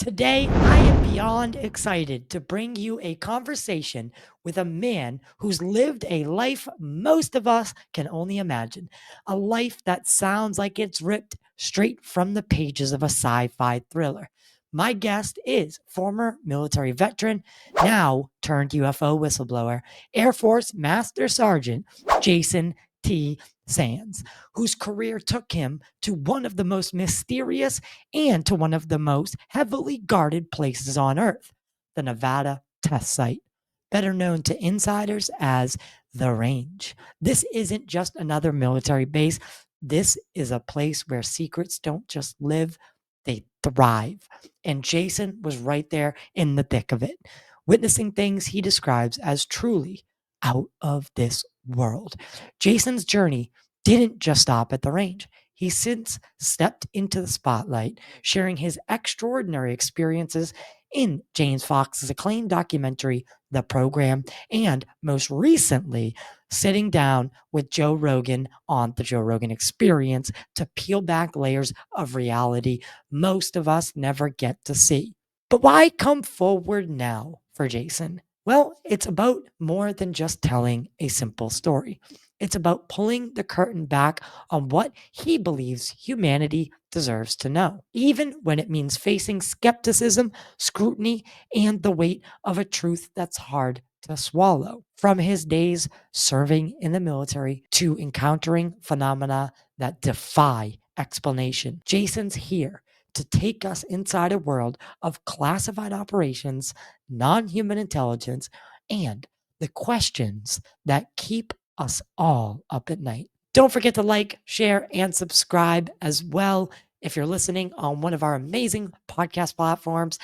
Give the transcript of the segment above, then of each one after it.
Today, I am beyond excited to bring you a conversation with a man who's lived a life most of us can only imagine. A life that sounds like it's ripped straight from the pages of a sci fi thriller. My guest is former military veteran, now turned UFO whistleblower, Air Force Master Sergeant Jason T. Sands, whose career took him to one of the most mysterious and to one of the most heavily guarded places on Earth, the Nevada test site, better known to insiders as the Range. This isn't just another military base. This is a place where secrets don't just live, they thrive. And Jason was right there in the thick of it, witnessing things he describes as truly out of this world. Jason's journey didn't just stop at the range. He's since stepped into the spotlight, sharing his extraordinary experiences in James Fox's acclaimed documentary, The Program, and most recently, sitting down with Joe Rogan on The Joe Rogan Experience to peel back layers of reality most of us never get to see. But why come forward now for Jason? Well, it's about more than just telling a simple story. It's about pulling the curtain back on what he believes humanity deserves to know, even when it means facing skepticism, scrutiny, and the weight of a truth that's hard to swallow. From his days serving in the military to encountering phenomena that defy explanation, Jason's here to take us inside a world of classified operations, non human intelligence, and the questions that keep us all up at night. Don't forget to like, share, and subscribe as well if you're listening on one of our amazing podcast platforms.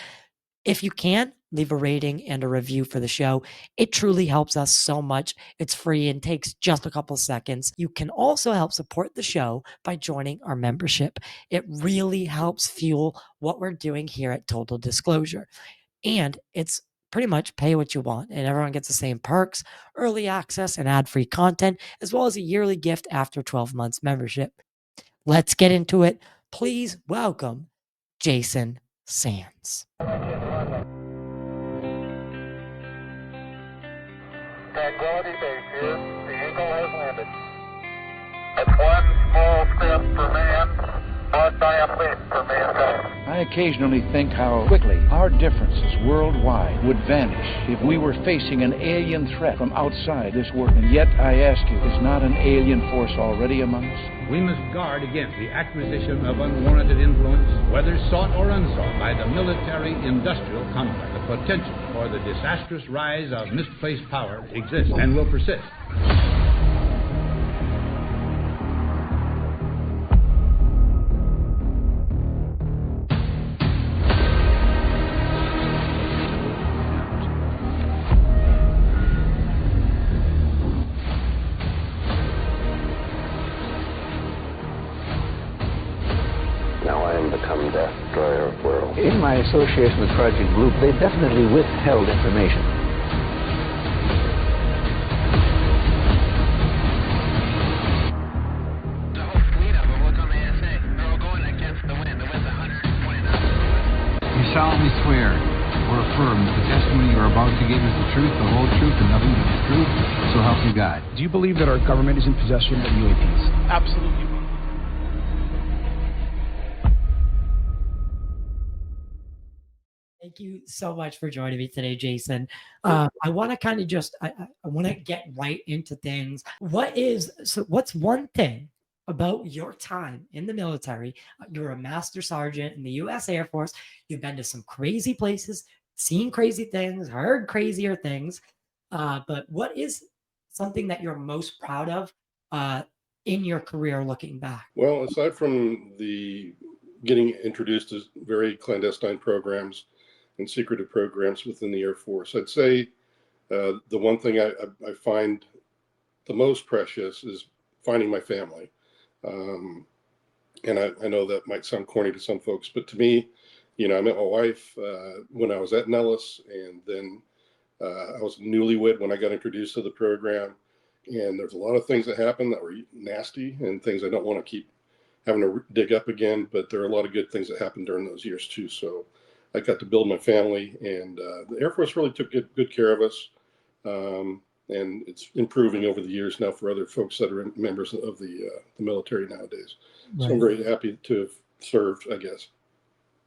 If you can, leave a rating and a review for the show. It truly helps us so much. It's free and takes just a couple seconds. You can also help support the show by joining our membership. It really helps fuel what we're doing here at Total Disclosure. And it's pretty much pay what you want, and everyone gets the same perks, early access, and ad-free content, as well as a yearly gift after 12 months membership. Let's get into it. Please welcome Jason Sands. Tranquility Base here. The Eagle has landed. That's one small step for man, one giant leap for mankind. I occasionally think how quickly our differences worldwide would vanish if we were facing an alien threat from outside this world. And yet, I ask you, is not an alien force already among us? We must guard against the acquisition of unwarranted influence, whether sought or unsought, by the military-industrial complex. The potential for the disastrous rise of misplaced power exists and will persist. In my association with Project Blue, they definitely withheld information. The whole fleet of them, look on the ASA. They're all going against the wind. The wind's 120 knots. You solemnly swear or affirm that the testimony you are about to give is the truth, the whole truth, and nothing but the truth, so help you God. Do you believe that our government is in possession of UAPs? Absolutely. Thank you so much for joining me today, Jason. I want to kind of just, I want to get right into things. What's one thing about your time in the military? You're a master sergeant in the U.S. Air Force. You've been to some crazy places, seen crazy things, heard crazier things. But what is something that you're most proud of in your career looking back? Well, aside from the getting introduced to very clandestine programs and secretive programs within the Air Force, I'd say the one thing I find the most precious is finding my family. And I know that might sound corny to some folks, but to me, I met my wife when I was at Nellis, and then I was newlywed when I got introduced to the program. And there's a lot of things that happened that were nasty and things I don't want to keep having to dig up again, but there are a lot of good things that happened during those years too. So I got to build my family, and the Air Force really took good care of us. And it's improving over the years now for other folks that are members of the military nowadays. So I'm Right. very happy to have served, I guess.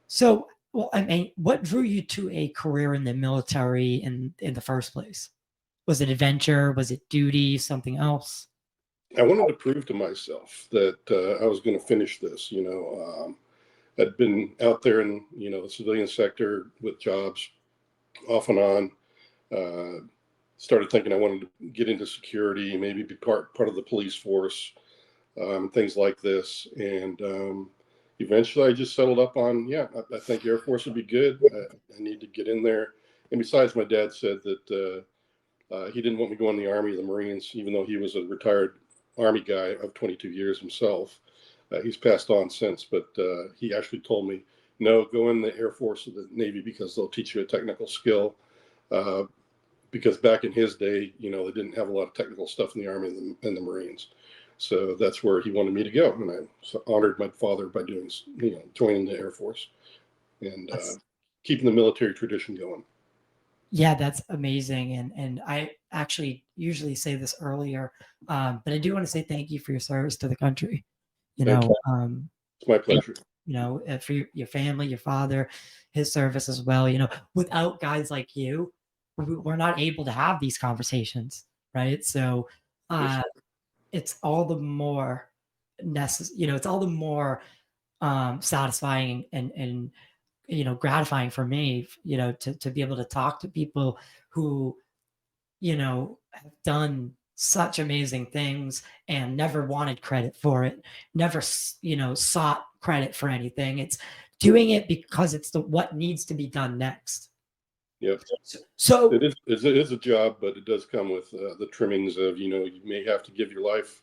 So, well, I mean, what drew you to a career in the military in the first place? Was it adventure? Was it duty? Something else? I wanted to prove to myself that I was going to finish this. I'd been out there in the civilian sector with jobs off and on. Started thinking I wanted to get into security, maybe be part of the police force, things like this. And eventually I just settled up on, I think Air Force would be good. I need to get in there. And besides, my dad said that he didn't want me going in the Army or the Marines, even though he was a retired Army guy of 22 years himself. He's passed on since, but he actually told me, no, go in the Air Force or the Navy because they'll teach you a technical skill. Because back in his day, they didn't have a lot of technical stuff in the Army and the Marines. So that's where he wanted me to go. And I honored my father by doing, joining the Air Force and keeping the military tradition going. Yeah, that's amazing. And I actually usually say this earlier, but I do want to say thank you for your service to the country. Thank you. It's my pleasure. For your family, your father, his service as well. Without guys like you, we're not able to have these conversations, right? So it's all the more necessary. It's all the more satisfying and gratifying for me, to be able to talk to people who, have done such amazing things and never wanted credit for it, never, sought credit for anything. It's doing it because it's what needs to be done next. Yep. So it is a job, but it does come with the trimmings of, you may have to give your life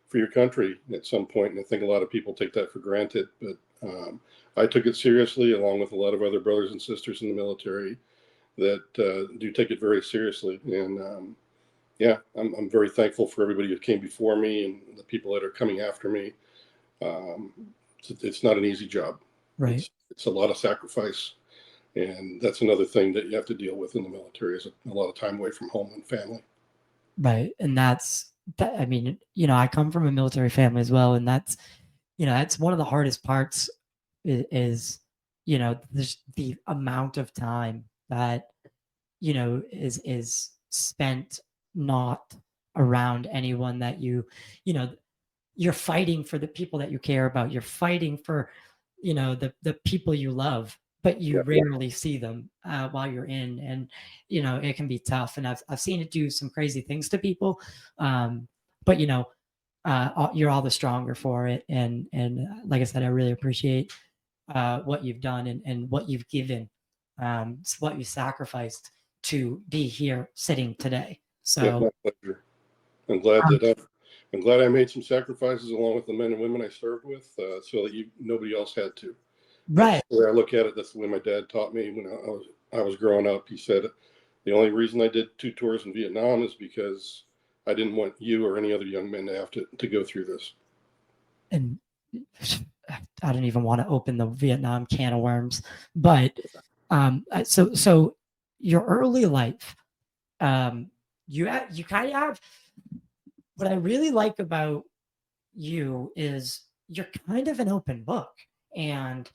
for your country at some point. And I think a lot of people take that for granted, but I took it seriously, along with a lot of other brothers and sisters in the military that do take it very seriously. And I'm very thankful for everybody who came before me and the people that are coming after me. It's not an easy job. Right. It's a lot of sacrifice. And that's another thing that you have to deal with in the military is a lot of time away from home and family. Right. And that's that. I mean, I come from a military family as well. And that's one of the hardest parts is there's the amount of time that, is spent not around anyone that you're fighting for the people that you care about. You're fighting for, the people you love, but you rarely see them while you're in, and it can be tough. And I've seen it do some crazy things to people, but you're all the stronger for it. And like I said, I really appreciate what you've done and what you've given, what you sacrificed to be here sitting today. So my pleasure. I'm glad I made some sacrifices along with the men and women I served with, so that nobody else had to. right. That's the way I look at it. That's the way my dad taught me when I was growing up. He said the only reason I did 2 tours in Vietnam is because I didn't want you or any other young men to have to go through this. And I don't even want to open the Vietnam can of worms, but so your early life, you kind of have, what I really like about you is you're kind of an open book, and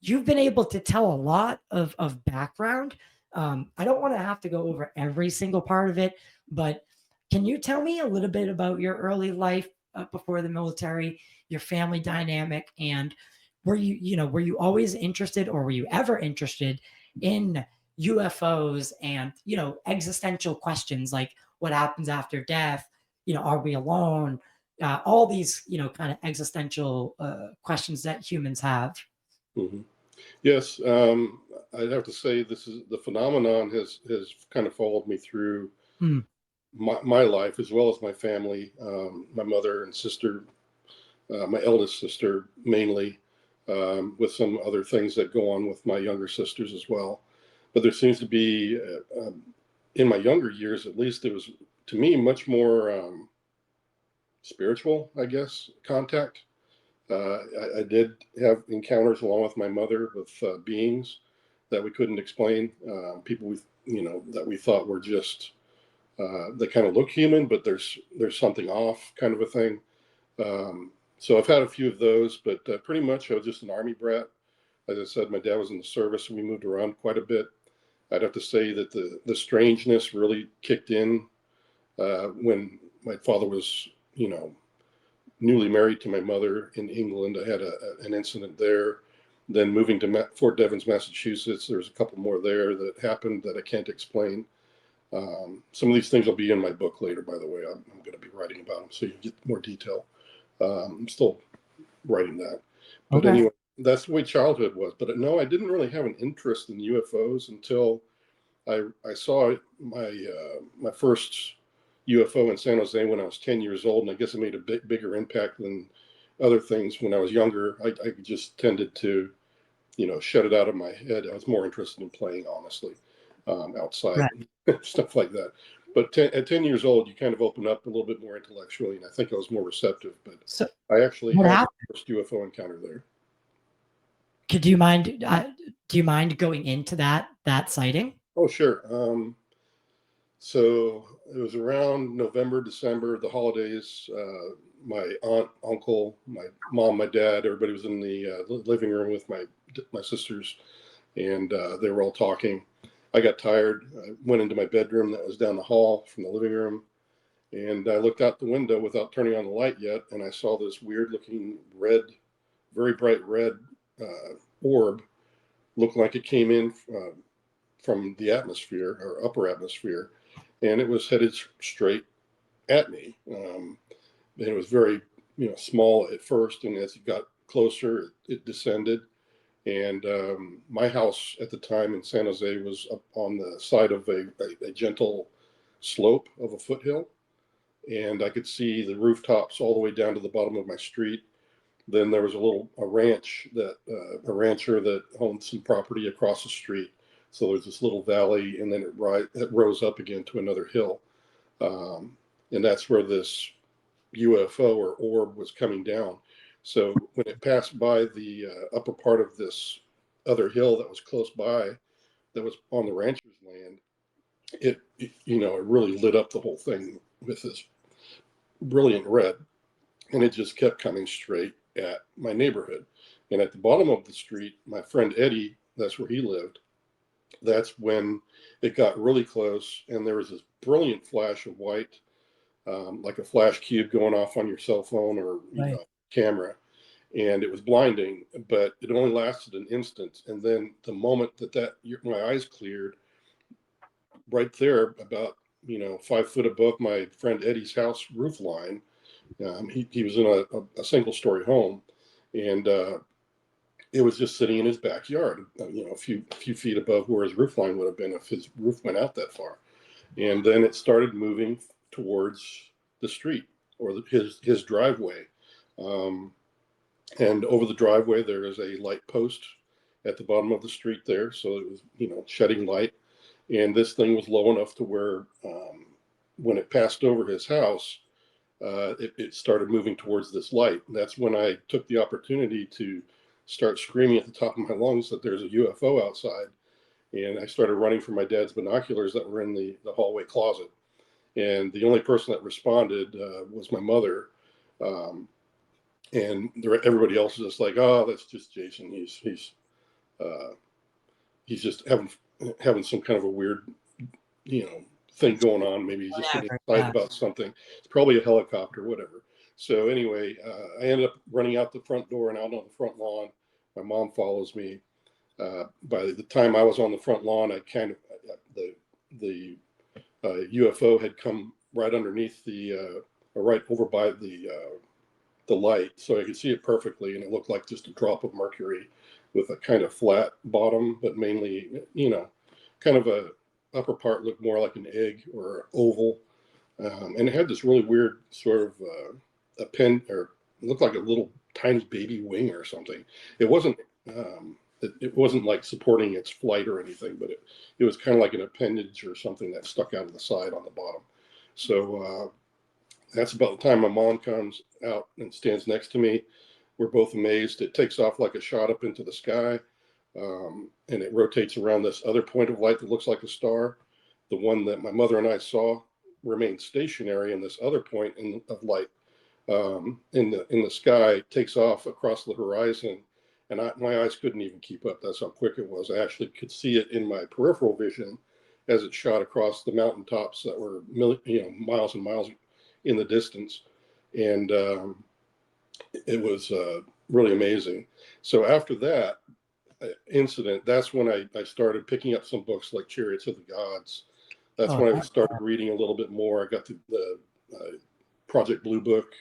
you've been able to tell a lot of background. I don't want to have to go over every single part of it, but can you tell me a little bit about your early life before the military, your family dynamic, and were you always interested, or were you ever interested in UFOs and existential questions like what happens after death? Are we alone? All these kind of existential questions that humans have. Mm-hmm. Yes, I'd have to say the phenomenon has kind of followed me through my life as well as my family, my mother and sister, my eldest sister mainly, with some other things that go on with my younger sisters as well. But there seems to be, in my younger years at least, it was to me much more spiritual, I guess, contact. I did have encounters along with my mother with beings, that we couldn't explain. People that we thought were just they kind of look human, but there's something off, kind of a thing. So I've had a few of those, but pretty much I was just an Army brat. As I said, my dad was in the service, and we moved around quite a bit. I'd have to say that the strangeness really kicked in when my father was, newly married to my mother in England. I had an incident there. Then moving to Fort Devens, Massachusetts, there's a couple more there that happened that I can't explain. Some of these things will be in my book later, by the way. I'm going to be writing about them, so you get more detail. I'm still writing that. But Okay. anyway, that's the way childhood was. But no, I didn't really have an interest in UFOs until I saw my first UFO in San Jose when I was 10 years old, and I guess it made a bigger impact than other things when I was younger. I just tended to, shut it out of my head. I was more interested in playing, honestly, outside, Right. stuff like that. But at 10 years old, you kind of open up a little bit more intellectually, and I think I was more receptive. But So I actually what had my happened? first UFO encounter there. Do you mind? Do you mind going into that sighting? Oh, sure. So it was around November, December, the holidays. My aunt, uncle, my mom, my dad, everybody was in the living room with my sisters, and they were all talking. I got tired. I went into my bedroom that was down the hall from the living room, and I looked out the window without turning on the light yet, and I saw this weird-looking red, very bright red orb, looked like it came in from the atmosphere or upper atmosphere, and it was headed straight at me. And it was very, small at first, and as it got closer, it descended. And my house at the time in San Jose was up on the side of a gentle slope of a foothill, and I could see the rooftops all the way down to the bottom of my street. Then there was a ranch that a rancher that owned some property across the street. So there's this little valley, and then it rose up again to another hill, and that's where this UFO or orb was coming down. So when it passed by the upper part of this other hill that was close by, that was on the rancher's land, it really lit up the whole thing with this brilliant red, and it just kept coming straight at my neighborhood. And at the bottom of the street, my friend Eddie, that's where he lived. That's when it got really close, and there was this brilliant flash of white, like a flash cube going off on your cell phone or camera, and it was blinding. But it only lasted an instant, and then the moment my eyes cleared, right there, about 5 foot above my friend Eddie's house roof line. He was in a single story home, and it was just sitting in his backyard, a few feet above where his roof line would have been if his roof went out that far. And then it started moving towards the street or his driveway. And over the driveway, there is a light post at the bottom of the street there. So it was, shedding light. And this thing was low enough to where when it passed over his house, it started moving towards this light. And that's when I took the opportunity to start screaming at the top of my lungs that there's a UFO outside. And I started running for my dad's binoculars that were in the hallway closet. And the only person that responded was my mother. And everybody else was just like, "Oh, that's just Jason. He's just having some kind of a weird, thing going on. Maybe he's just getting excited about something. It's probably a helicopter, whatever." So anyway, I ended up running out the front door and out on the front lawn. My mom follows me. By the time I was on the front lawn, I kind of the UFO had come right underneath right over by the light, so I could see it perfectly, and it looked like just a drop of mercury with a kind of flat bottom, but mainly, kind of a upper part looked more like an egg or oval, and it had this really weird sort of a pen, or it looked like a little tiny baby wing or something. It wasn't. It wasn't like supporting its flight or anything, but it was kind of like an appendage or something that stuck out of the side on the bottom. So that's about the time my mom comes out and stands next to me. We're both amazed. It takes off like a shot up into the sky. and it rotates around this other point of light that looks like a star. The one that my mother and I saw remains stationary, and this other point of light in the sky takes off across the horizon, and my eyes couldn't even keep up. That's how quick it was. I actually could see it in my peripheral vision as it shot across the mountaintops that were miles and miles in the distance, and it was really amazing. So after that incident, that's when I started picking up some books like Chariots of the Gods. That's Oh, when I started reading a little bit more. I got the Project Blue Book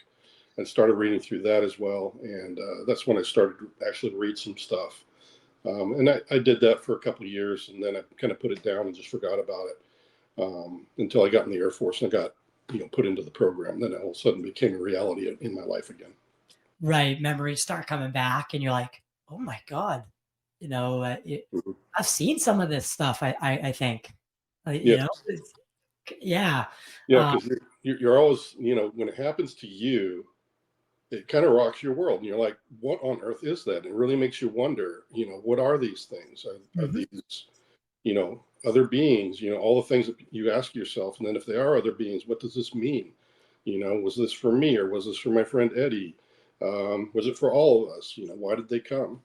and started reading through that as well. And that's when I started to actually read some stuff. And I did that for a couple of years, and then I kind of put it down and just forgot about it until I got in the Air Force and I got put into the program. Then it all of a sudden became a reality in my life again. right. Memories start coming back, and you're like, oh my God, Mm-hmm. I've seen some of this stuff. I think, Yes. Yeah. Yeah, Uh, because you're always, when it happens to you, it kind of rocks your world, and you're like, "What on earth is that?" It really makes you wonder, what are these things? Are mhm. these, other beings? All the things that you ask yourself, and then if they are other beings, what does this mean? Was this for me or was this for my friend Eddie? Was it for all of us? Why did they come?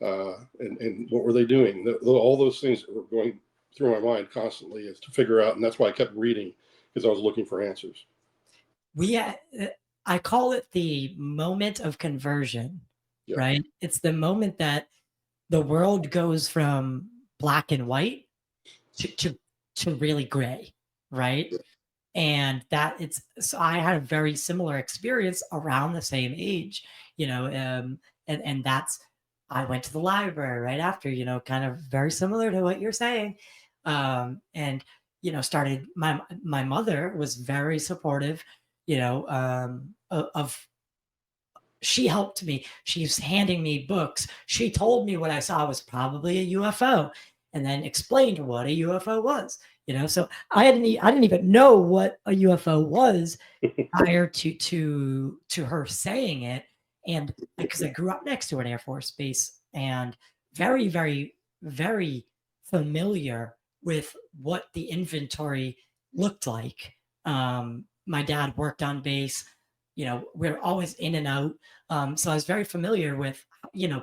And what were they doing? All those things that were going through my mind constantly is to figure out, and that's why I kept reading because I was looking for answers. we uh, I call it the moment of conversion, Yeah. right? It's the moment that the world goes from black and white to really gray, right? Yeah. And that it's so I had a very similar experience around the same age, and that's I went to the library right after, kind of very similar to what you're saying, and started my mother was very supportive, of she helped me. She's handing me books. She told me what I saw was probably a UFO and then explained what a UFO was. So I didn't even know what a UFO was prior to her saying it. And because I grew up next to an Air Force base and very, very, very familiar with what the inventory looked like. My dad worked on base. We're always in and out. So I was very familiar with,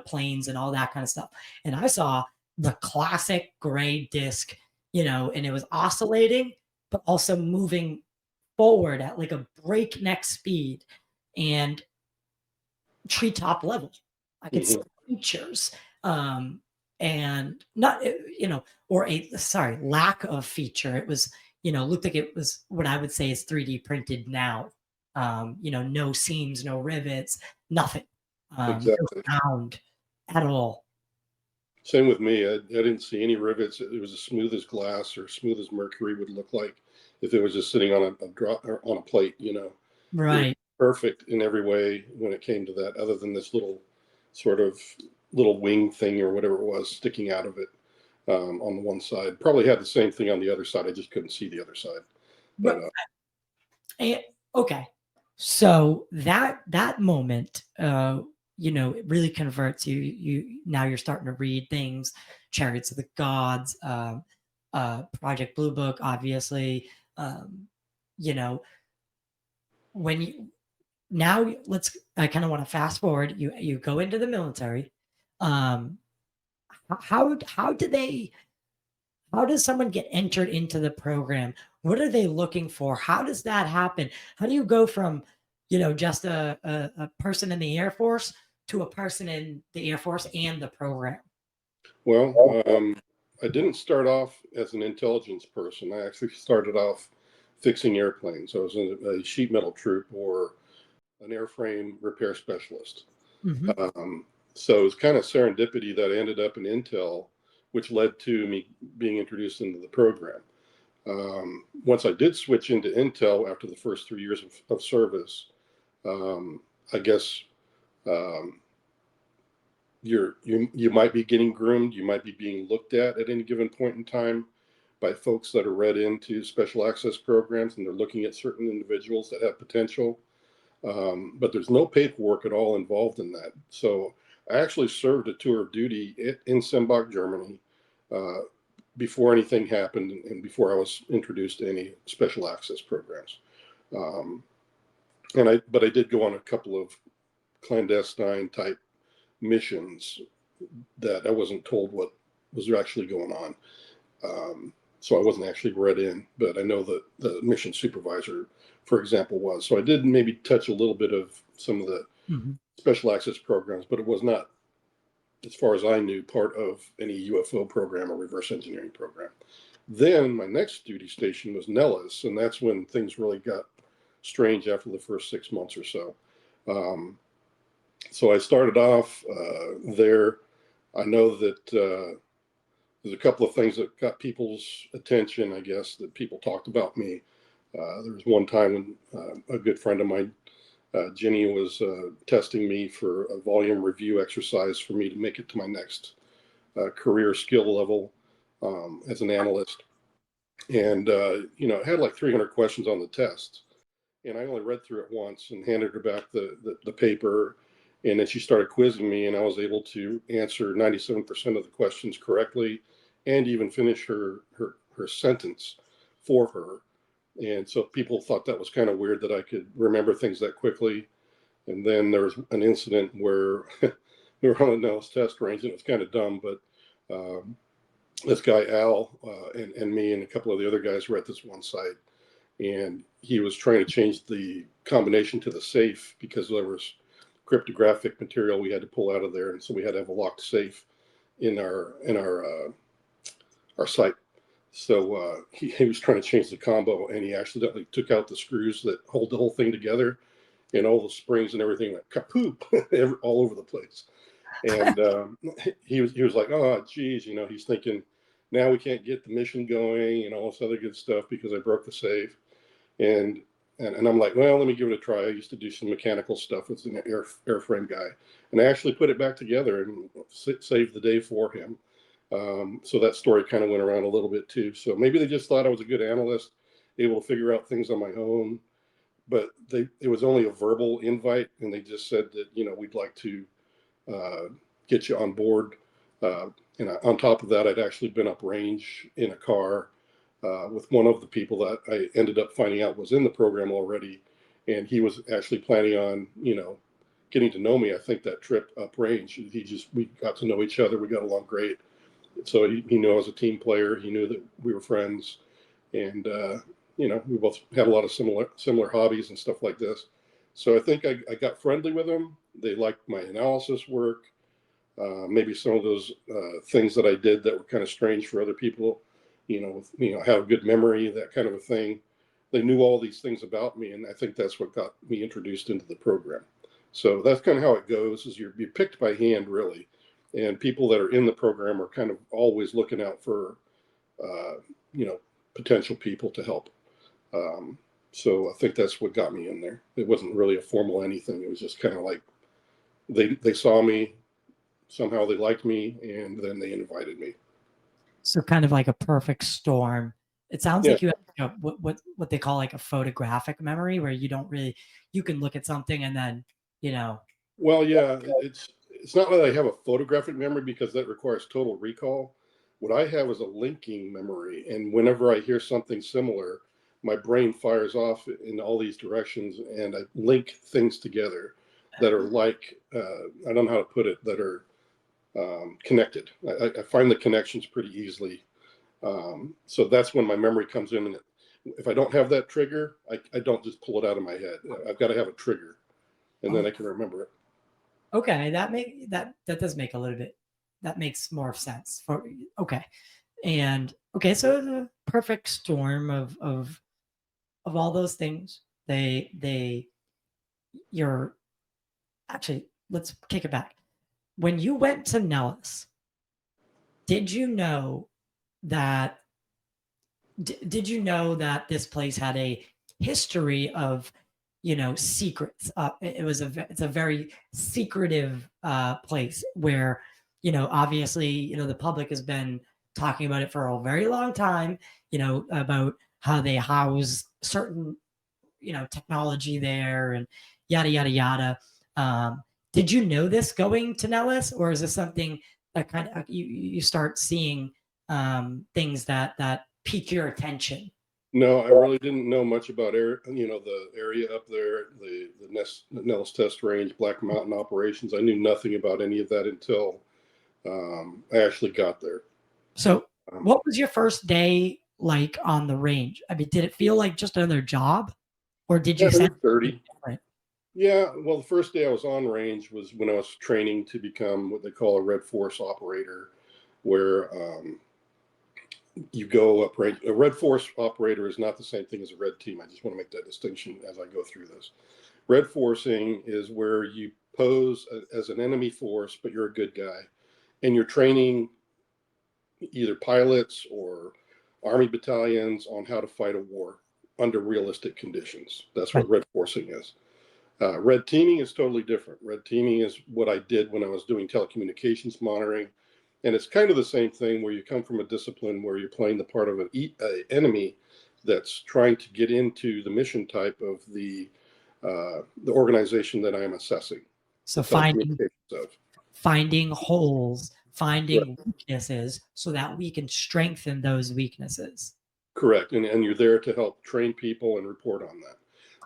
planes and all that kind of stuff. And I saw the classic gray disc, and it was oscillating, but also moving forward at like a breakneck speed and treetop level. I could see Mhm. features, and not, or lack of feature. It was, looked like it was what I would say is 3D printed now. No seams, no rivets, nothing, no Exactly. sound at all. Same with me. I didn't see any rivets. It was as smooth as glass or smooth as mercury would look like if it was just sitting on a drop or on a plate. It was Right. perfect in every way when it came to that, other than this little sort of little wing thing or whatever it was sticking out of it on the one side. Probably had the same thing on the other side. I just couldn't see the other side. But And, okay. So that moment, it really converts you. Now you're starting to read things, Chariots of the Gods, Project Blue Book, obviously. You know, when you now let's I kind of want to fast forward. You go into the military. Um, how do they how does someone get entered into the program? What are they looking for? How does that happen? How do you go from, just a person in the Air Force to a person in the Air Force and the program? well, I didn't start off as an intelligence person. I actually started off fixing airplanes. I was in a sheet metal troop or an airframe repair specialist. Mhm. So it was kind of serendipity that I ended up in Intel, which led to me being introduced into the program. Once I did switch into Intel after the first 3 years of service, um, I guess um, you might be getting groomed, you might be being looked at any given point in time by folks that are read into special access programs, and they're looking at certain individuals that have potential, but there's no paperwork at all involved in that. So I actually served a tour of duty in Sembach, Germany, before anything happened and before I was introduced to any special access programs. But I did go on a couple of clandestine type missions that I wasn't told what was actually going on. So I wasn't actually read in, but I know that the mission supervisor, for example, was. So I did maybe touch a little bit of some of the special access programs, but it was not, as far as I knew, part of any UFO program or reverse engineering program. Then my next duty station was Nellis, and that's when things really got strange after the first 6 months or so. So I started off there. I know that there's a couple of things that got people's attention, I guess, that people talked about me. There was one time when a good friend of mine, Jenny, was testing me for a volume review exercise for me to make it to my next career skill level as an analyst. And, it had like 300 questions on the test. And I only read through it once and handed her back the paper. And then she started quizzing me, and I was able to answer 97% of the questions correctly and even finish her sentence for her. And so people thought that was kind of weird that I could remember things that quickly. And then there was an incident where we were on a Nellis test range, and it was kind of dumb, but this guy, Al, and me and a couple of the other guys were at this one site, and he was trying to change the combination to the safe because there was cryptographic material we had to pull out of there, and so we had to have a locked safe in our site. So he was trying to change the combo, and he accidentally took out the screws that hold the whole thing together, and all the springs and everything went kapoop all over the place. And he was like, oh, geez, he's thinking, now we can't get the mission going and all this other good stuff because I broke the safe. And I'm like, well, let me give it a try. I used to do some mechanical stuff with an airframe guy, and I actually put it back together and saved the day for him. So that story kind of went around a little bit too. So maybe they just thought I was a good analyst, able to figure out things on my own. But it was only a verbal invite, and they just said that we'd like to get you on board. And on top of that, I'd actually been up range in a car with one of the people that I ended up finding out was in the program already, and he was actually planning on getting to know me. I think that trip up range, we got to know each other. We got along great. So he knew I was a team player. He knew that we were friends, and we both had a lot of similar hobbies and stuff like this. So I think I got friendly with them. They liked my analysis work. Maybe some of those things that I did that were kind of strange for other people, have a good memory, that kind of a thing. They knew all these things about me, and I think that's what got me introduced into the program. So that's kind of how it goes, is you're picked by hand, really. And people that are in the program are kind of always looking out for, potential people to help. So I think that's what got me in there. It wasn't really a formal anything. It was just kind of like they saw me, somehow they liked me, and then they invited me. So kind of like a perfect storm. It sounds like you have what they call like a photographic memory, where you can look at something and then, Well, yeah, it's not that I have a photographic memory because that requires total recall. What I have is a linking memory, and whenever I hear something similar, my brain fires off in all these directions, and I link things together that are like, I don't know how to put it, that are connected. I find the connections pretty easily. So that's when my memory comes in, and if I don't have that trigger, I don't just pull it out of my head. I've got to have a trigger, and then I can remember it. Okay, that does make a little bit. That makes more sense. And so the perfect storm of all those things. You're actually, let's take it back. When you went to Nellis, did you know that this place had a history of secrets? It's a very secretive place where obviously the public has been talking about it for a very long time, about how they house certain technology there and yada yada yada. Did you know this going to Nellis, or is this something that kind of you start seeing things that pique your attention? No, I really didn't know much about the area up there, the Nellis Test Range, Black Mountain operations. I knew nothing about any of that until I actually got there. So, what was your first day like on the range? I mean, did it feel like just another job, or did you Yeah, it was sense something 30. different? Yeah, well, the first day I was on range was when I was training to become what they call a Red Force operator, where you go up range. A Red Force operator is not the same thing as a Red Team. I just want to make that distinction as I go through this. Red Forcing is where you pose as an enemy force, but you're a good guy, and you're training either pilots or Army battalions on how to fight a war under realistic conditions. That's what Red Forcing is. Red teaming is totally different. Red teaming is what I did when I was doing telecommunications monitoring. And it's kind of the same thing where you come from a discipline where you're playing the part of an enemy that's trying to get into the mission type of the organization that I am assessing. So finding Of. holes, Right. finding weaknesses, so that we can strengthen those weaknesses. Correct. And you're there to help train people and report on that.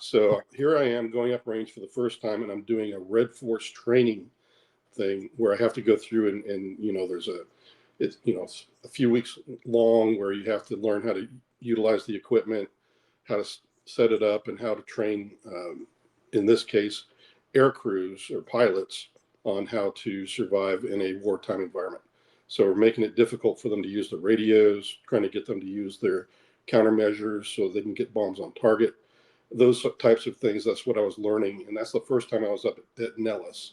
So here I am going up range for the first time, and I'm doing a Red Force training thing where I have to go through and there's it's a few weeks long where you have to learn how to utilize the equipment, how to set it up, and how to train, in this case, air crews or pilots on how to survive in a wartime environment. So we're making it difficult for them to use the radios, trying to get them to use their countermeasures so they can get bombs on target. Those types of things, that's what I was learning. And that's the first time I was up at Nellis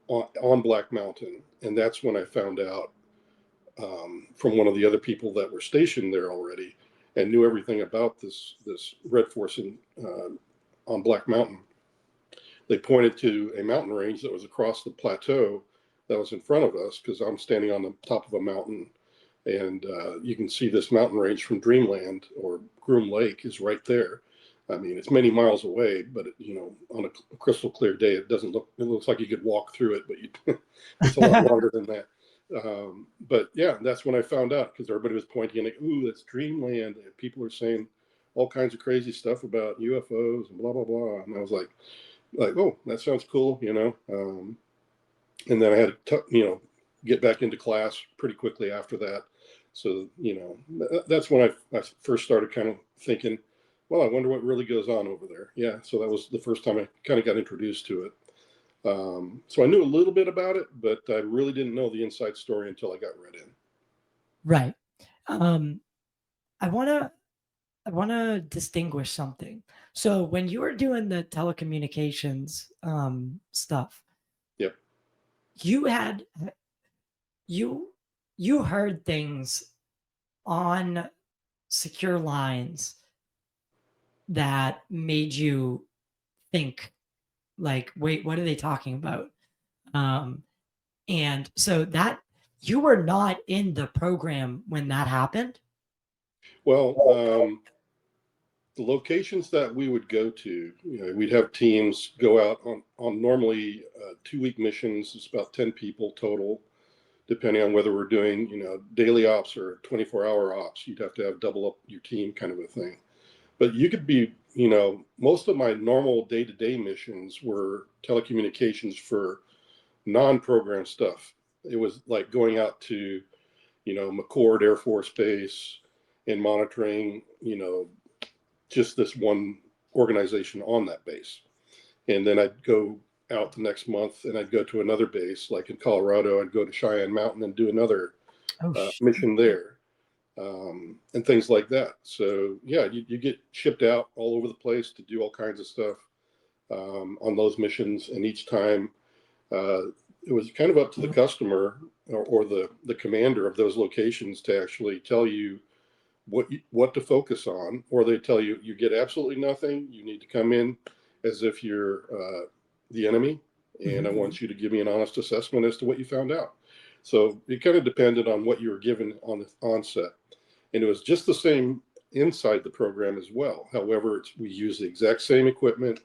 on Black Mountain. And that's when I found out from one of the other people that were stationed there already and knew everything about this Red Force on Black Mountain. They pointed to a mountain range that was across the plateau that was in front of us, because I'm standing on the top of a mountain, and you can see this mountain range from Dreamland, or Groom Lake is right there. I mean, it's many miles away, but on a crystal clear day, it looks like you could walk through it, but it's a lot longer than that. But yeah, that's when I found out, because everybody was pointing like, ooh, that's Dreamland. And people are saying all kinds of crazy stuff about UFOs and blah, blah, blah. And I was like, oh, that sounds cool, and then I had to, get back into class pretty quickly after that. So, that's when I first started kind of thinking, well, I wonder what really goes on over there. Yeah. So that was the first time I kind of got introduced to it. So I knew a little bit about it, but I really didn't know the inside story until I got read in. Right. I want to distinguish something. So when you were doing the telecommunications stuff, yep, you had you heard things on secure lines that made you think like, wait, what are they talking about? And so that you were not in the program when that happened. Well, the locations that we would go to, we'd have teams go out on normally 2-week missions. It's about 10 people total, depending on whether we're doing, daily ops or 24-hour ops. You'd have to have double up your team kind of a thing. But you could be, most of my normal day-to-day missions were telecommunications for non-program stuff. It was like going out to, McCord Air Force Base and monitoring, just this one organization on that base. And then I'd go out the next month and I'd go to another base, like in Colorado. I'd go to Cheyenne Mountain and do another mission there, and things like that. So yeah, you get shipped out all over the place to do all kinds of stuff on those missions. And each time it was kind of up to the customer or the commander of those locations to actually tell you what to focus on, or they tell you get absolutely nothing. You need to come in as if you're the enemy, and I want you to give me an honest assessment as to what you found out. So it kind of depended on what you were given on the onset, and it was just the same inside the program as well. However, we use the exact same equipment,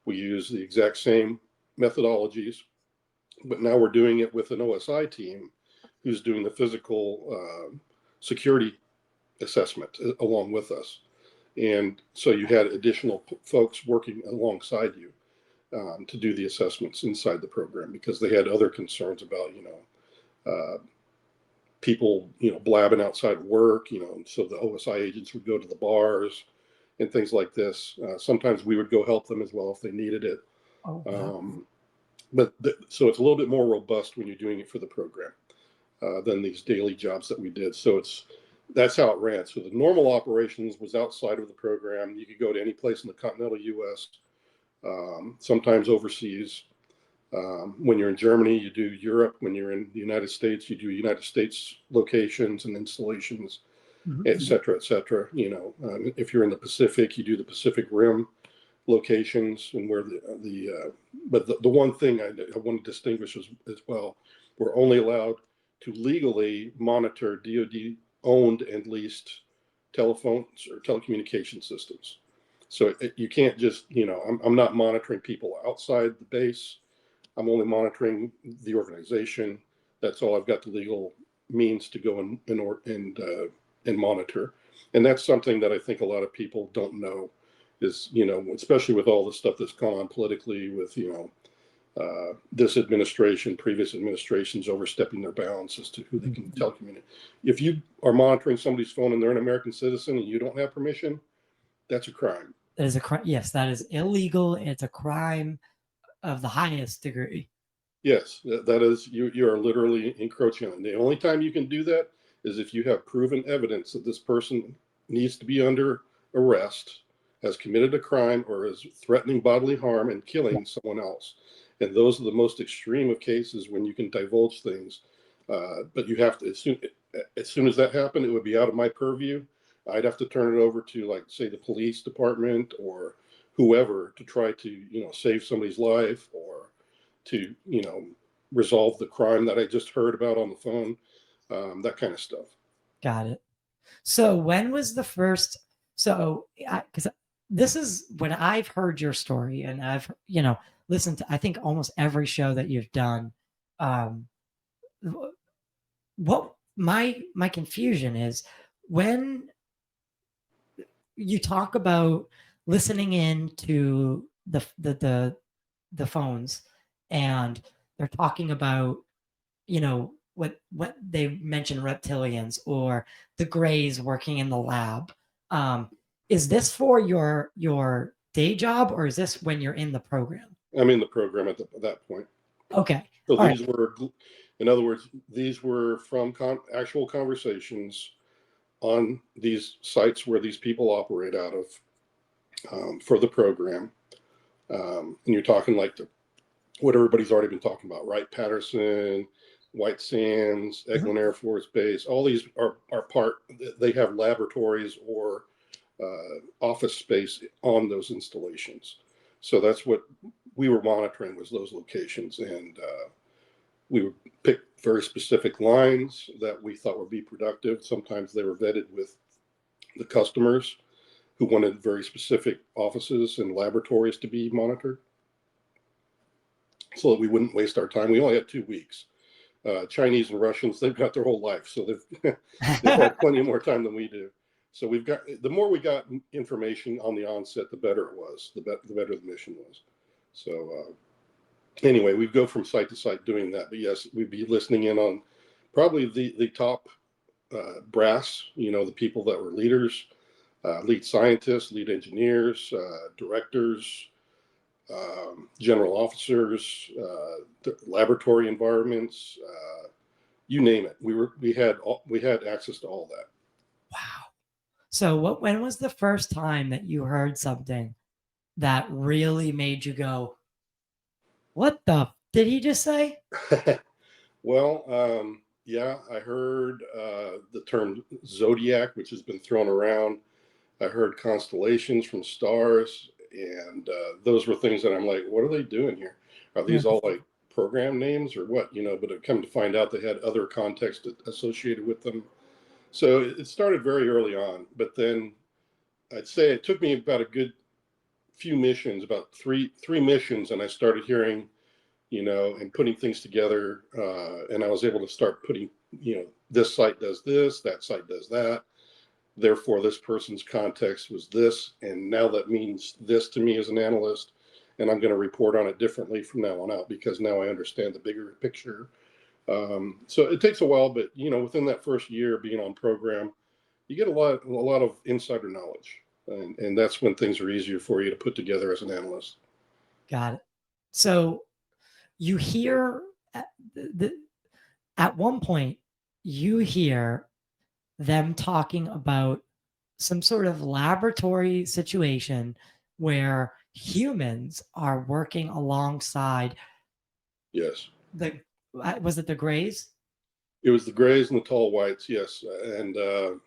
we use the exact same methodologies, but now we're doing it with an OSI team who's doing the physical security assessment along with us. And so you had additional folks working alongside you to do the assessments inside the program, because they had other concerns about, people, blabbing outside work, so the OSI agents would go to the bars and things like this. Sometimes we would go help them as well if they needed it. Oh, wow. So it's a little bit more robust when you're doing it for the program than these daily jobs that we did. So that's how it ran. So the normal operations was outside of the program. You could go to any place in the continental U.S., sometimes overseas. When you're in Germany, you do Europe. When you're in the United States, you do United States locations and installations, et cetera, et cetera. If you're in the Pacific, you do the Pacific Rim locations, and where but the one thing I want to distinguish as well, we're only allowed to legally monitor DoD owned and leased telephones or telecommunication systems. So you can't just, I'm not monitoring people outside the base. I'm only monitoring the organization. That's all I've got the legal means to go and monitor. And that's something that I think a lot of people don't know is, especially with all the stuff that's gone on politically with, this administration, previous administrations overstepping their bounds as to who they can telecommunicate. If you are monitoring somebody's phone and they're an American citizen and you don't have permission, that's a crime. That is a crime. Yes, that is illegal. It's a crime of the highest degree. Yes, that is, you are literally encroaching on. The only time you can do that is if you have proven evidence that this person needs to be under arrest, has committed a crime, or is threatening bodily harm and killing someone else. And those are the most extreme of cases when you can divulge things. But you have to, as soon as that happened, it would be out of my purview. I'd have to turn it over to, like, say, the police department or whoever to try to, save somebody's life or to, resolve the crime that I just heard about on the phone, that kind of stuff. Got it. So when was the first, because this is when I've heard your story and I've, listened to, I think, almost every show that you've done. What my confusion is when you talk about listening in to the phones, and they're talking about, what they mention reptilians or the Greys working in the lab. Is this for your day job, or is this when you're in the program? I'm in the program at that point. Okay. So these were, in other words, these were from actual conversations on these sites where these people operate out of for the program. And you're talking like what everybody's already been talking about, right? Patterson, White Sands, Eglin Air Force Base, all these are they have laboratories or office space on those installations. So that's what we were monitoring, was those locations. And we would pick very specific lines that we thought would be productive. Sometimes they were vetted with the customers who wanted very specific offices and laboratories to be monitored so that we wouldn't waste our time. We only had 2 weeks. Chinese and Russians, they've got their whole life. So they've had plenty more time than we do. So the more we got information on the onset, the better it was, the better the mission was. So anyway, we'd go from site to site doing that. But yes, we'd be listening in on probably the top brass, the people that were leaders, lead scientists, lead engineers, directors, general officers, laboratory environments, you name it. We had access to all that. Wow. So when was the first time that you heard something that really made you go, what did he just say? Well, yeah, I heard the term zodiac, which has been thrown around. I heard constellations from stars, and those were things that I'm like, what are they doing here? Are these all like program names or what? But I've come to find out they had other context associated with them. So it started very early on, but then I'd say it took me about a good few missions, about three missions, and I started hearing and putting things together. And I was able to start putting, this site does this, that site does that. Therefore, this person's context was this. And now that means this to me as an analyst. And I'm going to report on it differently from now on out because now I understand the bigger picture. So it takes a while, but within that first year being on program, you get a lot of insider knowledge, and that's when things are easier for you to put together as an analyst. Got it. So you hear at one point you hear them talking about some sort of laboratory situation where humans are working alongside. Yes. Was it the Greys? It was the Greys and the tall whites. Yes. And the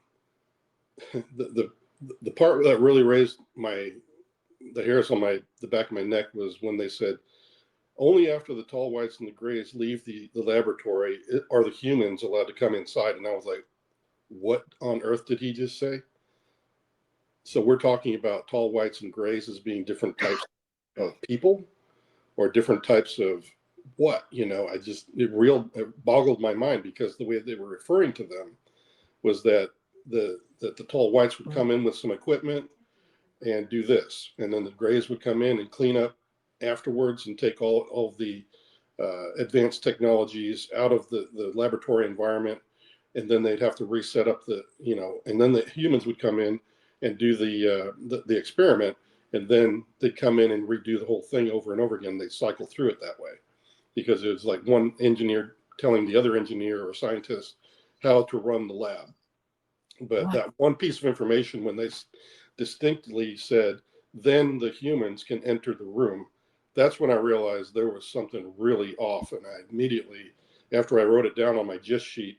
part that really raised the hairs on the back of my neck was when they said, only after the tall whites and the Greys leave the laboratory are the humans allowed to come inside. And I was like, what on earth did he just say? So we're talking about tall whites and Greys as being different types of people or different types of what, it boggled my mind because the way they were referring to them was that the tall whites would come in with some equipment and do this. And then the Greys would come in and clean up afterwards and take all of the advanced technologies out of the laboratory environment. And then they'd have to reset up and then the humans would come in and do the experiment. And then they'd come in and redo the whole thing over and over again. They'd cycle through it that way because it was like one engineer telling the other engineer or scientist how to run the lab. But that one piece of information, when they distinctly said, then the humans can enter the room, that's when I realized there was something really off. And I immediately, after I wrote it down on my gist sheet,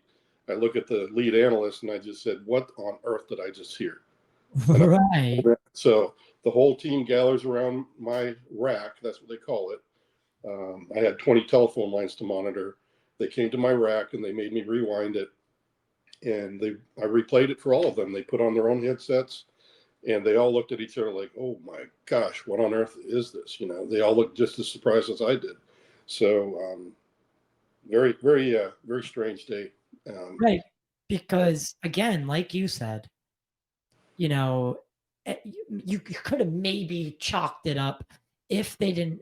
I look at the lead analyst and I just said, what on earth did I just hear? Right. So the whole team gathers around my rack. That's what they call it. I had 20 telephone lines to monitor. They came to my rack and they made me rewind it. And I replayed it for all of them. They put on their own headsets and they all looked at each other like, oh my gosh, what on earth is this? They all looked just as surprised as I did. So very, very, very strange day. Right. Because again, like you said, you could have maybe chalked it up if they didn't,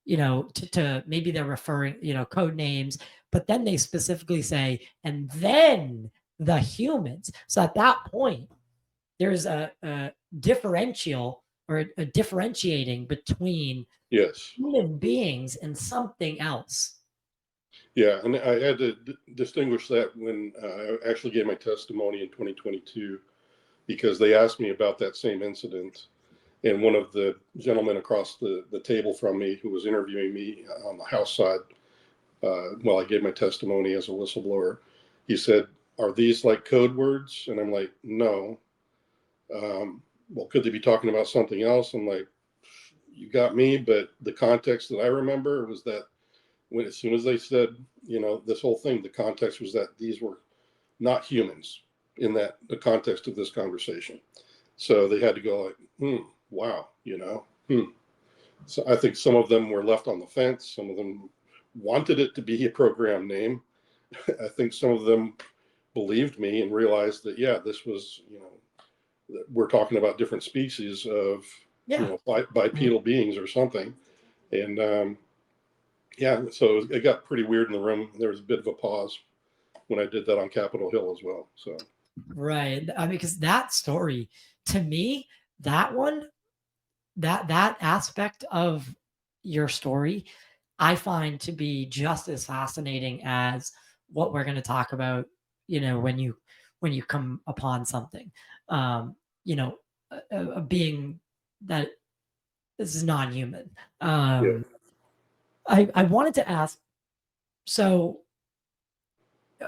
to maybe they're referring, code names, but then they specifically say, and then the humans. So at that point, there's a differential or a differentiating between human beings and something else. Yeah, and I had to distinguish that when I actually gave my testimony in 2022 because they asked me about that same incident. And one of the gentlemen across the table from me who was interviewing me on the House side, while I gave my testimony as a whistleblower, he said, are these like code words? And I'm like, no. Well, could they be talking about something else? I'm like, you got me. But the context that I remember was that as soon as they said, this whole thing, the context was that these were not humans in the context of this conversation. So they had to go like, wow, So I think some of them were left on the fence. Some of them wanted it to be a program name. I think some of them believed me and realized that, yeah, this was, we're talking about different species of, bipedal beings or something. And so it got pretty weird in the room. There was a bit of a pause when I did that on Capitol Hill as well. So, right. I mean, because that story, to me, that aspect of your story, I find to be just as fascinating as what we're going to talk about, when you come upon something, a being that is non-human. I wanted to ask, so,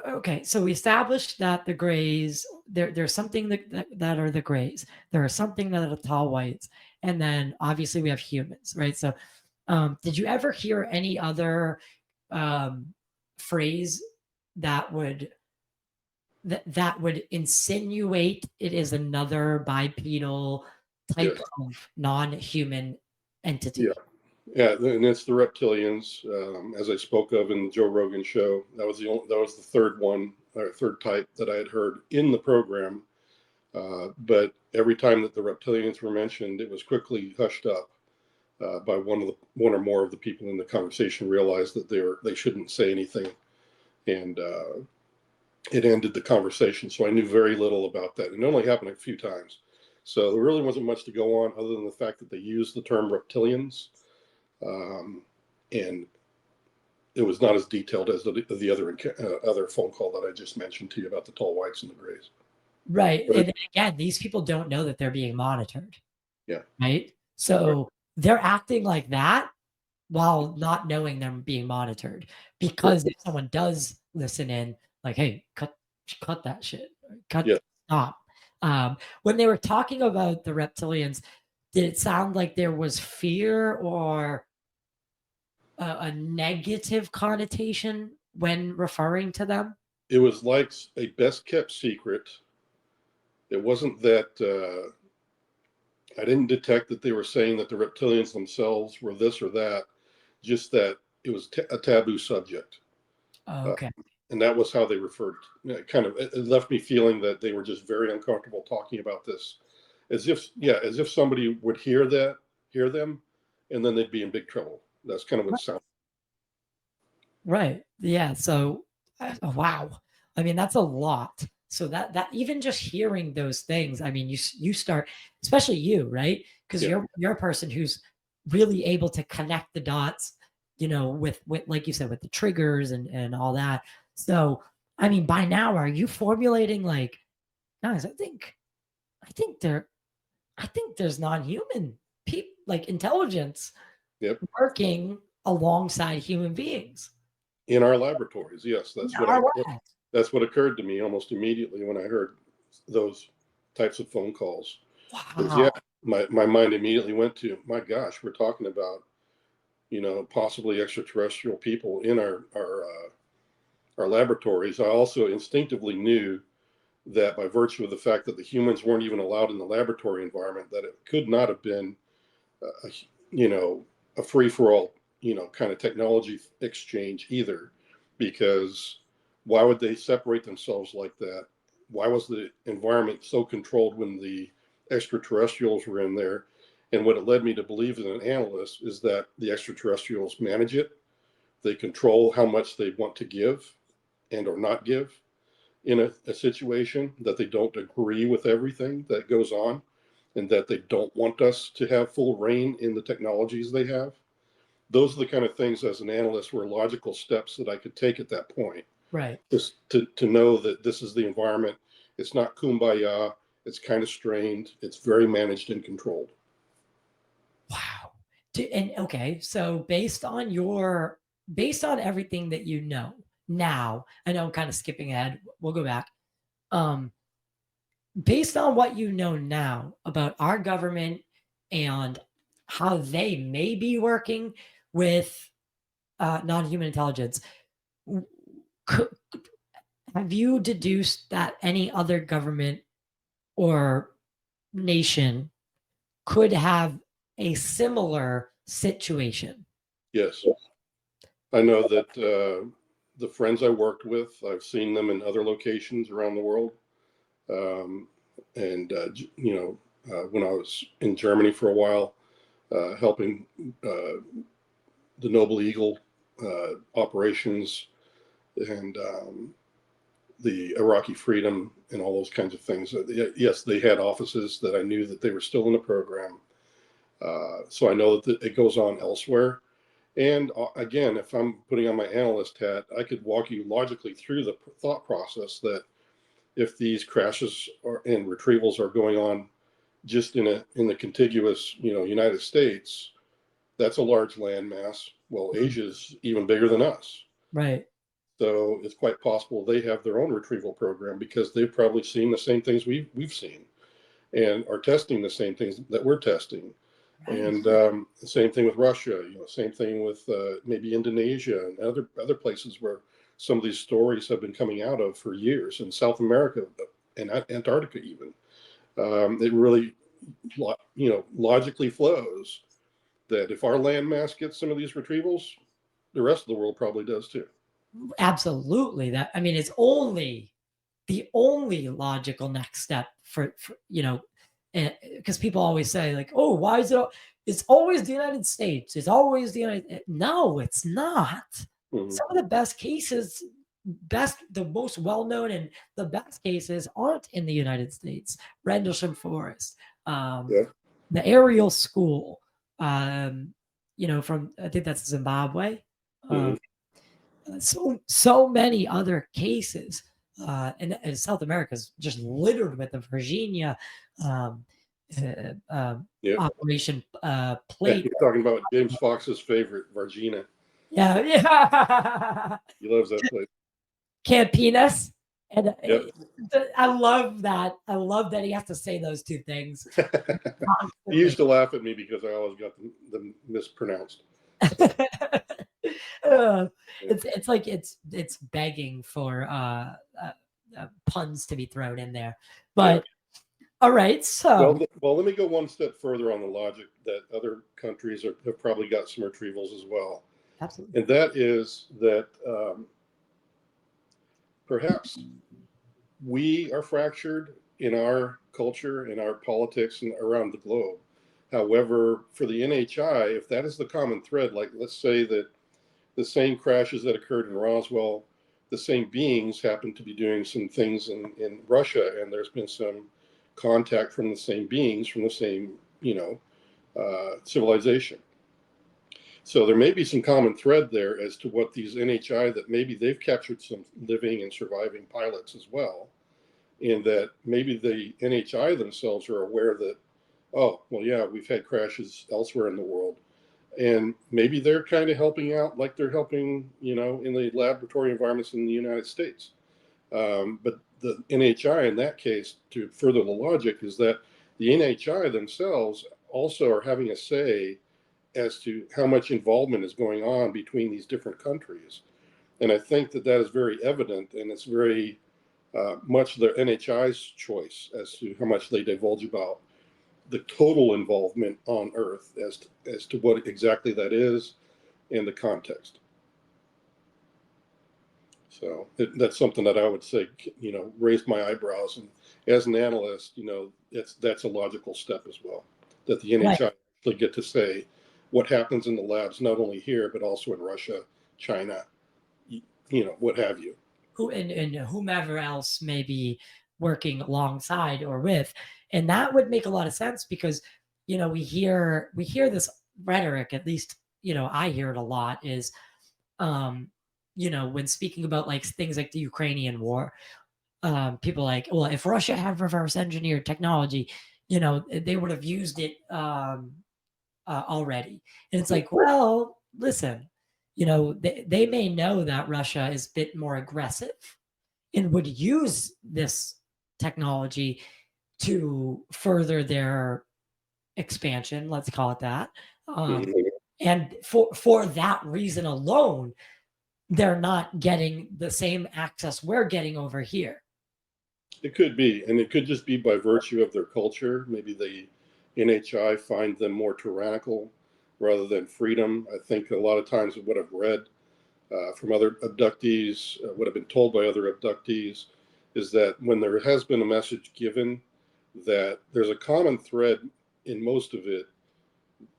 okay, so we established that the Greys, there's something that are the Greys. There are something that are the tall whites. And then obviously we have humans, right? So did you ever hear any other phrase that would insinuate it is another bipedal type of non-human entity? Yeah, and it's the reptilians, as I spoke of in the Joe Rogan show. That was the third one, or third type that I had heard in the program. But every time that the reptilians were mentioned, it was quickly hushed up by one or more of the people in the conversation realized that they shouldn't say anything, and it ended the conversation. So I knew very little about that. It only happened a few times, so there really wasn't much to go on other than the fact that they used the term reptilians. And it was not as detailed as the other phone call that I just mentioned to you about the tall whites and the grays. Right. And again, these people don't know that they're being monitored. Yeah. Right. So they're acting like that while not knowing they're being monitored. Because if someone does listen in, like, hey, cut that shit. Stop. When they were talking about the reptilians, did it sound like there was fear or a negative connotation when referring to them? It was like a best kept secret. It wasn't that I didn't detect that they were saying that the reptilians themselves were this or that, just that it was a taboo subject. Okay. And that was how they referred. It left me feeling that they were just very uncomfortable talking about this, as if somebody would hear them, and then they'd be in big trouble. That's kind of what it sounded. Right. Yeah. So, wow. I mean, that's a lot. So that even just hearing those things, I mean, you start, especially you, right? Because you're a person who's really able to connect the dots, with like you said, with the triggers and all that. So, I mean, by now, are you formulating like, guys? I think there's non-human people, like intelligence, working alongside human beings. In our laboratories, yes, That's that's what occurred to me almost immediately when I heard those types of phone calls. Wow. My mind immediately went to, my gosh, we're talking about, possibly extraterrestrial people in our laboratories. I also instinctively knew that by virtue of the fact that the humans weren't even allowed in the laboratory environment, that it could not have been, a free for all, kind of technology exchange either, because why would they separate themselves like that? Why was the environment so controlled when the extraterrestrials were in there? And what it led me to believe as an analyst is that the extraterrestrials manage it. They control how much they want to give and or not give in a situation, that they don't agree with everything that goes on, and that they don't want us to have full reign in the technologies they have. Those are the kind of things as an analyst were logical steps that I could take at that point. Right. Just to know that this is the environment. It's not kumbaya. It's kind of strained. It's very managed and controlled. Wow. And okay, so based on everything that you know now, I know I'm kind of skipping ahead. We'll go back. Based on what you know now about our government and how they may be working with non-human intelligence, have you deduced that any other government or nation could have a similar situation? Yes. I know that the friends I worked with, I've seen them in other locations around the world. And when I was in Germany for a while, helping the Noble Eagle operations and the Iraqi freedom and all those kinds of things. Yes, they had offices that I knew that they were still in the program. So I know that it goes on elsewhere. And again, if I'm putting on my analyst hat, I could walk you logically through the thought process that if these crashes and retrievals are going on just in the contiguous, United States, that's a large landmass. Well, Asia's even bigger than us. Right. So it's quite possible they have their own retrieval program because they've probably seen the same things we've seen and are testing the same things that we're testing. Right. And the same thing with Russia, same thing with maybe Indonesia and other places where some of these stories have been coming out of for years, in South America and Antarctica even. It really, logically flows that if our landmass gets some of these retrievals, the rest of the world probably does too. Absolutely. That, I mean, it's only the only logical next step for because people always say like, oh, why is it's always the United States. It's always the United. No, it's not. Some of the best cases, the most well-known and the best cases aren't in the United States. Rendlesham Forest, the Ariel School, from, I think that's Zimbabwe. So many other cases, and South America is just littered with the Virginia Operation Plate. You're talking about James Fox's favorite, Virginia. Yeah. He loves that place. Campinas. And I love that. I love that he has to say those two things. He used to laugh at me because I always got them mispronounced. It's like it's begging for puns to be thrown in there. But all right, so well, let me go one step further on the logic that other countries have probably got some retrievals as well. Absolutely. And that is that perhaps we are fractured in our culture, in our politics, and around the globe. However, for the NHI, if that is the common thread, like let's say that the same crashes that occurred in Roswell, the same beings happen to be doing some things in Russia, and there's been some contact from the same beings from the same, civilization. So there may be some common thread there as to what these NHI, that maybe they've captured some living and surviving pilots as well, and that maybe the NHI themselves are aware that, oh, well, yeah, we've had crashes elsewhere in the world. And maybe they're kind of helping out like they're helping, in the laboratory environments in the United States. But the NHI in that case, to further the logic, is that the NHI themselves also are having a say as to how much involvement is going on between these different countries. And I think that is very evident, and it's very much the NHI's choice as to how much they divulge about the total involvement on Earth as to what exactly that is and the context. So that's something that I would say, raised my eyebrows. And as an analyst, that's a logical step as well, that the NHI actually get to say what happens in the labs, not only here, but also in Russia, China, what have you. And whomever else may be working alongside or with. And that would make a lot of sense because, we hear this rhetoric, at least, I hear it a lot, is, when speaking about like things like the Ukrainian war, people like, well, if Russia had reverse engineered technology, they would have used it already. And it's like, well, listen, they may know that Russia is a bit more aggressive and would use this technology to further their expansion, let's call it that. And for that reason alone, they're not getting the same access we're getting over here. It could be, and it could just be by virtue of their culture. Maybe the NHI find them more tyrannical rather than freedom. I think a lot of times what I've read from other abductees, what I've been told by other abductees, is that when there has been a message given, that there's a common thread in most of it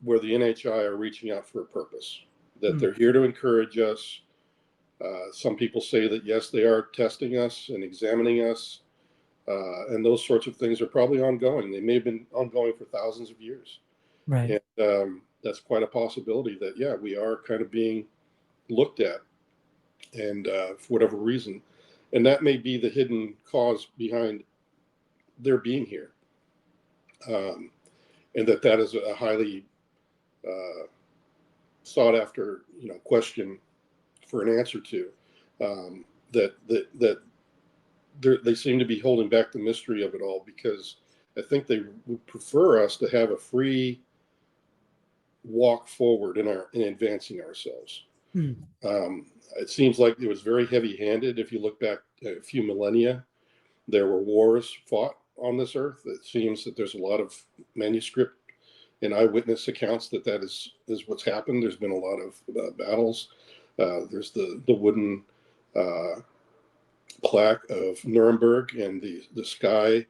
where the NHI are reaching out for a purpose, that they're here to encourage us. Some people say that, yes, they are testing us and examining us, and those sorts of things are probably ongoing. They may have been ongoing for thousands of years. Right. And that's quite a possibility that, yeah, we are kind of being looked at, and for whatever reason. And that may be the hidden cause behind their being here. And that is a highly sought after, question for an answer to. That they seem to be holding back the mystery of it all, because I think they would prefer us to have a free walk forward in advancing ourselves. It seems like it was very heavy-handed. If you look back a few millennia, there were wars fought on this earth. It seems that there's a lot of manuscript in eyewitness accounts that is what's happened. There's been a lot of battles. There's the wooden plaque of Nuremberg, and the sky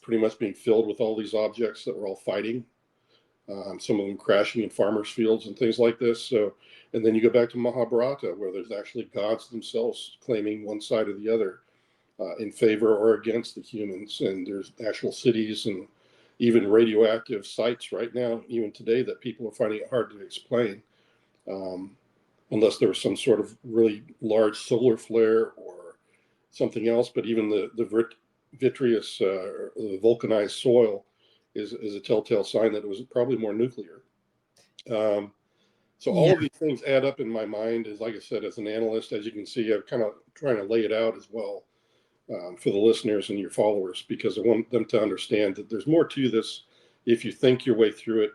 pretty much being filled with all these objects that were all fighting. Some of them crashing in farmers' fields and things like this. So, and then you go back to Mahabharata, where there's actually gods themselves claiming one side or the other, in favor or against the humans. And there's actual cities and even radioactive sites right now, even today, that people are finding it hard to explain, unless there was some sort of really large solar flare or something else. But even the vitreous, the vulcanized soil is a telltale sign that it was probably more nuclear. So all of these things add up in my mind. As like I said, as an analyst, as you can see, I'm kind of trying to lay it out as well, for the listeners and your followers, because I want them to understand that there's more to this if you think your way through it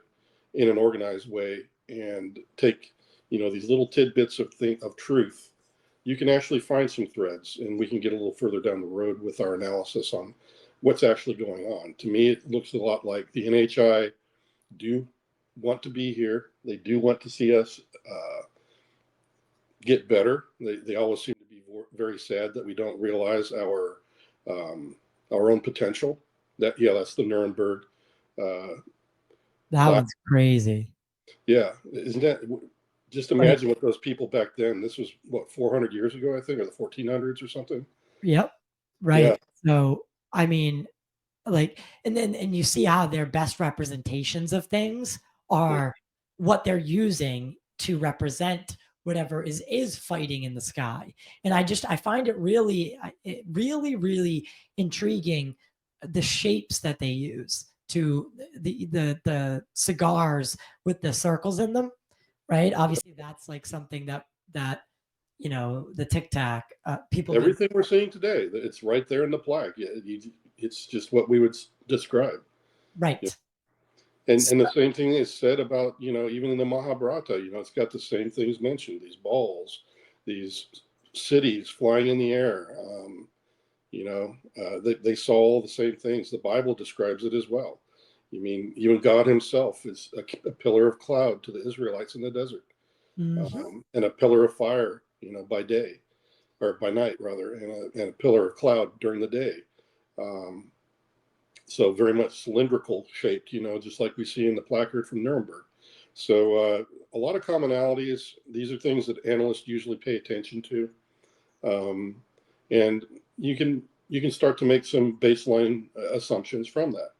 in an organized way and take, these little tidbits of truth. You can actually find some threads, and we can get a little further down the road with our analysis on what's actually going on. To me, it looks a lot like the NHI do want to be here. They do want to see us get better. They always seem to be very sad that we don't realize our own potential. That's the Nuremberg. That one's crazy. Yeah, isn't that? Just imagine what those people back then. This was what, 400 years ago, I think, or the 1400s or something. Yep. Right. Yeah. So, I mean, and you see how their best representations of things are what they're using to represent whatever is fighting in the sky. And I find it really, really intriguing, the shapes that they use to the cigars with the circles in them, right? Obviously that's like something that the Tic Tac people. Everything we're seeing today, it's right there in the plaque. It's just what we would describe. Right. And the same thing is said about, even in the Mahabharata, it's got the same things mentioned, these balls, these cities flying in the air. They saw all the same things. The Bible describes it as well. Even God himself is a pillar of cloud to the Israelites in the desert, and a pillar of fire, by day, or by night rather, and a pillar of cloud during the day. So very much cylindrical shaped, just like we see in the placard from Nuremberg. So a lot of commonalities. These are things that analysts usually pay attention to, and you can start to make some baseline assumptions from that,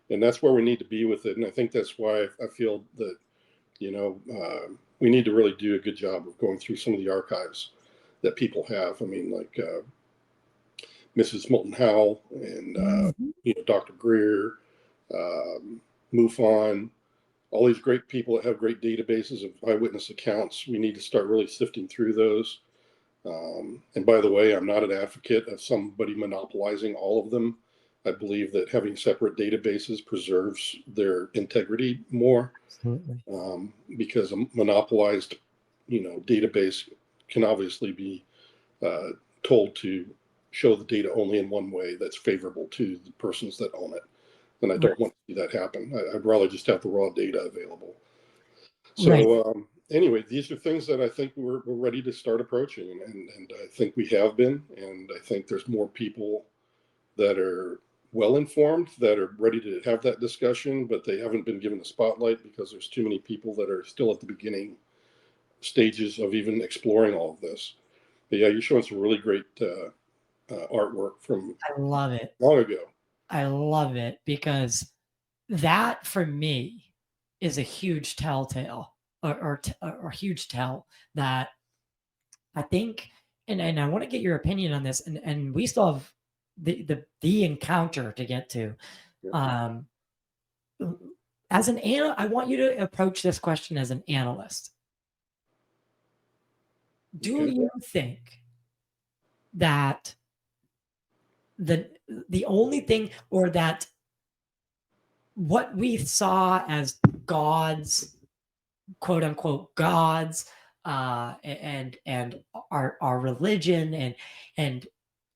and that's where we need to be with it. And I think that's why I feel that we need to really do a good job of going through some of the archives that people have. Like Mrs. Moulton Howell and Dr. Greer, MUFON, all these great people that have great databases of eyewitness accounts. We need to start really sifting through those. And by the way, I'm not an advocate of somebody monopolizing all of them. I believe that having separate databases preserves their integrity more. Absolutely. Because a monopolized, database can obviously be told to show the data only in one way that's favorable to the persons that own it. And I don't want to see that happen. I'd rather just have the raw data available. So anyway, these are things that I think we're ready to start approaching, and I think we have been, and I think there's more people that are well informed, that are ready to have that discussion, but they haven't been given the spotlight because there's too many people that are still at the beginning stages of even exploring all of this. But yeah, you're showing some really great artwork from I love it. Long ago. I love it because that for me is a huge telltale or huge tell that I think, and I want to get your opinion on this, and we still have the encounter to get to. As an I want you to approach this question as an analyst. Do you think that the only thing, or that what we saw as gods, quote unquote gods, and our religion and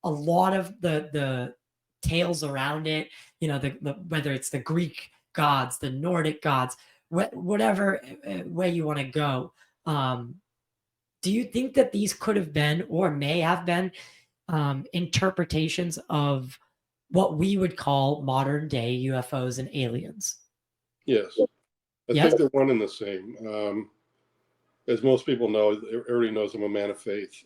a lot of the tales around it, whether it's the Greek gods, the Nordic gods, whatever way you want to go. Um, do you think that these could have been or may have been interpretations of what we would call modern day UFOs and aliens? Yes, I Yes. think they're one and the same. As most people know, everybody knows I'm a man of faith.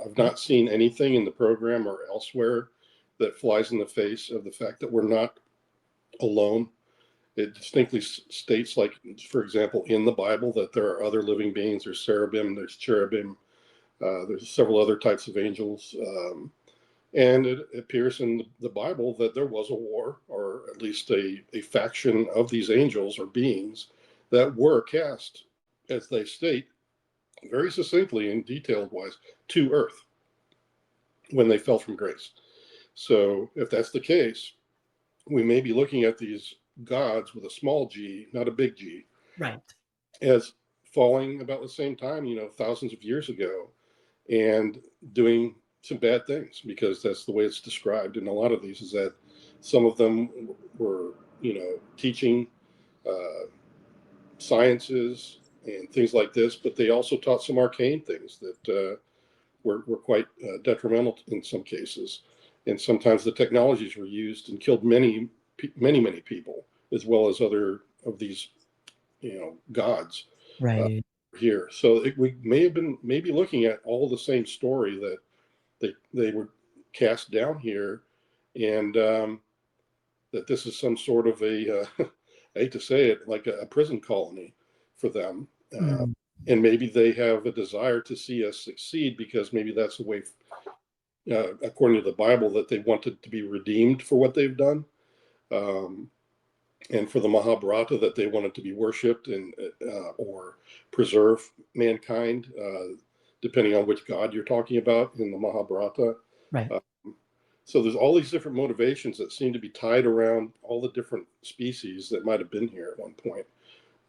I've not seen anything in the program or elsewhere that flies in the face of the fact that we're not alone. It distinctly states, like, for example, in the Bible, that there are other living beings. There's cherubim, there's cherubim, there's several other types of angels. And it appears in the Bible that there was a war, or at least a faction of these angels or beings that were cast, as they state very succinctly and detailed wise, to earth when they fell from grace. So if that's the case, we may be looking at these gods with a small g, not a big G, Right. as falling about the same time, thousands of years ago, and doing some bad things, because that's the way it's described in a lot of these, is that some of them were, teaching sciences and things like this, but they also taught some arcane things that were quite detrimental in some cases. And sometimes the technologies were used and killed many, many people, as well as other of these, gods Right. here. So we may be looking at all the same story, that they were cast down here, and that this is some sort of a I hate to say it, like a prison colony for them. Mm. And maybe they have a desire to see us succeed, because maybe that's the way, according to the Bible, that they wanted to be redeemed for what they've done. And for the Mahabharata, that they wanted to be worshipped and or preserve mankind, depending on which god you're talking about in the Mahabharata. Right. So there's all these different motivations that seem to be tied around all the different species that might have been here at one point.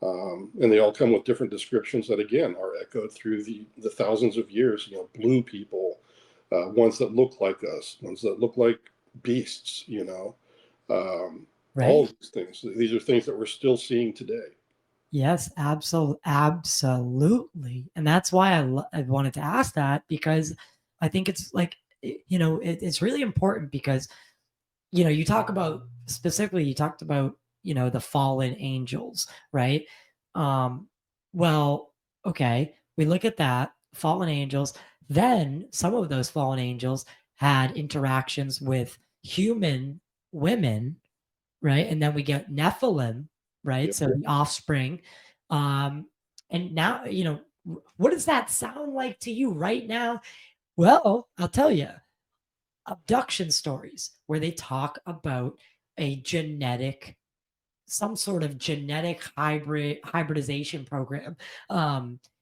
And they all come with different descriptions that, again, are echoed through the thousands of years. Blue people, ones that look like us, ones that look like beasts, all Right. of these things. These are things that we're still seeing today. Yes, absolutely. And that's why I wanted to ask that, because I think it's like, it's really important, because, you talk about specifically, you talked about, the fallen angels, right? Um, well, okay, we look at that, fallen angels, then some of those fallen angels had interactions with human women, right? And then we get Nephilim, right? Yep. So the offspring. Um, and now, what does that sound like to you right now? Well, I'll tell you, abduction stories where they talk about a some sort of genetic hybridization program.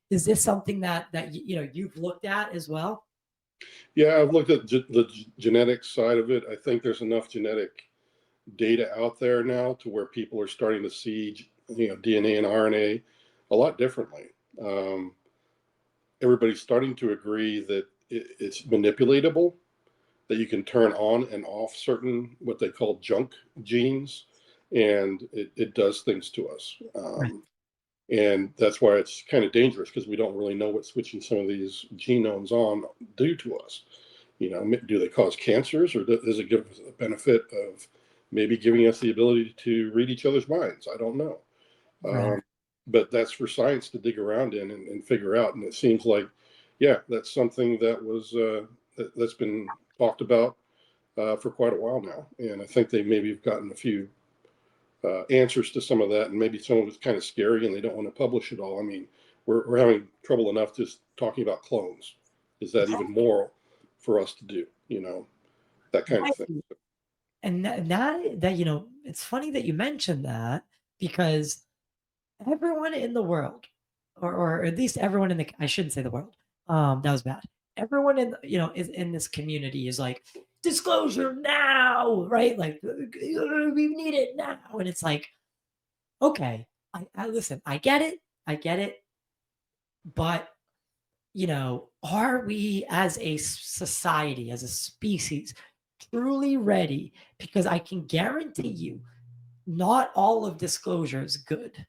Is this something that you've looked at as well? Yeah, I've looked at the genetic side of it. I think there's enough genetic data out there now to where people are starting to see, DNA and RNA a lot differently. Everybody's starting to agree that it's manipulatable, that you can turn on and off certain, what they call junk genes, and it does things to us. Right. And that's why it's kind of dangerous, because we don't really know what switching some of these genomes on do to us. Do they cause cancers, or does it give us a benefit of maybe giving us the ability to read each other's minds? I don't know. Right. But that's for science to dig around in and figure out. And it seems like, yeah, that's something that was that's been talked about for quite a while now. And I think they maybe have gotten a few answers to some of that, and maybe some of it's kind of scary, and they don't want to publish it all. I mean, we're having trouble enough just talking about clones. Is that even moral for us to do? That kind of thing. And that it's funny that you mentioned that, because everyone in the world, or at least everyone I shouldn't say the world. That was bad. Everyone is in this community is like, disclosure now, right? Like, we need it now. And it's like, okay, I listen, I get it. But, are we as a society, as a species, truly ready? Because I can guarantee you, not all of disclosure is good.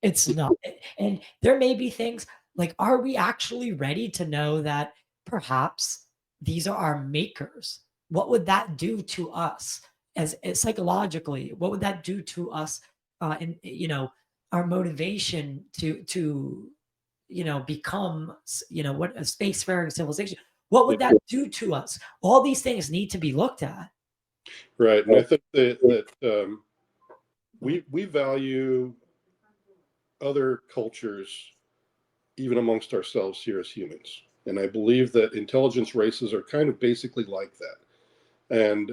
It's not. And there may be things like, are we actually ready to know that perhaps these are our makers? What would that do to us as psychologically? What would that do to us in our motivation to become what a spacefaring civilization? What would that do to us? All these things need to be looked at. Right, and I think that we value other cultures even amongst ourselves here as humans, and I believe that intelligence races are kind of basically like that. And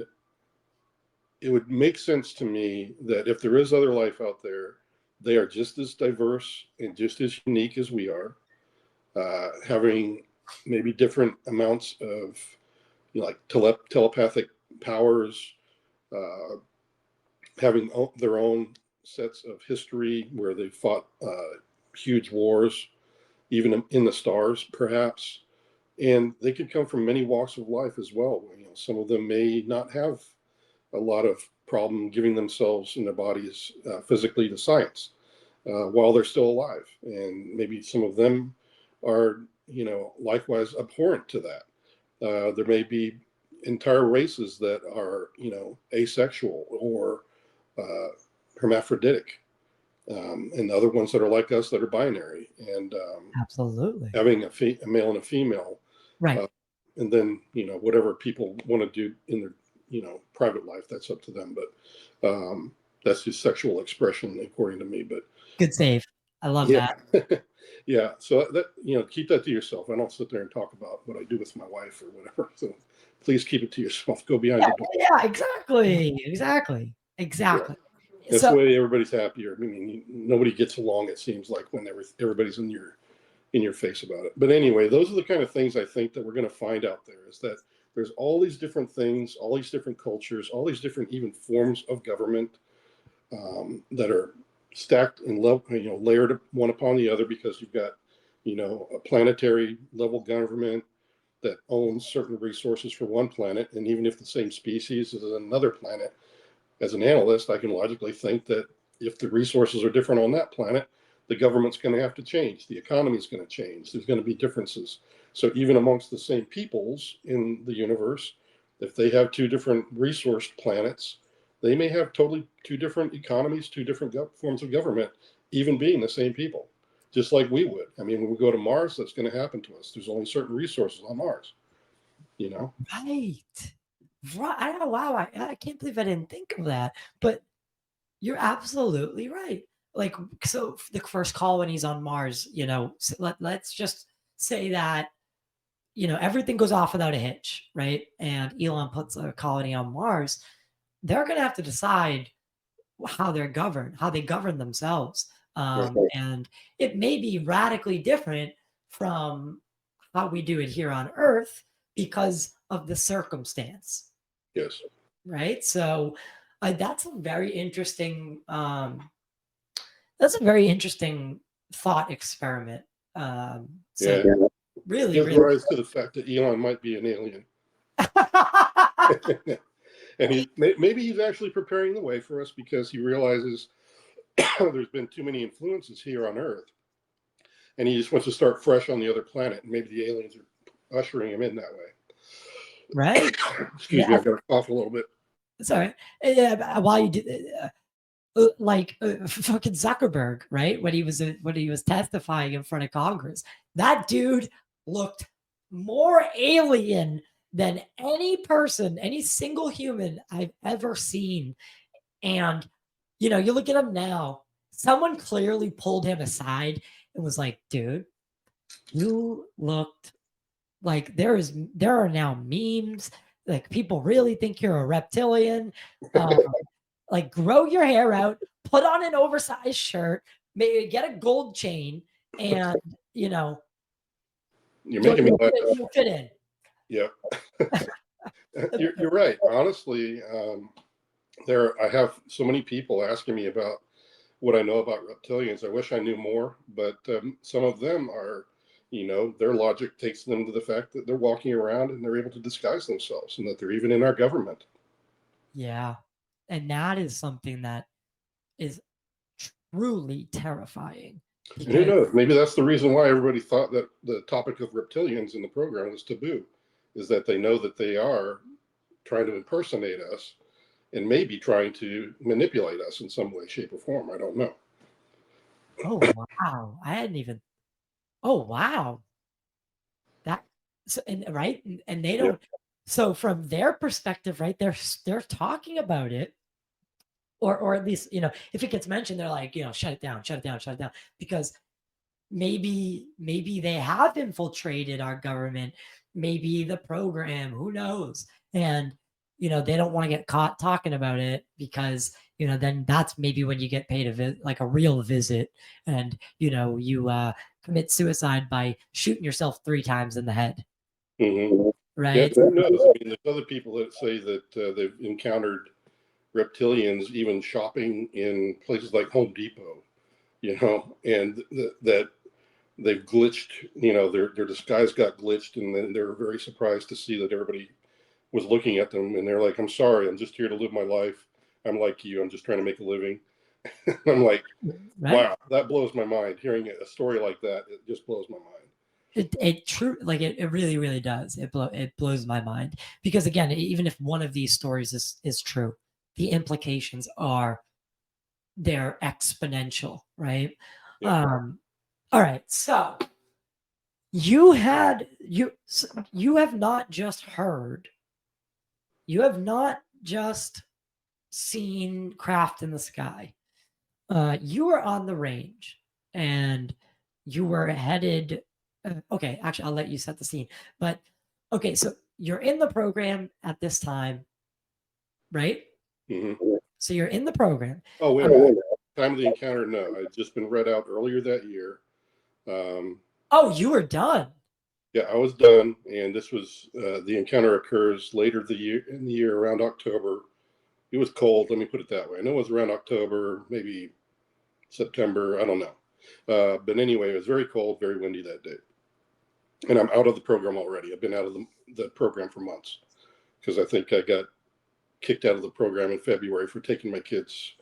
it would make sense to me that if there is other life out there, they are just as diverse and just as unique as we are, having maybe different amounts of like telepathic powers, uh, having their own sets of history where they fought huge wars, even in the stars, perhaps. And they could come from many walks of life as well. Some of them may not have a lot of problem giving themselves and their bodies physically to science while they're still alive, and maybe some of them are likewise abhorrent to that. There may be entire races that are asexual or hermaphroditic, and other ones that are like us that are binary, and Absolutely. having a male and a female, Right. and then whatever people want to do in their private life, that's up to them. But that's just sexual expression according to me. But Good save. I love yeah. that. Yeah, so that keep that to yourself. I don't sit there and talk about what I do with my wife or whatever. So please keep it to yourself. Go behind Yeah, the door. yeah, exactly. Yeah, that's the So way everybody's happier. I mean, nobody gets along, it seems like, when everybody's in your face about it. But anyway, those are the kind of things I think that we're going to find out there, is that there's all these different things, all these different cultures, all these different even forms of government that are stacked and layered one upon the other, because you've got a planetary level government that owns certain resources for one planet, and even if the same species is another planet, as an analyst, I can logically think that if the resources are different on that planet, the government's going to have to change. The economy is going to change. There's going to be differences. So even amongst the same peoples in the universe, if they have two different resource planets, they may have totally two different economies, two different forms of government, even being the same people, just like we would. I mean, when we go to Mars, that's going to happen to us. There's only certain resources on Mars, right. Right. Wow. I can't believe I didn't think of that. But you're absolutely right. Like, so the first colonies on Mars, let's just say that, everything goes off without a hitch, right? And Elon puts a colony on Mars. They're going to have to decide how they govern themselves. Right. And it may be radically different from how we do it here on Earth because of the circumstance. Yes. Right. So that's a very interesting. That's a very interesting thought experiment. So Yeah. really, Gives really. rise to the fact that Elon might be an alien. And maybe he's actually preparing the way for us because he realizes there's been too many influences here on Earth, and he just wants to start fresh on the other planet. And maybe the aliens are ushering him in that way. Right. Excuse me, I've got to cough a little bit. Sorry. Yeah. While you did. Fucking Zuckerberg, right? When he was testifying in front of Congress, that dude looked more alien than any single human I've ever seen. And you look at him now, someone clearly pulled him aside and was like, dude, you looked like there are now memes, like people really think you're a reptilian. Like, grow your hair out, put on an oversized shirt, maybe get a gold chain, and You're making me laugh. you'll fit in. Yeah. You're right. Honestly, I have so many people asking me about what I know about reptilians. I wish I knew more, but some of them are, their logic takes them to the fact that they're walking around and they're able to disguise themselves, and that they're even in our government. Yeah. And that is something that is truly terrifying. And who knows? Maybe that's the reason why everybody thought that the topic of reptilians in the program was taboo, is that they know that they are trying to impersonate us and maybe trying to manipulate us in some way, shape, or form. I don't know. Oh, wow. I hadn't even. Oh, wow. That, so, and right. And they don't. So from their perspective, right, they're talking about it, or at least, if it gets mentioned, they're like, shut it down, shut it down, shut it down, because maybe they have infiltrated our government, maybe the program, who knows, and they don't want to get caught talking about it, because then that's maybe when you get paid like a real visit, and you commit suicide by shooting yourself 3 times in the head. Mm-hmm. Right. Yeah, who knows? I mean, there's other people that say that they've encountered reptilians even shopping in places like Home Depot, and that they've glitched, their disguise got glitched, and then they're very surprised to see that everybody was looking at them, and they're like, I'm sorry, I'm just here to live my life. I'm like you, I'm just trying to make a living. I'm like, wow, that blows my mind. Hearing a story like that, it just blows my mind. It true, like it really, really does. It blows my mind, because again, even if one of these stories is true, the implications they're exponential, right? Yeah. All right, so you have not just heard, you have not just seen craft in the sky. You were on the range, and you were headed. Okay, actually, I'll let you set the scene. But okay, so you're in the program at this time, right? Mm-hmm. So you're in the program. Oh, wait a minute. Time of the encounter, no. I'd just been read out earlier that year. Oh, you were done. Yeah, I was done, and this was the encounter occurs later in the year around October. It was cold. Let me put it that way. I know it was around October, maybe September. I don't know. But anyway, it was very cold, very windy that day. And I'm out of the program already. I've been out of the program for months, because I think I got kicked out of the program in February for taking my kids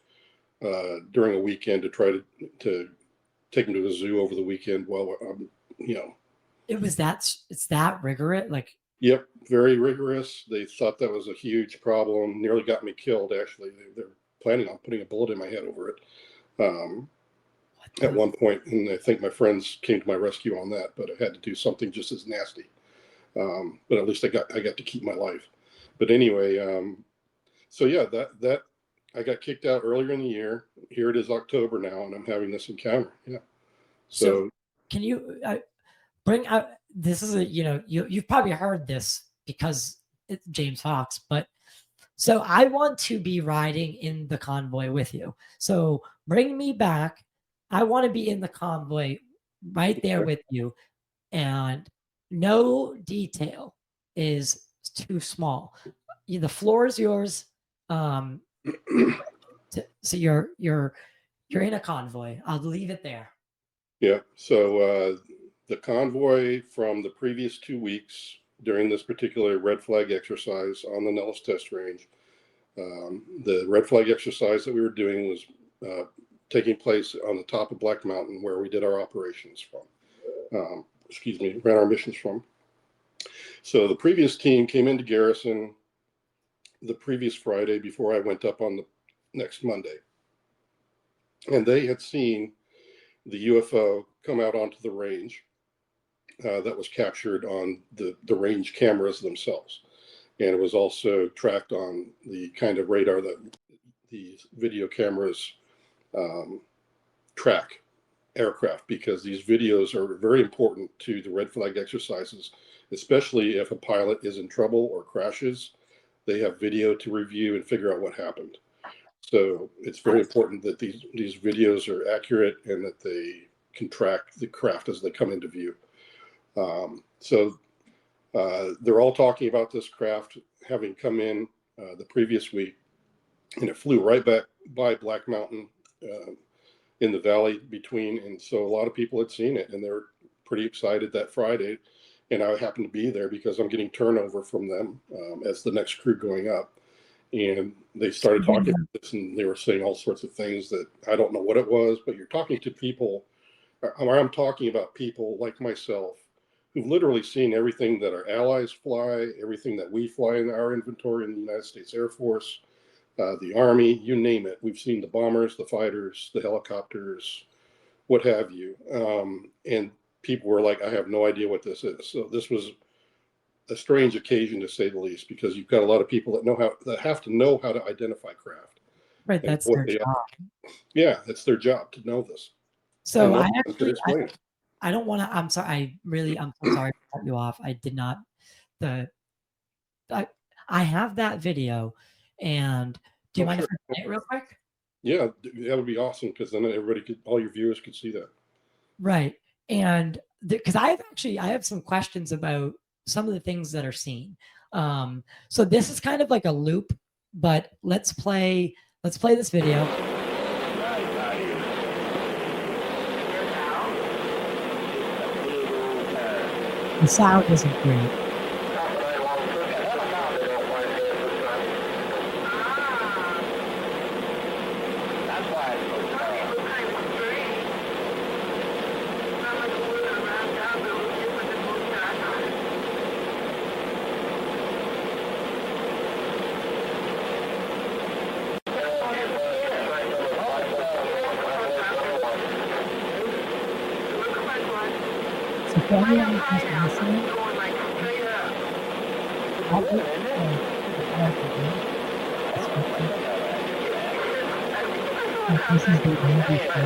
during a weekend to try to take them to a zoo over the weekend while It's that rigorous, like. Yep, very rigorous. They thought that was a huge problem. Nearly got me killed. Actually, they're planning on putting a bullet in my head over it at one point, and I think my friends came to my rescue on that. But I had to do something just as nasty. But at least I got to keep my life. But anyway, so yeah, that I got kicked out earlier in the year. Here it is October now, and I'm having this encounter. Yeah. So can you bring out? This is you've probably heard this because it's James Fox, but so I want to be riding in the convoy with you. So bring me back. I want to be in the convoy right there with you, and no detail is too small. The floor is yours. So you're in a convoy. I'll leave it there. Yeah. So the convoy from the previous 2 weeks during this particular red flag exercise on the Nellis test range, the red flag exercise that we were doing was taking place on the top of Black Mountain, where we did our operations from. Ran our missions from. So the previous team came into garrison the previous Friday before I went up on the next Monday. And they had seen the UFO come out onto the range that was captured on the range cameras themselves. And it was also tracked on the kind of radar that these video cameras track aircraft, because these videos are very important to the red flag exercises, especially if a pilot is in trouble or crashes. They have video to review and figure out what happened. So it's very important that these videos are accurate and that they can track the craft as they come into view. So they're all talking about this craft having come in the previous week, and it flew right back by Black Mountain in the valley between. And so a lot of people had seen it, and they were pretty excited that Friday. And I happened to be there because I'm getting turnover from them as the next crew going up. and they started talking about this, and they were saying all sorts of things that I don't know what it was, but you're talking to people, or I'm talking about people like myself who've literally seen everything that our allies fly, everything that we fly in our inventory in the United States Air Force, the Army, you name it. We've seen the bombers, the fighters, the helicopters, what have you. And people were like, I have no idea what this is. So this was a strange occasion, to say the least, because you've got a lot of people that have to know how to identify craft. Right, And that's what their they job. are. Yeah, it's their job to know this. So And no I one could actually, explain it. I don't want to. I'm sorry. I'm so sorry to cut you off. I did not. The I, I have that video, and do you Oh, mind if sure. I play it real quick? Yeah, that would be awesome, because then everybody could, all your viewers could see that. Right, and because I have some questions about some of the things that are seen. So this is kind of like a loop, but let's play this video. The sound isn't great. So for anyone who's just listening, this is the movie for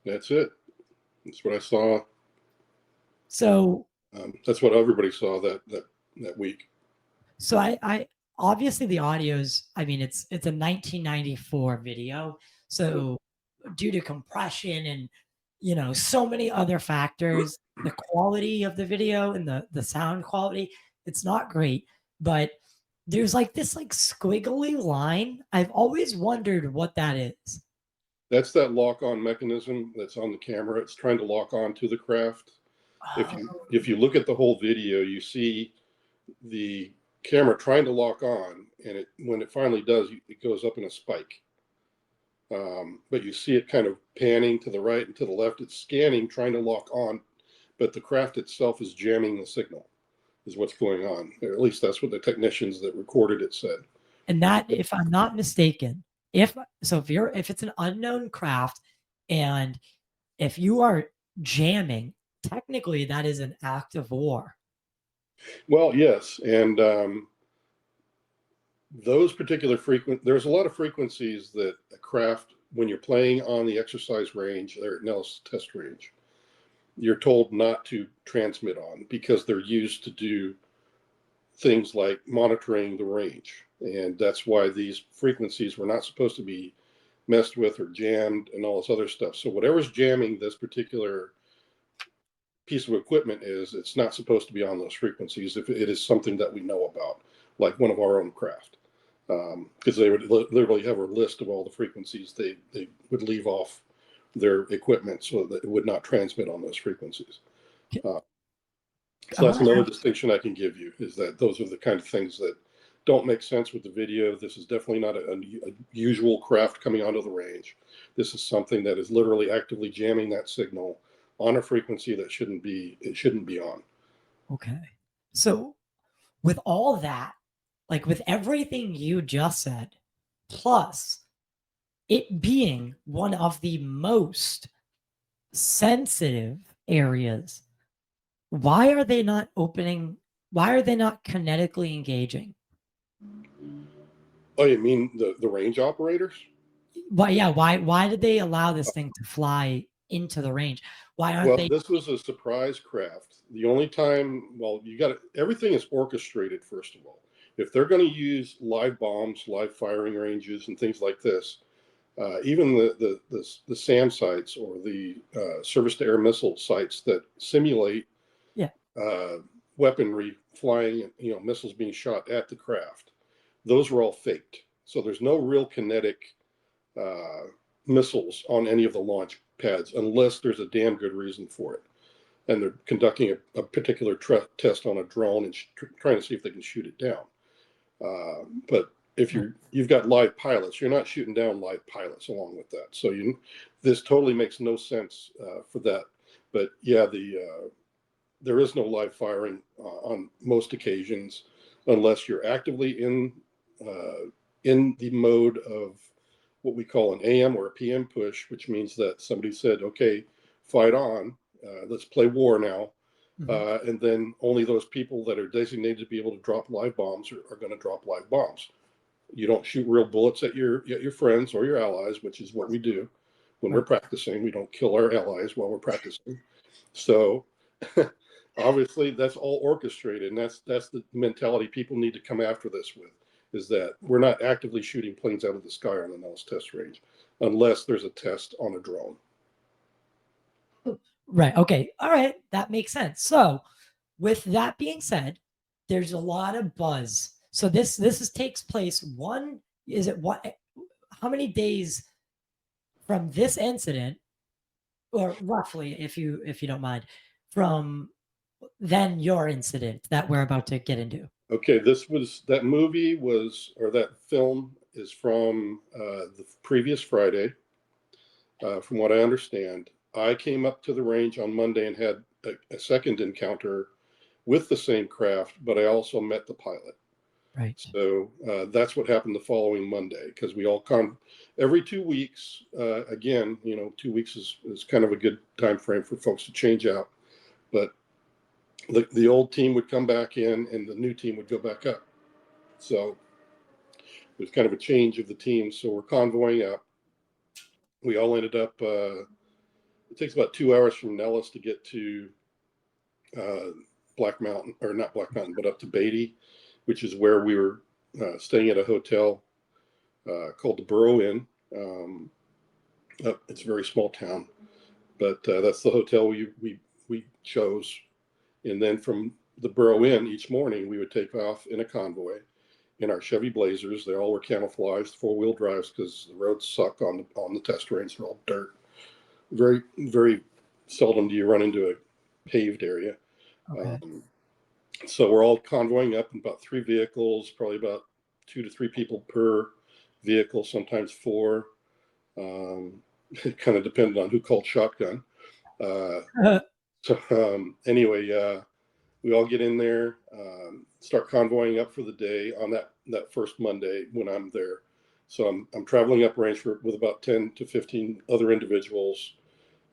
That's it. That's what I saw. So that's what everybody saw that week. So I obviously the audio's, I mean, it's a 1994 video. So due to compression and, so many other factors, the quality of the video and the sound quality, it's not great, but there's like this like squiggly line. I've always wondered what that is. That's that lock-on mechanism that's on the camera. It's trying to lock on to the craft. If you look at the whole video, you see the camera trying to lock on, and when it finally does, it goes up in a spike. But you see it kind of panning to the right and to the left. It's scanning, trying to lock on, but the craft itself is jamming the signal, is what's going on. Or at least that's what the technicians that recorded it said. And that, if I'm not mistaken, if it's an unknown craft, and if you are jamming, technically that is an act of war. Well, yes, and those particular there's a lot of frequencies that a craft, when you're playing on the exercise range or at Nellis test range, you're told not to transmit on, because they're used to do things like monitoring the range. And that's why these frequencies were not supposed to be messed with or jammed and all this other stuff. So whatever's jamming this particular piece of equipment it's not supposed to be on those frequencies if it is something that we know about, like one of our own craft. Because they would literally have a list of all the frequencies they would leave off their equipment so that it would not transmit on those frequencies. So that's another distinction I can give you, is that those are the kind of things that don't make sense with the video. This is definitely not a usual craft coming onto the range. This is something that is literally actively jamming that signal on a frequency that it shouldn't be on. Okay. So with all that, like with everything you just said, plus it being one of the most sensitive areas, why are they not opening? Why are they not kinetically engaging? Oh, you mean the range operators? Why? Yeah. Why did they allow this thing to fly into the range? Why aren't Well, they? this was a surprise craft. The only time, well, you got everything is orchestrated, first of all. If they're going to use live bombs, live firing ranges, and things like this, even the SAM sites or the surface to air missile sites that simulate Yeah. uh, weaponry flying, missiles being shot at the craft, those were all faked. So there's no real kinetic uh, missiles on any of the launch pads unless there's a damn good reason for it. And they're conducting a particular test on a drone and trying to see if they can shoot it down. But if you've got live pilots, you're not shooting down live pilots along with that. So this totally makes no sense for that. But yeah, there is no live firing on most occasions unless you're actively in the mode of what we call an AM or a PM push, which means that somebody said, "Okay, fight on, let's play war now." And then only those people that are designated to be able to drop live bombs are going to drop live bombs. You don't shoot real bullets at your friends or your allies, which is what we do when we're practicing. We don't kill our allies while we're practicing. So obviously that's all orchestrated, and that's the mentality people need to come after this with, is that we're not actively shooting planes out of the sky on the Nellis test range unless there's a test on a drone. Right. Okay. All right. That makes sense. So with that being said, there's a lot of buzz. So this takes place how many days from this incident, or roughly, if you don't mind, from then your incident that we're about to get into? Okay, that film is from the previous Friday. From what I understand, I came up to the range on Monday and had a second encounter with the same craft, but I also met the pilot. Right. So that's what happened the following Monday, because we all come every 2 weeks. Again, 2 weeks is kind of a good time frame for folks to change out. But the old team would come back in and the new team would go back up. So there's kind of a change of the teams. So we're convoying up. We all ended up, it takes about 2 hours from Nellis to get to Black Mountain, or not Black Mountain, but up to Beatty, which is where we were staying at a hotel called the Burrow Inn. It's a very small town, but that's the hotel we chose. And then from the Burrow Inn, each morning we would take off in a convoy in our Chevy Blazers. They all were camouflaged, 4-wheel drives, because the roads suck on the test range. They're all dirt. Very, very seldom do you run into a paved area. Okay. So we're all convoying up in about 3 vehicles, probably about 2 to 3 people per vehicle, sometimes 4. It kind of depended on who called shotgun. Anyway, we all get in there, start convoying up for the day on that first Monday when I'm there. So I'm traveling up range with about 10 to 15 other individuals.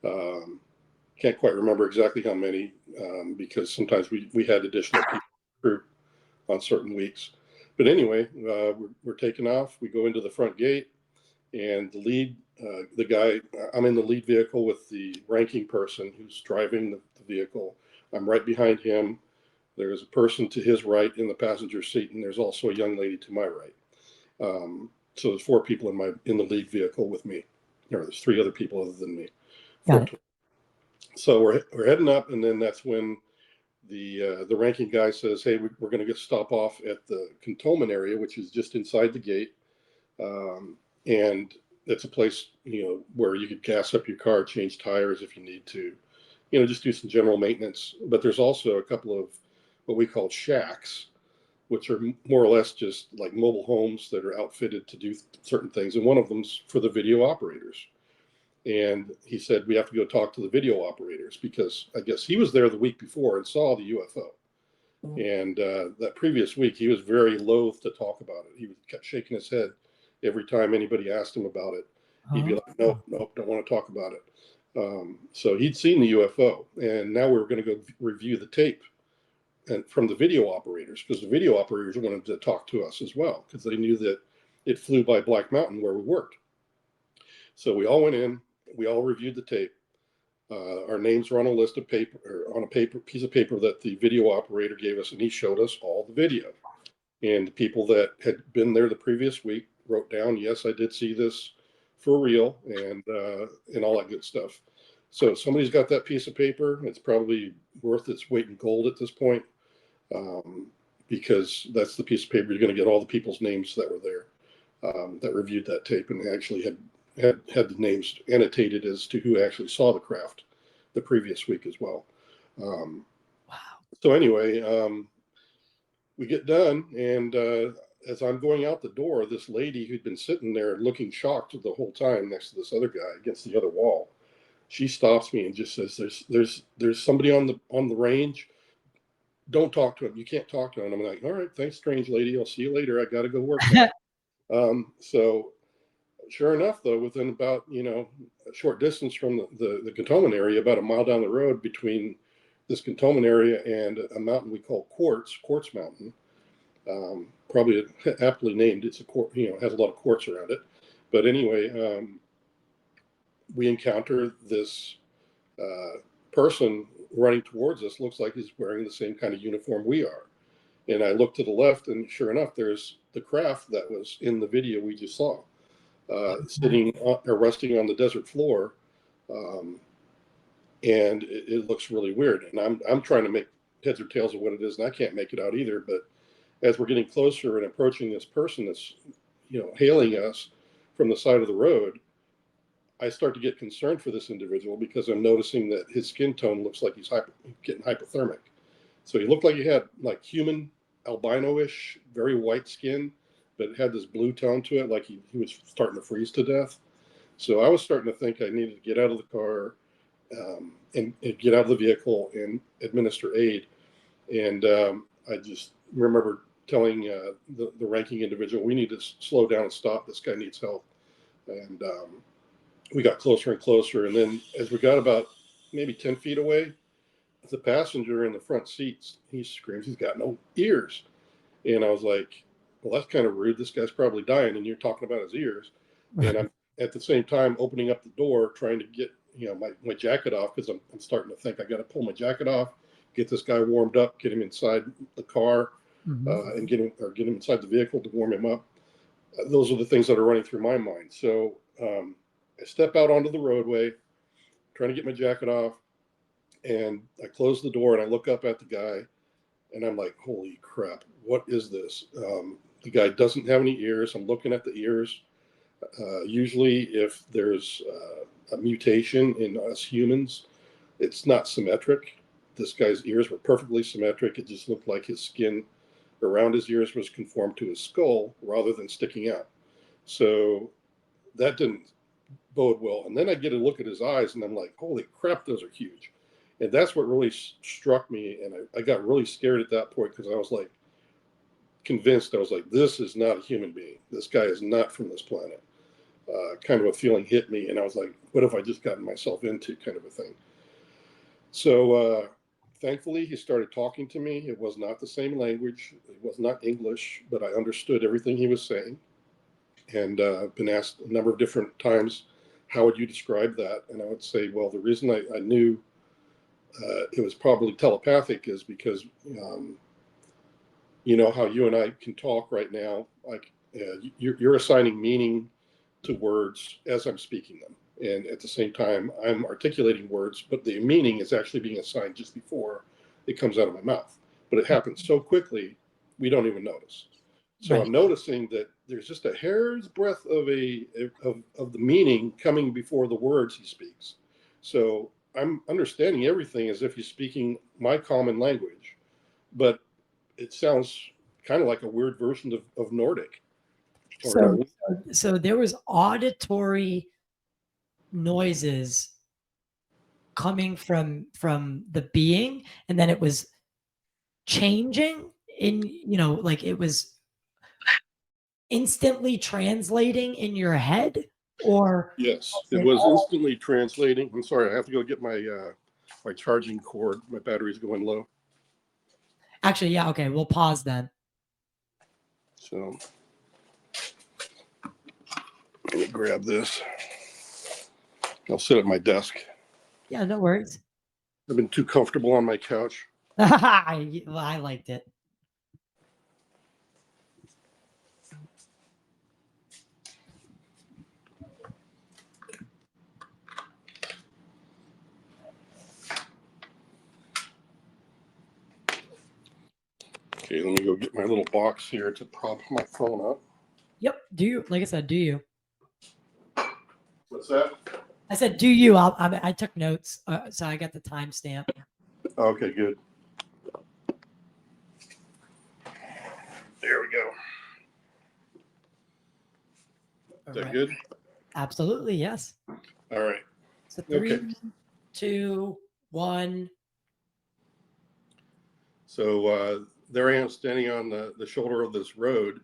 Can't quite remember exactly how many, because sometimes we had additional people on certain weeks. But anyway, we're taking off. We go into the front gate, and the guy, I'm in the lead vehicle with the ranking person who's driving the vehicle. I'm right behind him. There's a person to his right in the passenger seat, and there's also a young lady to my right. So there's 4 people in the lead vehicle with me. Or there's 3 other people other than me. Got it. So we're heading up, and then that's when the ranking guy says, "Hey, we're going to stop off at the cantonment area, which is just inside the gate, and it's a place where you could gas up your car, change tires if you need to, just do some general maintenance. But there's also a couple of what we call shacks, which are more or less just like mobile homes that are outfitted to do certain things, and one of them's for the video operators." And he said, "We have to go talk to the video operators," because I guess he was there the week before and saw the UFO. And that previous week, he was very loath to talk about it. He kept shaking his head every time anybody asked him about it. He'd be like, nope, don't want to talk about it. So he'd seen the UFO, and now we were going to go review the tape and from the video operators, because the video operators wanted to talk to us as well, because they knew that it flew by Black Mountain where we worked. So we all went in, we all reviewed the tape. Our names were on a list of paper, or on a piece of paper that the video operator gave us, and he showed us all the video. And the people that had been there the previous week wrote down, yes, I did see this for real, and all that good stuff. So if somebody's got that piece of paper, it's probably worth its weight in gold at this point, because that's the piece of paper you're going to get all the people's names that were there, that reviewed that tape and actually had the names annotated as to who actually saw the craft the previous week as well. Wow. So anyway, we get done, and as I'm going out the door, this lady who'd been sitting there looking shocked the whole time next to this other guy against the other wall, she stops me and just says, "There's somebody on the range. Don't talk to him. You can't talk to him." I'm like, "All right, thanks, strange lady. I'll see you later. I got to go work now." So sure enough, though, within about a short distance from the cantonment area, about a mile down the road between this cantonment area and a mountain we call Quartz Mountain, probably aptly named. It's has a lot of quartz around it. But anyway, we encounter this person running towards us. Looks like he's wearing the same kind of uniform we are. And I look to the left, and sure enough, there's the craft that was in the video we just saw, sitting or resting on the desert floor, and it looks really weird. And I'm trying to make heads or tails of what it is, and I can't make it out either. But as we're getting closer and approaching this person that's hailing us from the side of the road, I start to get concerned for this individual, because I'm noticing that his skin tone looks like he's getting hypothermic. So he looked like he had like human albino-ish, very white skin, but it had this blue tone to it, like he was starting to freeze to death. So I was starting to think I needed to get out of the car, and get out of the vehicle and administer aid. And I just remember telling the ranking individual, we need to slow down and stop. This guy needs help. And we got closer and closer. And then as we got about maybe 10 feet away, the passenger in the front seats, he screams, he's got no ears. And I was like, well, that's kind of rude. This guy's probably dying, and you're talking about his ears. And I'm at the same time opening up the door, trying to get my jacket off, because I'm starting to think I got to pull my jacket off, get this guy warmed up, get him inside the car, and get him inside the vehicle to warm him up. Those are the things that are running through my mind. So I step out onto the roadway, trying to get my jacket off, and I close the door and I look up at the guy, and I'm like, holy crap, what is this? The guy doesn't have any ears. I'm looking at the ears. Usually if there's a mutation in us humans, it's not symmetric. This guy's ears were perfectly symmetric. It just looked like his skin around his ears was conformed to his skull rather than sticking out. So that didn't bode well. And then I get a look at his eyes, and I'm like, holy crap, those are huge. And that's what really struck me. And I got really scared at that point, because I was like convinced. I was like, this is not a human being. This guy is not from this planet. Kind of a feeling hit me. And I was like, what have I just gotten myself into, kind of a thing. So thankfully, he started talking to me. It was not the same language. It was not English, but I understood everything he was saying. And I've been asked a number of different times, how would you describe that? And I would say, well, the reason I knew it was probably telepathic is because, how you and I can talk right now, like you're assigning meaning to words as I'm speaking them. And at the same time, I'm articulating words, but the meaning is actually being assigned just before it comes out of my mouth. But it happens so quickly, we don't even notice. So I'm noticing that there's just a hair's breadth of the meaning coming before the words he speaks. So I'm understanding everything as if he's speaking my common language, but it sounds kind of like a weird version of Nordic. So there was auditory noises coming from the being, and then it was changing in, like it was instantly translating in your head, or Yes, was it it was all instantly translating. I'm sorry, I have to go get my charging cord. My battery's going low. actually, yeah, okay, we'll pause then. So let me grab this. I'll sit at my desk. Yeah, no worries. I've been too comfortable on my couch. I liked it. Okay, let me go get my little box here to prop my phone up. Yep. Do you, like I said, do you? What's that? I said, do you? I took notes, so I got the timestamp. Okay, good. There we go. Is that good? Absolutely, yes. All right. So 3, Okay. 2, 1. So there I am standing on the shoulder of this road,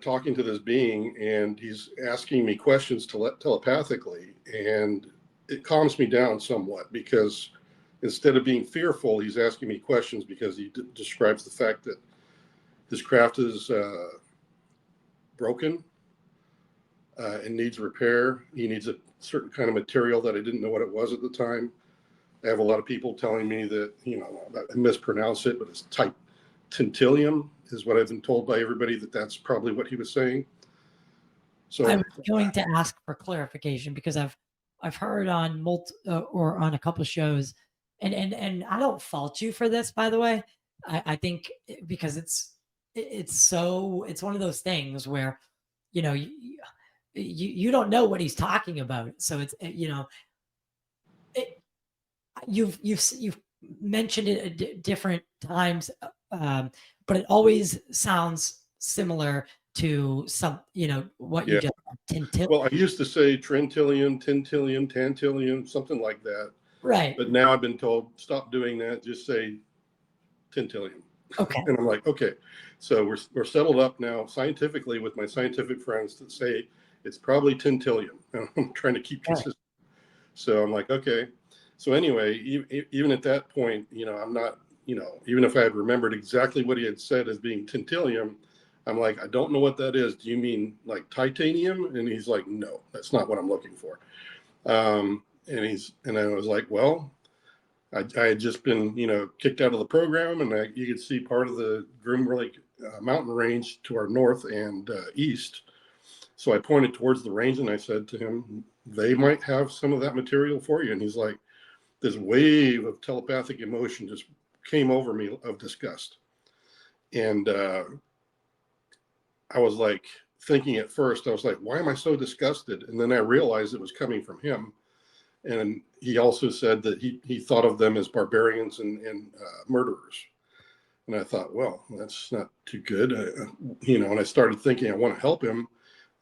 talking to this being, and he's asking me questions telepathically, and it calms me down somewhat because instead of being fearful, he's asking me questions because he describes the fact that his craft is broken and needs repair. He needs a certain kind of material that I didn't know what it was at the time. I have a lot of people telling me that, I mispronounce it, but it's tantalum is what I've been told by everybody that's probably what he was saying. So I was going to ask for clarification because I've heard on or on a couple of shows, and I don't fault you for this, by the way. I think because it's one of those things where you don't know what he's talking about, so it's you've mentioned it at different times, but it always sounds similar to some, what you just tintillium. Well, I used to say trentillium, tintillium, tantillium, something like that. Right. But now I've been told stop doing that. Just say tintillium. Okay. And I'm like, okay. So we're settled up now scientifically with my scientific friends that say it's probably tintillium. And I'm trying to keep consistent. So I'm like, okay. So anyway, even at that point, I'm not, even if I had remembered exactly what he had said as being tintillium, I'm like, I don't know what that is. Do you mean like titanium? And he's like, no, that's not what I'm looking for. And I was like, well, I had just been, kicked out of the program, and you could see part of the Groom Lake mountain range to our north and east. So I pointed towards the range and I said to him, they might have some of that material for you. And he's like, this wave of telepathic emotion just came over me of disgust. And I was like thinking at first, I was like, why am I so disgusted? And then I realized it was coming from him. And he also said that he thought of them as barbarians and murderers. And I thought, well, that's not too good. And I started thinking I want to help him.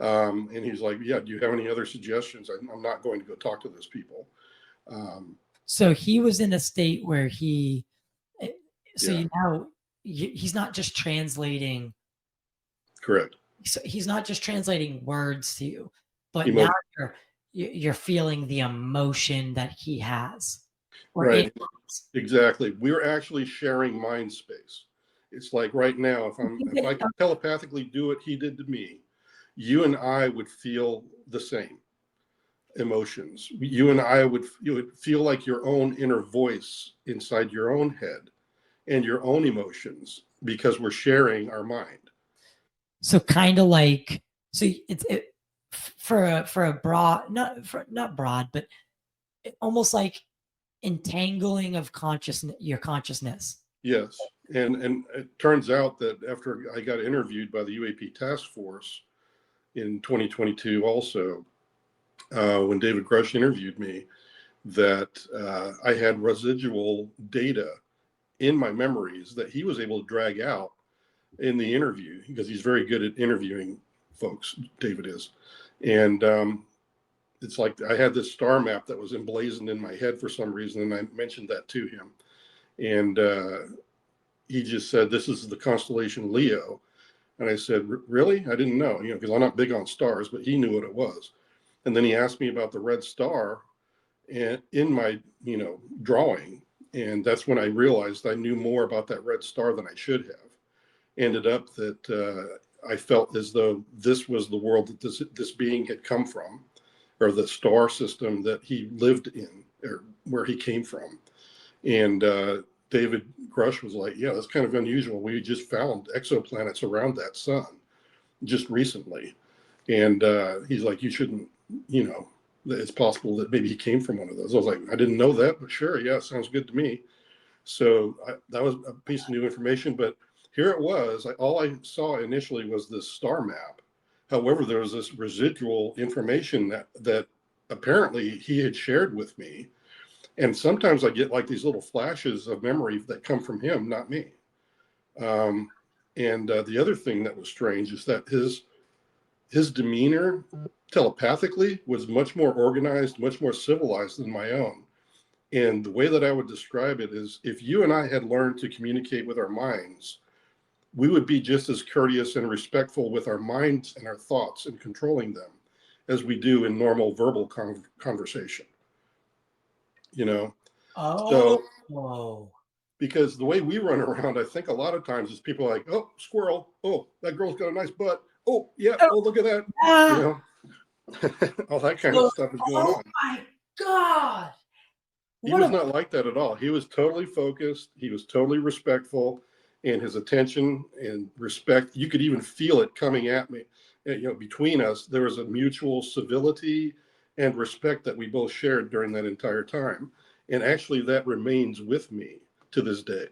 And he's like, yeah, do you have any other suggestions? I'm not going to go talk to those people. So he was in a state where he's not just translating. Correct. So he's not just translating words to you, but Emotion. now you're feeling the emotion that he has. Right. Exactly. We're actually sharing mind space. It's like right now, if I could telepathically do what he did to me, you and I would feel the same emotions. You and I would feel like your own inner voice inside your own head and your own emotions because we're sharing our mind. So kind of like, so for a broad, not broad, but almost like entangling of your consciousness. Yes. And it turns out that after I got interviewed by the UAP task force in 2022 also, when David Grush interviewed me, that I had residual data in my memories that he was able to drag out in the interview because he's very good at interviewing folks, David is. And it's like I had this star map that was emblazoned in my head for some reason, and I mentioned that to him. And he just said, this is the constellation Leo. And I said, really? I didn't know, because I'm not big on stars, but he knew what it was. And then he asked me about the red star and in my, drawing. And that's when I realized I knew more about that red star than I should have. Ended up that I felt as though this was the world that this being had come from, or the star system that he lived in, or where he came from. And David Grush was like, yeah, that's kind of unusual. We just found exoplanets around that sun just recently. And he's like, you shouldn't, it's possible that maybe he came from one of those. I was like, I didn't know that, but sure, yeah, sounds good to me. So that was a piece of new information. But here it was. All I saw initially was this star map. However, there was this residual information that apparently he had shared with me. And sometimes I get like these little flashes of memory that come from him, not me. And the other thing that was strange is that his demeanor telepathically was much more organized, much more civilized than my own. And the way that I would describe it is, if you and I had learned to communicate with our minds, we would be just as courteous and respectful with our minds and our thoughts and controlling them as we do in normal verbal conversation. Oh, So because the way we run around, I think a lot of times is people are like, oh, squirrel, oh, that girl's got a nice butt, oh yeah, oh, look at that, all that kind of stuff is going on. Oh my God. He was not like that at all. He was totally focused. He was totally respectful, and his attention and respect, you could even feel it coming at me. Between us, there was a mutual civility and respect that we both shared during that entire time. And actually that remains with me to this day,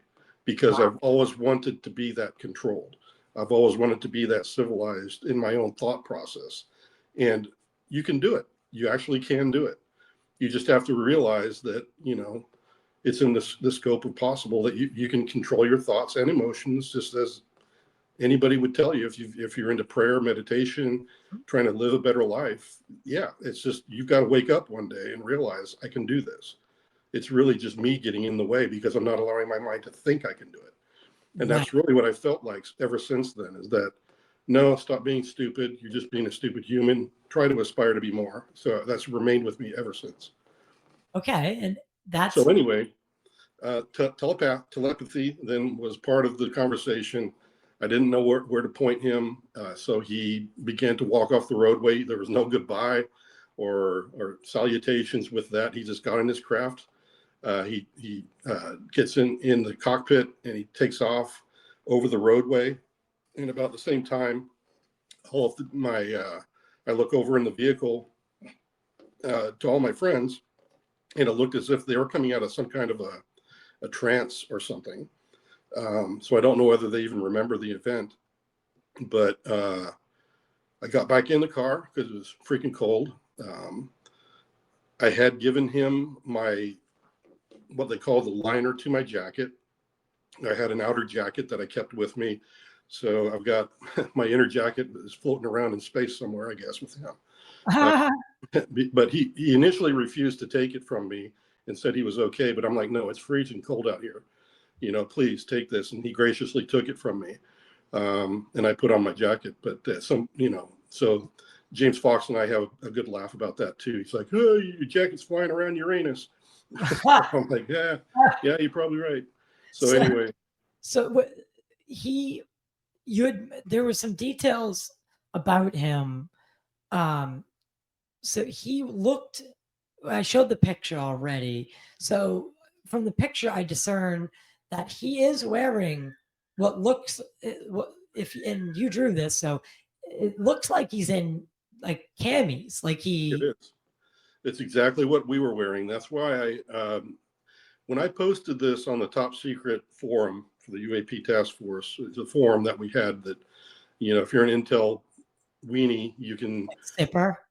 because I've always wanted to be that controlled. I've always wanted to be that civilized in my own thought process. And you can do it. You actually can do it. You just have to realize that, it's in the scope of possible that you can control your thoughts and emotions, just as anybody would tell you if you're into prayer, meditation, trying to live a better life. Yeah, it's just, you've got to wake up one day and realize I can do this. It's really just me getting in the way because I'm not allowing my mind to think I can do it. And that's really what I felt like ever since then, is that, no, stop being stupid. You're just being a stupid human. Try to aspire to be more. So that's remained with me ever since. Okay. And that's so anyway, telepathy then was part of the conversation. I didn't know where to point him. So he began to walk off the roadway. There was no goodbye or salutations with that. He just got in his craft. He gets in the cockpit and he takes off over the roadway. And about the same time, I look over in the vehicle to all my friends, and it looked as if they were coming out of some kind of a trance or something. So I don't know whether they even remember the event, but I got back in the car because it was freaking cold. I had given him what they call the liner to my jacket. I had an outer jacket that I kept with me. So I've got my inner jacket is floating around in space somewhere, I guess, with him. But he initially refused to take it from me and said he was okay. But I'm like, no, it's freezing cold out here. Please take this. And he graciously took it from me. And I put on my jacket. But so James Fox and I have a good laugh about that too. He's like, oh, your jacket's flying around Uranus. I'm like, yeah, you're probably right. So anyway. So there were some details about him. So he looked, I showed the picture already. So from the picture, I discern that he is wearing what looks, and you drew this, so it looks like he's in like camis, It is. It's exactly what we were wearing. That's why when I posted this on the top secret forum for the UAP task force, it's a forum that we had that, if you're an Intel weenie, you can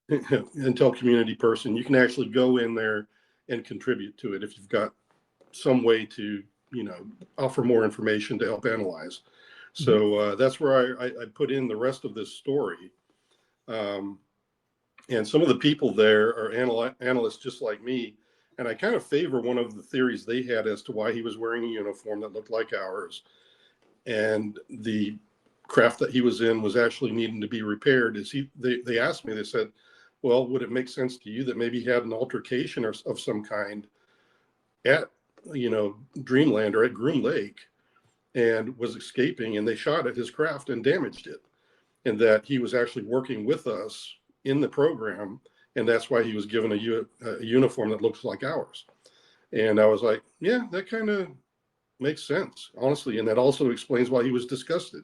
Intel community person, you can actually go in there and contribute to it if you've got some way to, offer more information to help analyze. So that's where I put in the rest of this story. And some of the people there are analysts just like me. And I kind of favor one of the theories they had as to why he was wearing a uniform that looked like ours. and the craft that he was in was actually needing to be repaired. They asked me, they said, well, would it make sense to you that maybe he had an altercation of some kind at, Dreamland or at Groom Lake and was escaping, and they shot at his craft and damaged it, and that he was actually working with us in the program, and that's why he was given a uniform that looks like ours. And I was like, yeah, that kind of makes sense, honestly. And that also explains why he was disgusted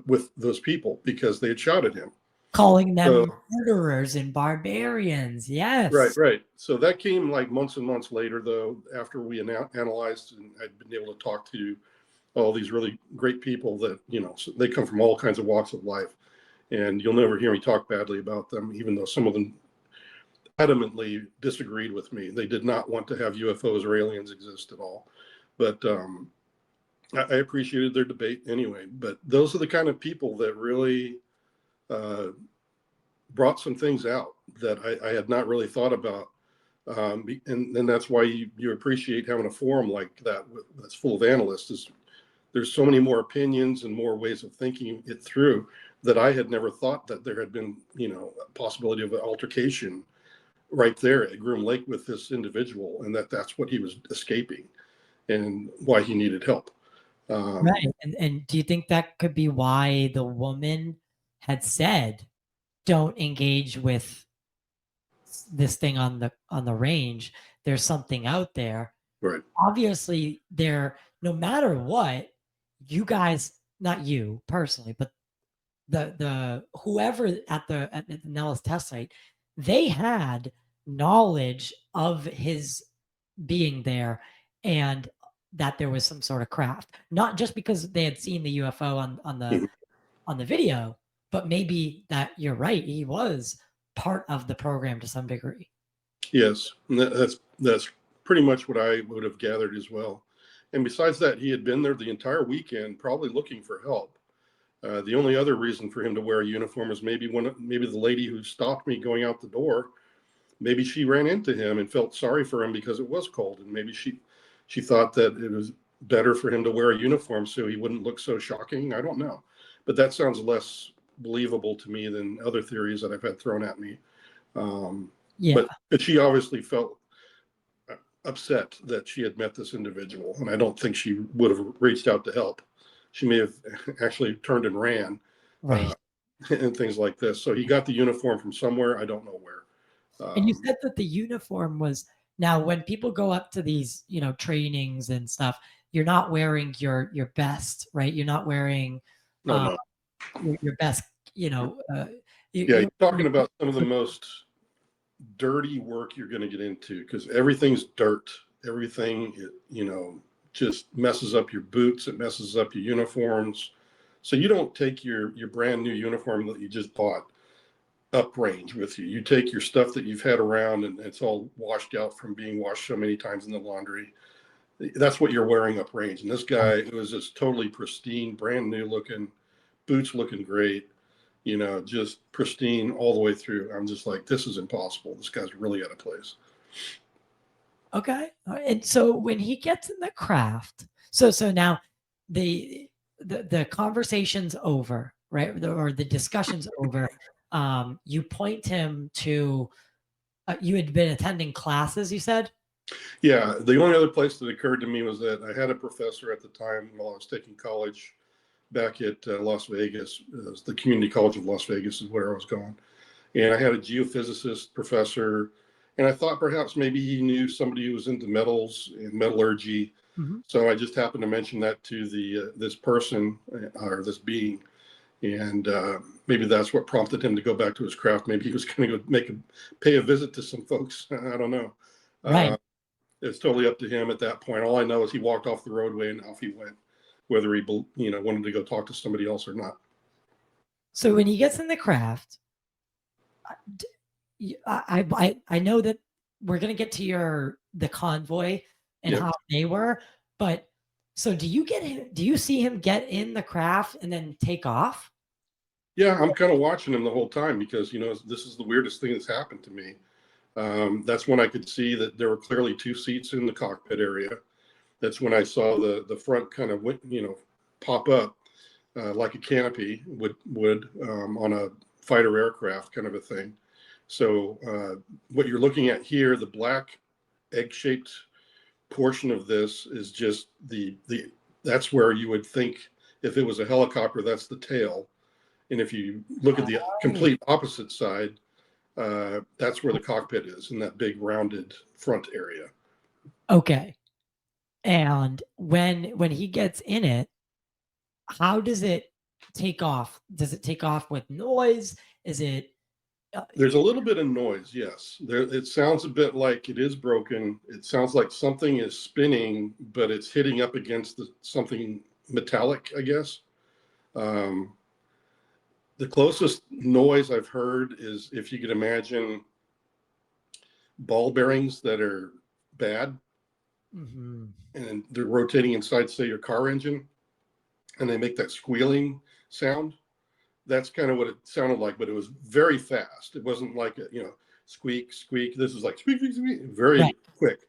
with those people, because they had shot at him. Calling them So, murderers and barbarians. Yes. right. So that came like months and months later, though, after we analyzed, and I'd been able to talk to all these really great people that, they come from all kinds of walks of life. And you'll never hear me talk badly about them, even though some of them adamantly disagreed with me. They did not want to have UFOs or aliens exist at all. But I appreciated their debate anyway. But those are the kind of people that really brought some things out that I had not really thought about. And that's why you appreciate having a forum like that that's full of analysts. Is there's so many more opinions and more ways of thinking it through that I had never thought that there had been, a possibility of an altercation right there at Groom Lake with this individual, and that's what he was escaping and why he needed help. Right. And do you think that could be why the woman had said, don't engage with this thing on the range? There's something out there. Right. Obviously, no matter what, you guys, not you personally, but the whoever at the Nellis test site, they had knowledge of his being there and that there was some sort of craft, not just because they had seen the UFO on the video, but maybe that you're right, he was part of the program to some degree. Yes, that's pretty much what I would have gathered as well. And besides that, he had been there the entire weekend, probably looking for help. The only other reason for him to wear a uniform is maybe the lady who stopped me going out the door, maybe she ran into him and felt sorry for him because it was cold, and maybe she thought that it was better for him to wear a uniform so he wouldn't look so shocking. I don't know, but that sounds less believable to me than other theories that I've had thrown at me. Yeah. But she obviously felt upset that she had met this individual, and I don't think she would have reached out to help. She may have actually turned and ran, Right. and things like this. So he got the uniform from somewhere. I don't know where. And you said that the uniform was, now when people go up to these, trainings and stuff, you're not wearing your best, right? You're not wearing No. your best, Yeah, you're talking about some of the most dirty work you're going to get into, because everything's dirt. Everything, just messes up your boots. It messes up your uniforms. So you don't take your brand new uniform that you just bought uprange with you. You take your stuff that you've had around and it's all washed out from being washed so many times in the laundry. That's what you're wearing uprange. And this guy, it was just totally pristine, brand new looking, boots looking great, just pristine all the way through. I'm just like, this is impossible. This guy's really out of place. Okay. And so when he gets in the craft, so now the conversation's over, right? Or the discussion's over. You point him to, you had been attending classes, you said? Yeah. The only other place that occurred to me was that I had a professor at the time while I was taking college back at Las Vegas. The Community College of Las Vegas is where I was going. And I had a geophysicist professor, and I thought perhaps maybe he knew somebody who was into metals and metallurgy. Mm-hmm. So I just happened to mention that to this person or this being. And maybe that's what prompted him to go back to his craft. Maybe he was going to go pay a visit to some folks. I don't know. Right. It's totally up to him at that point. All I know is he walked off the roadway and off he went, whether he wanted to go talk to somebody else or not. So when he gets in the craft, I know that we're going to get to the convoy and how they were, but so do you see him get in the craft and then take off? Yeah, I'm kind of watching him the whole time because, this is the weirdest thing that's happened to me. That's when I could see that there were clearly two seats in the cockpit area. That's when I saw the front kind of, pop up like a canopy would on a fighter aircraft kind of a thing. So what you're looking at here, the black egg-shaped portion of this is just that's where you would think if it was a helicopter, that's the tail. And if you look at the complete opposite side, that's where the cockpit is, in that big rounded front area. Okay. And when he gets in it, how does it take off? Does it take off with noise? Is it There's a little bit of noise, yes. It sounds a bit like it is broken. It sounds like something is spinning, but it's hitting up against something metallic, I guess. The closest noise I've heard is, if you could imagine ball bearings that are bad, and they're rotating inside, say, your car engine, and they make that squealing sound. That's kind of what it sounded like, but it was very fast. It wasn't like a, squeak, squeak. This is like squeak, squeak, squeak, very quick.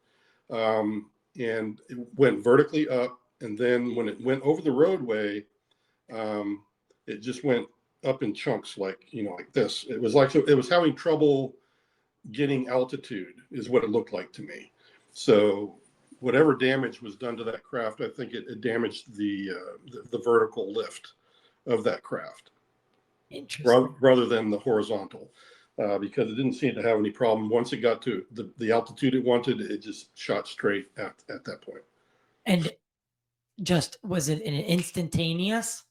And it went vertically up, and then when it went over the roadway, it just went up in chunks, like this. It was like it was having trouble getting altitude, is what it looked like to me. So whatever damage was done to that craft, I think it damaged the vertical lift of that craft. Interesting. Rather than the horizontal, because it didn't seem to have any problem. Once it got to the altitude it wanted, it just shot straight at that point. And was it an instantaneous?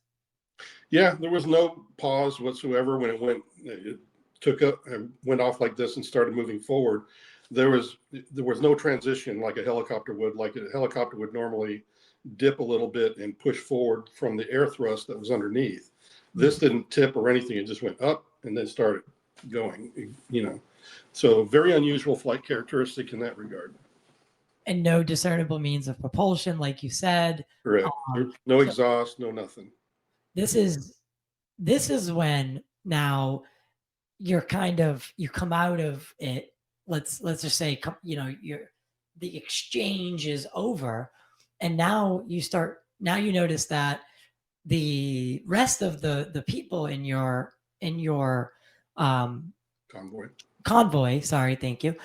Yeah, there was no pause whatsoever when it took up and went off like this and started moving forward. There was no transition like a helicopter would. Like a helicopter would normally dip a little bit and push forward from the air thrust that was underneath. This didn't tip or anything. It just went up and then started going, So very unusual flight characteristic in that regard. And no discernible means of propulsion, like you said. Correct. No exhaust, no nothing. This is when now you come out of it. Let's just say, the exchange is over, and now you notice that the rest of the people in your convoy, sorry, thank you,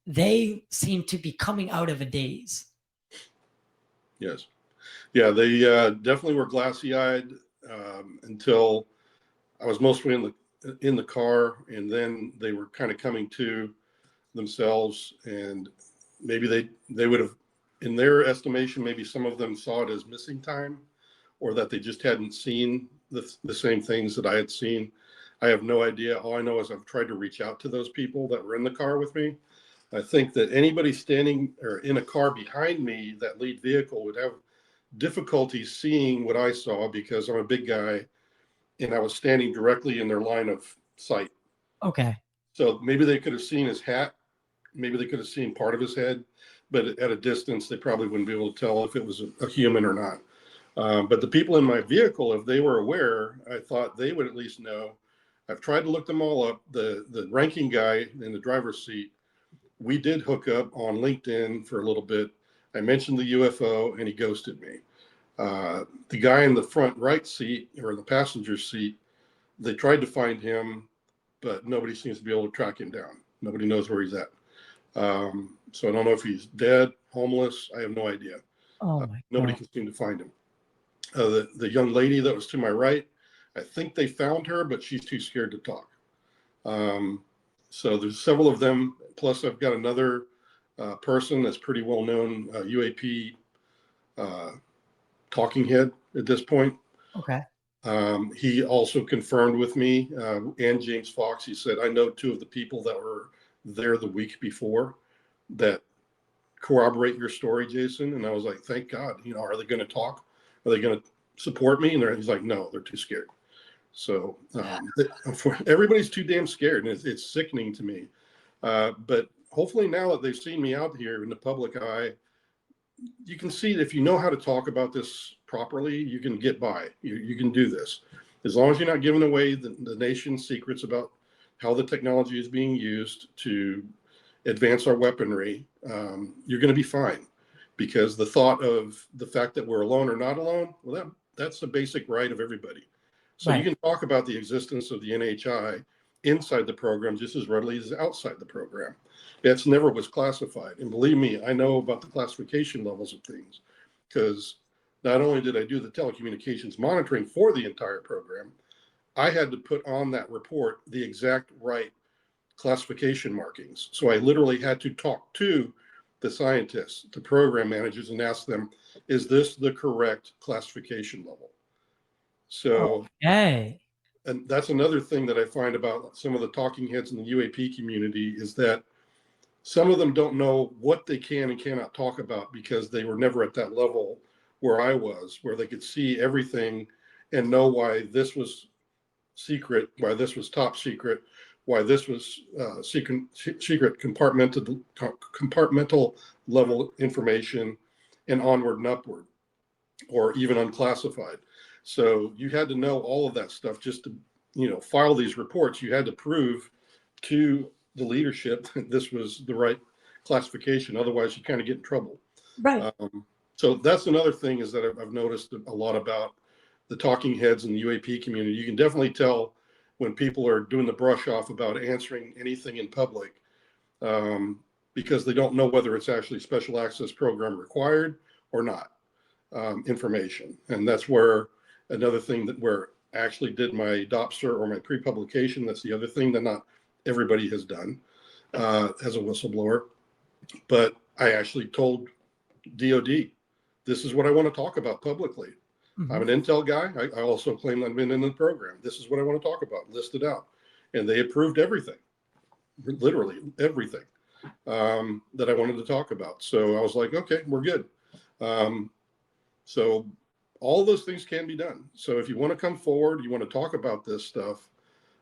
they seem to be coming out of a daze. Yes. Yeah, they definitely were glassy-eyed until I was mostly in the car, and then they were kind of coming to themselves, and maybe they would have, in their estimation, maybe some of them saw it as missing time, or that they just hadn't seen the same things that I had seen. I have no idea. All I know is I've tried to reach out to those people that were in the car with me. I think that anybody standing or in a car behind me, that lead vehicle, would have difficulty seeing what I saw, because I'm a big guy and I was standing directly in their line of sight. Okay. So maybe they could have seen his hat. Maybe they could have seen part of his head, but at a distance, they probably wouldn't be able to tell if it was a human or not. But the people in my vehicle, if they were aware, I thought they would at least know. I've tried to look them all up. The ranking guy in the driver's seat, we did hook up on LinkedIn for a little bit. I mentioned the UFO and he ghosted me. The guy in the front right seat, or the passenger seat, they tried to find him, but nobody seems to be able to track him down. Nobody knows where he's at. So I don't know if he's dead, homeless. I have no idea. Nobody can seem to find him. The young lady that was to my right, I think they found her, but she's too scared to talk. So there's several of them. Plus, I've got another person that's pretty well known, UAP talking head at this point. Okay. He also confirmed with me, and James Fox. He said, I know two of the people that were there the week before that corroborate your story, Jason. And I was like, thank God. Are they going to talk? Are they going to support me? And he's like, no, they're too scared. So everybody's too damn scared, and it's sickening to me. But hopefully now that they've seen me out here in the public eye, you can see that if you know how to talk about this properly, you can get by. You can do this. As long as you're not giving away the nation's secrets about how the technology is being used to advance our weaponry, you're going to be fine. Because the thought of the fact that we're alone or not alone, well, that's the basic right of everybody. So you Right. can talk about the existence of the NHI inside the program just as readily as outside the program. That's never was classified. And believe me, I know about the classification levels of things, because not only did I do the telecommunications monitoring for the entire program, I had to put on that report the exact right classification markings. So I literally had to talk to the scientists, the program managers, and ask them, is this the correct classification level? So, Okay. and that's another thing that I find about some of the talking heads in the UAP community, is that some of them don't know what they can and cannot talk about because they were never at that level where I was, where they could see everything and know why this was secret, why this was top secret, why this was secret compartmental level information, and onward and upward, or even unclassified. So you had to know all of that stuff just to, file these reports. You had to prove to the leadership that this was the right classification. Otherwise, you kind of get in trouble. Right. So that's another thing, is that I've noticed a lot about the talking heads in the UAP community. You can definitely tell when people are doing the brush off about answering anything in public, because they don't know whether it's actually special access program required or not, information. And that's where another thing that where I actually did my DOPSR or my pre-publication. That's the other thing that not everybody has done as a whistleblower. But I actually told DOD, this is what I want to talk about publicly. I'm an intel guy. I also claim I've been in the program. This is what I want to talk about, listed out. And they approved everything, literally everything that I wanted to talk about. So I was like, okay, we're good. So all those things can be done. So if you want to come forward, you want to talk about this stuff,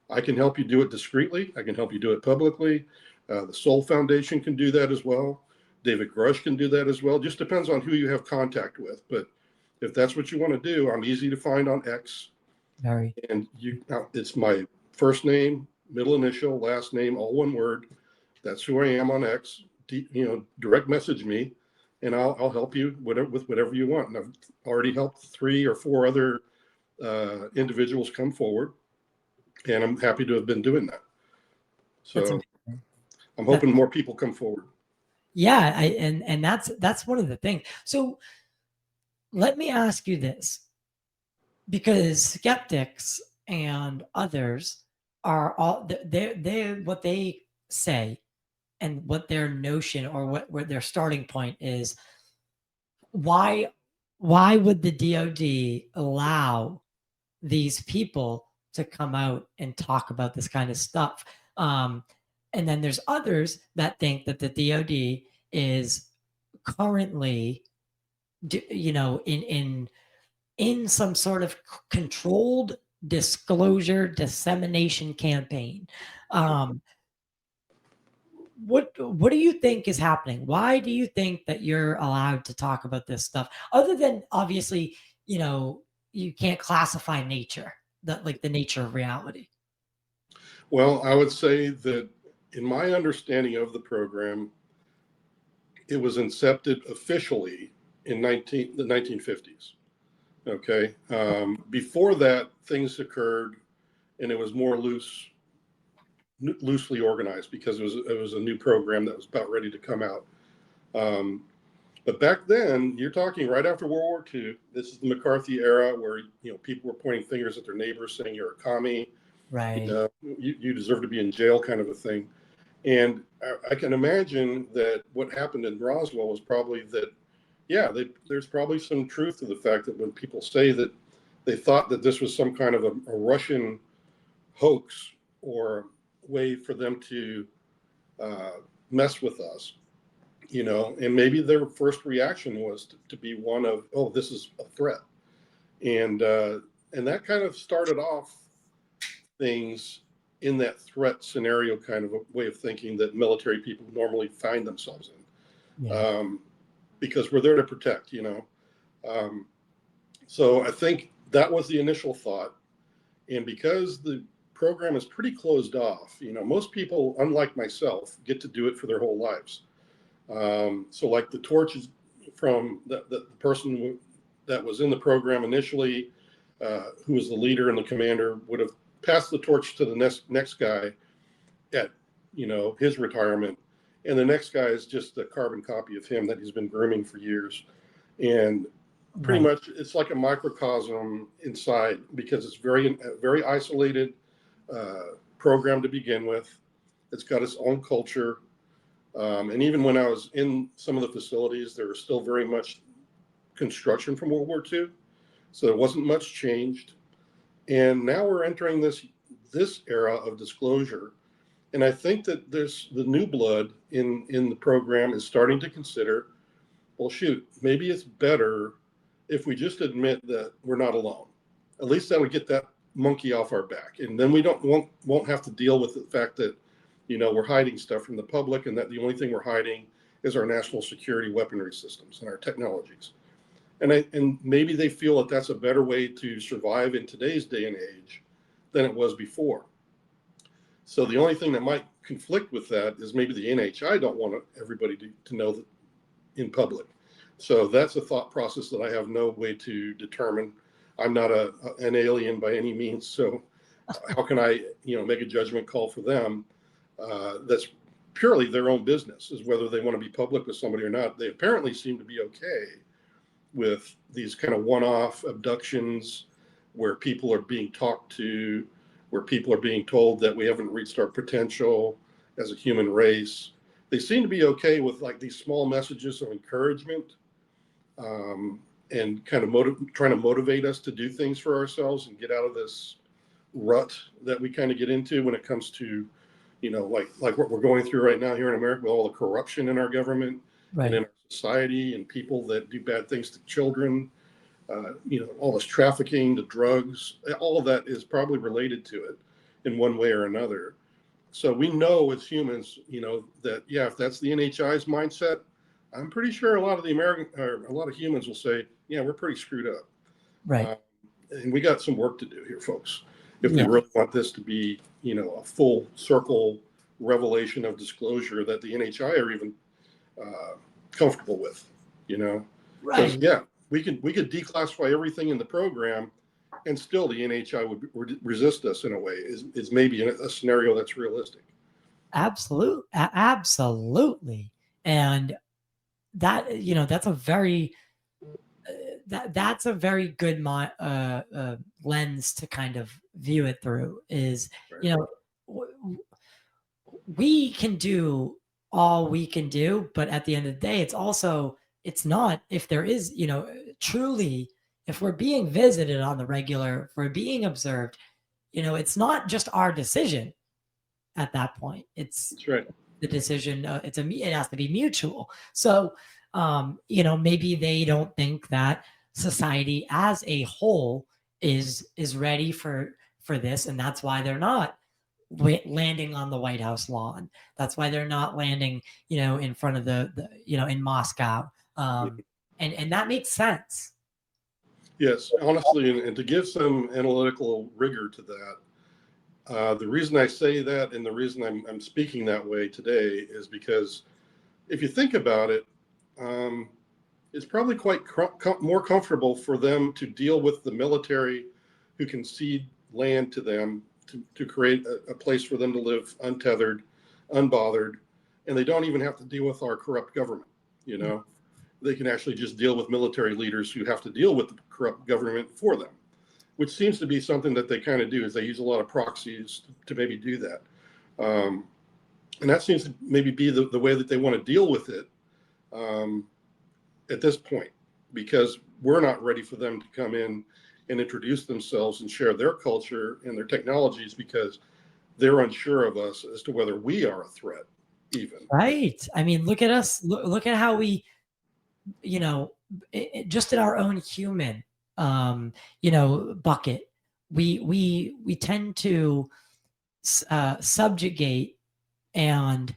I can help you do it discreetly. I can help you do it publicly. The Soul Foundation can do that as well. David Grush can do that as well. Just depends on who you have contact with. But if that's what you want to do, I'm easy to find on X. Very. And it's my first name, middle initial, last name, all one word. That's who I am on X. Direct message me, and I'll help you with whatever you want. And I've already helped 3 or 4 other individuals come forward, and I'm happy to have been doing that. So I'm hoping more people come forward. Yeah, and that's one of the things. So let me ask you this, because skeptics and others are all they what they say, and what their notion or what their starting point is. Why would the DoD allow these people to come out and talk about this kind of stuff? And then there's others that think that the DoD is currently, in some sort of controlled disclosure dissemination campaign. What do you think is happening? Why do you think that you're allowed to talk about this stuff? Other than, obviously, you can't classify nature, the nature of reality. Well, I would say that in my understanding of the program, it was incepted officially in the 1950s. Okay. Before that, things occurred, and it was more loosely organized, because it was a new program that was about ready to come out. But back then, you're talking right after World War II. This is the McCarthy era, where people were pointing fingers at their neighbors, saying you're a commie, Right. you deserve to be in jail, kind of a thing. And I can imagine that what happened in Roswell was probably that, yeah, there's probably some truth to the fact that when people say that they thought that this was some kind of a Russian hoax or way for them to mess with us, and maybe their first reaction was to be one of, oh, this is a threat. And that kind of started off things in that threat scenario kind of a way of thinking that military people normally find themselves in. Yeah. Because we're there to protect, so I think that was the initial thought. And because the program is pretty closed off, most people, unlike myself, get to do it for their whole lives. So like the torches from the person that was in the program initially, who was the leader and the commander, would have passed the torch to the next guy at, his retirement. And the next guy is just a carbon copy of him that he's been grooming for years. And pretty much it's like a microcosm inside, because it's very isolated program to begin with. It's got its own culture. And even when I was in some of the facilities, there was still very much construction from World War II. So there wasn't much changed. And now we're entering this era of disclosure. And I think that the new blood in the program is starting to consider, well, shoot, maybe it's better if we just admit that we're not alone. At least that would get that monkey off our back. And then we won't have to deal with the fact that, we're hiding stuff from the public, and that the only thing we're hiding is our national security weaponry systems and our technologies. And maybe they feel that that's a better way to survive in today's day and age than it was before. So the only thing that might conflict with that is maybe the NHI don't want everybody to know that in public. So that's a thought process that I have no way to determine. I'm not an alien by any means. So how can I, make a judgment call for them? That's purely their own business, is whether they want to be public with somebody or not. They apparently seem to be okay with these kind of one-off abductions where people are being talked to, where people are being told that we haven't reached our potential as a human race. They seem to be okay with like these small messages of encouragement, and kind of trying to motivate us to do things for ourselves and get out of this rut that we kind of get into when it comes to, like what we're going through right now here in America, with all the corruption in our government and in our society, and people that do bad things to children, all this trafficking, the drugs, all of that is probably related to it in one way or another. So we know as humans, that, yeah, if that's the NHI's mindset, I'm pretty sure a lot of humans will say, yeah, we're pretty screwed up. Right. And we got some work to do here, folks, if we really want this to be, a full circle revelation of disclosure that the NHI are even comfortable with, Right. Yeah, we could declassify everything in the program, and still the NHI would resist us in a way. Is maybe a scenario that's realistic. Absolutely. And that, that's a very that's a very good lens to kind of view it through. Is we can do all we can do, but at the end of the day, it's not, if there is, truly, if we're being visited on the regular, if we're being observed, it's not just our decision at that point. That's right. The decision, it has to be mutual. So, maybe they don't think that society as a whole is ready for this, and that's why they're not landing on the White House lawn. That's why they're not landing, in front of the in Moscow. And that makes sense. Yes, honestly, and to give some analytical rigor to that, the reason I say that and the reason I'm speaking that way today is because if you think about it, it's probably quite more comfortable for them to deal with the military who can cede land to them to create a place for them to live untethered, unbothered, and they don't even have to deal with our corrupt government. They can actually just deal with military leaders who have to deal with the corrupt government for them, which seems to be something that they kind of do, is they use a lot of proxies to maybe do that. And that seems to maybe be the way that they want to deal with it at this point, because we're not ready for them to come in and introduce themselves and share their culture and their technologies, because they're unsure of us as to whether we are a threat even. Right. I mean, look at us. Look at how we, just in our own human, bucket, we tend to subjugate and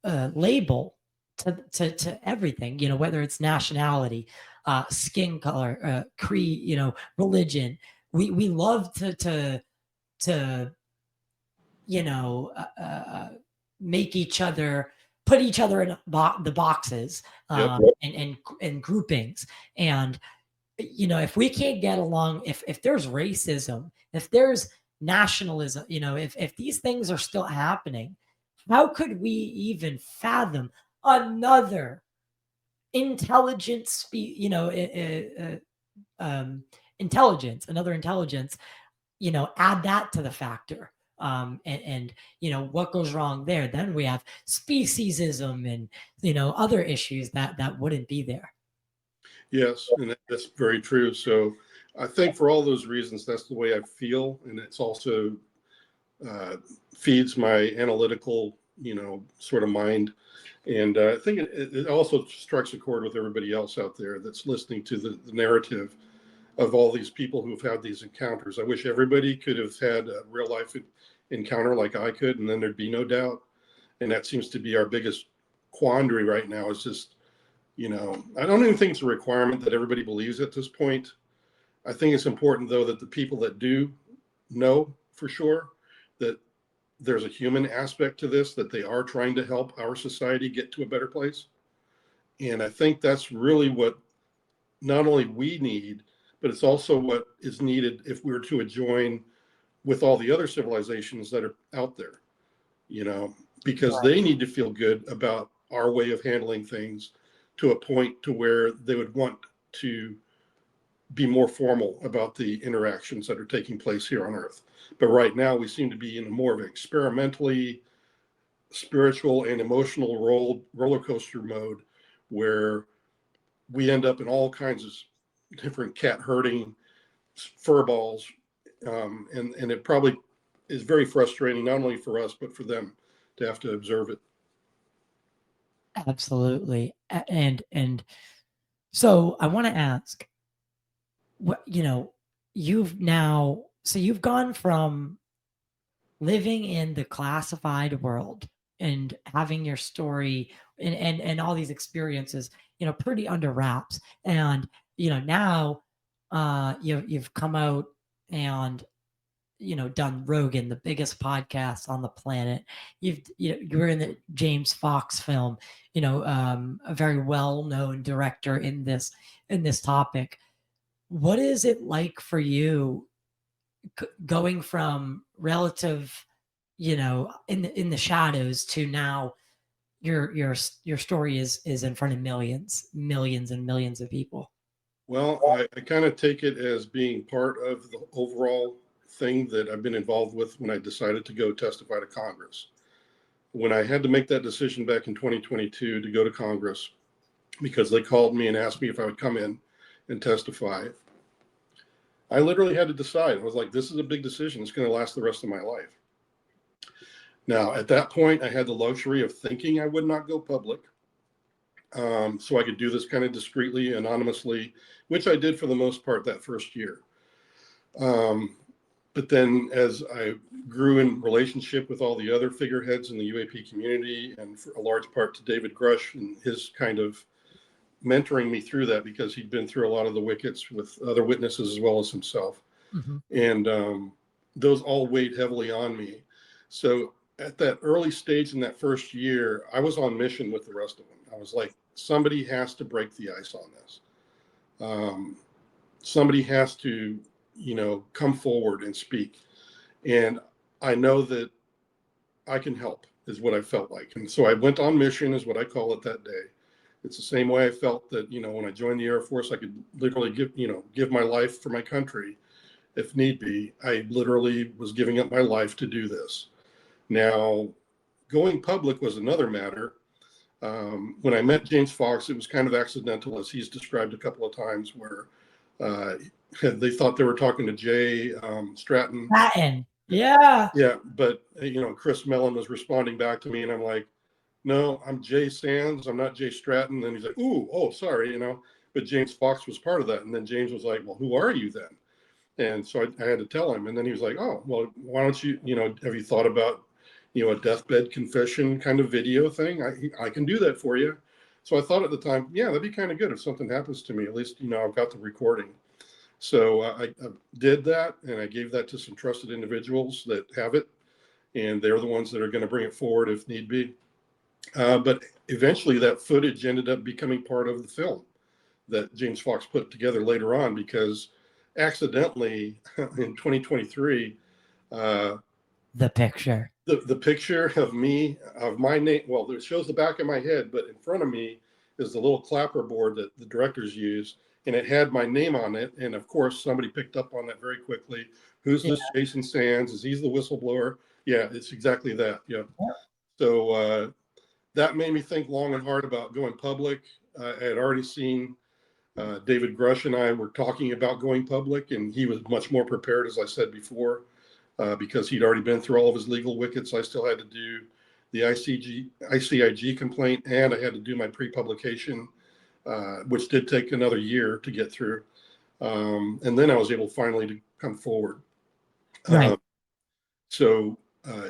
label to everything, whether it's nationality, skin color, creed, religion. We love to make each other put each other in the boxes, Yep. and groupings. And if we can't get along, if there's racism, if there's nationalism, if these things are still happening, how could we even fathom another intelligent another intelligence, add that to the factor. And what goes wrong there? Then we have speciesism and other issues that wouldn't be there. Yes, and that's very true. So I think for all those reasons, that's the way I feel, and it's also feeds my analytical, sort of mind. And I think it also strikes a chord with everybody else out there that's listening to the narrative of all these people who've had these encounters. I wish everybody could have had a real life encounter like I could, and then there'd be no doubt. And that seems to be our biggest quandary right now, is just, I don't even think it's a requirement that everybody believes at this point. I think it's important, though, that the people that do know for sure that there's a human aspect to this, that they are trying to help our society get to a better place. And I think that's really what not only we need, but it's also what is needed if we were to join with all the other civilizations that are out there, because they need to feel good about our way of handling things to a point to where they would want to be more formal about the interactions that are taking place here on Earth. But right now we seem to be in more of an experimentally spiritual and emotional roller coaster mode, where we end up in all kinds of different cat herding fur balls. And it probably is very frustrating, not only for us, but for them to have to observe it. Absolutely. And so I want to ask, what, you've gone from living in the classified world and having your story and all these experiences, pretty under wraps. And, now you've come out and, done Rogan, the biggest podcast on the planet. You were in the James Fox film, a very well-known director in this topic. What is it like for you going from relative, in the shadows to now your story is in front of millions and millions of people? Well, I kind of take it as being part of the overall thing that I've been involved with when I decided to go testify to Congress. When I had to make that decision back in 2022 to go to Congress, because they called me and asked me if I would come in and testify, I literally had to decide. I was like, this is a big decision. It's going to last the rest of my life. Now, at that point, I had the luxury of thinking I would not go public. So I could do this kind of discreetly, anonymously, which I did for the most part that first year. But then as I grew in relationship with all the other figureheads in the UAP community, and for a large part to David Grush and his kind of mentoring me through that, because he'd been through a lot of the wickets with other witnesses as well as himself. Mm-hmm. And those all weighed heavily on me. So at that early stage in that first year, I was on mission with the rest of them. I was like, somebody has to break the ice on this. Somebody has to, come forward and speak. And I know that I can help, is what I felt like. And so I went on mission, is what I call it that day. It's the same way I felt that, when I joined the Air Force, I could literally give my life for my country if need be. I literally was giving up my life to do this. Now, going public was another matter. When I met James Fox, it was kind of accidental, as he's described a couple of times, where they thought they were talking to Jay Stratton. Yeah. Yeah, but Chris Mellon was responding back to me, and I'm like, no, I'm Jay Sands. I'm not Jay Stratton. And he's like, oh, sorry, But James Fox was part of that. And then James was like, well, who are you then? And so I had to tell him. And then he was like, oh, well, why don't you, have you thought about, a deathbed confession kind of video thing? I can do that for you. So I thought at the time, yeah, that'd be kind of good if something happens to me. At least, I've got the recording. So I did that, and I gave that to some trusted individuals that have it. And they're the ones that are going to bring it forward if need be. But eventually that footage ended up becoming part of the film that James Fox put together later on, because accidentally in 2023, The picture. the picture of me, of my name, well, it shows the back of my head, but in front of me is the little clapper board that the directors use, and it had my name on it. And of course, somebody picked up on that very quickly. Who's Yeah. this Jason Sands? Is he the whistleblower? Yeah, it's exactly that. Yeah. Yeah. So that made me think long and hard about going public. I had already seen David Grush and I were talking about going public, and he was much more prepared, as I said before, because he'd already been through all of his legal wickets. I still had to do the ICIG complaint, and I had to do my pre-publication, which did take another year to get through. And then I was able finally to come forward. Right. So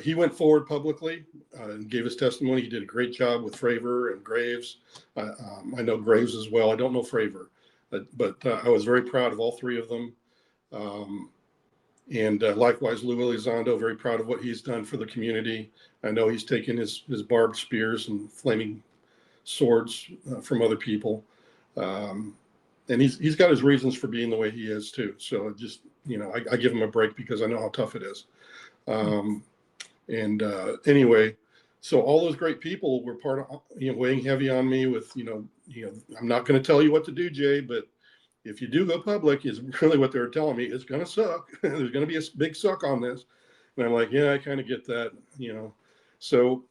he went forward publicly and gave his testimony. He did a great job with Fravor and Graves. I know Graves as well. I don't know Fravor, but I was very proud of all three of them. And likewise, Lou Elizondo, very proud of what he's done for the community. I know he's taken his barbed spears and flaming swords from other people. And he's got his reasons for being the way he is too. So just, I give him a break because I know how tough it is. Anyway, so all those great people were part of, weighing heavy on me with, I'm not going to tell you what to do, Jay, but if you do go public, is really what they were telling me. It's going to suck. There's going to be a big suck on this. And I'm like, yeah, I kind of get that, So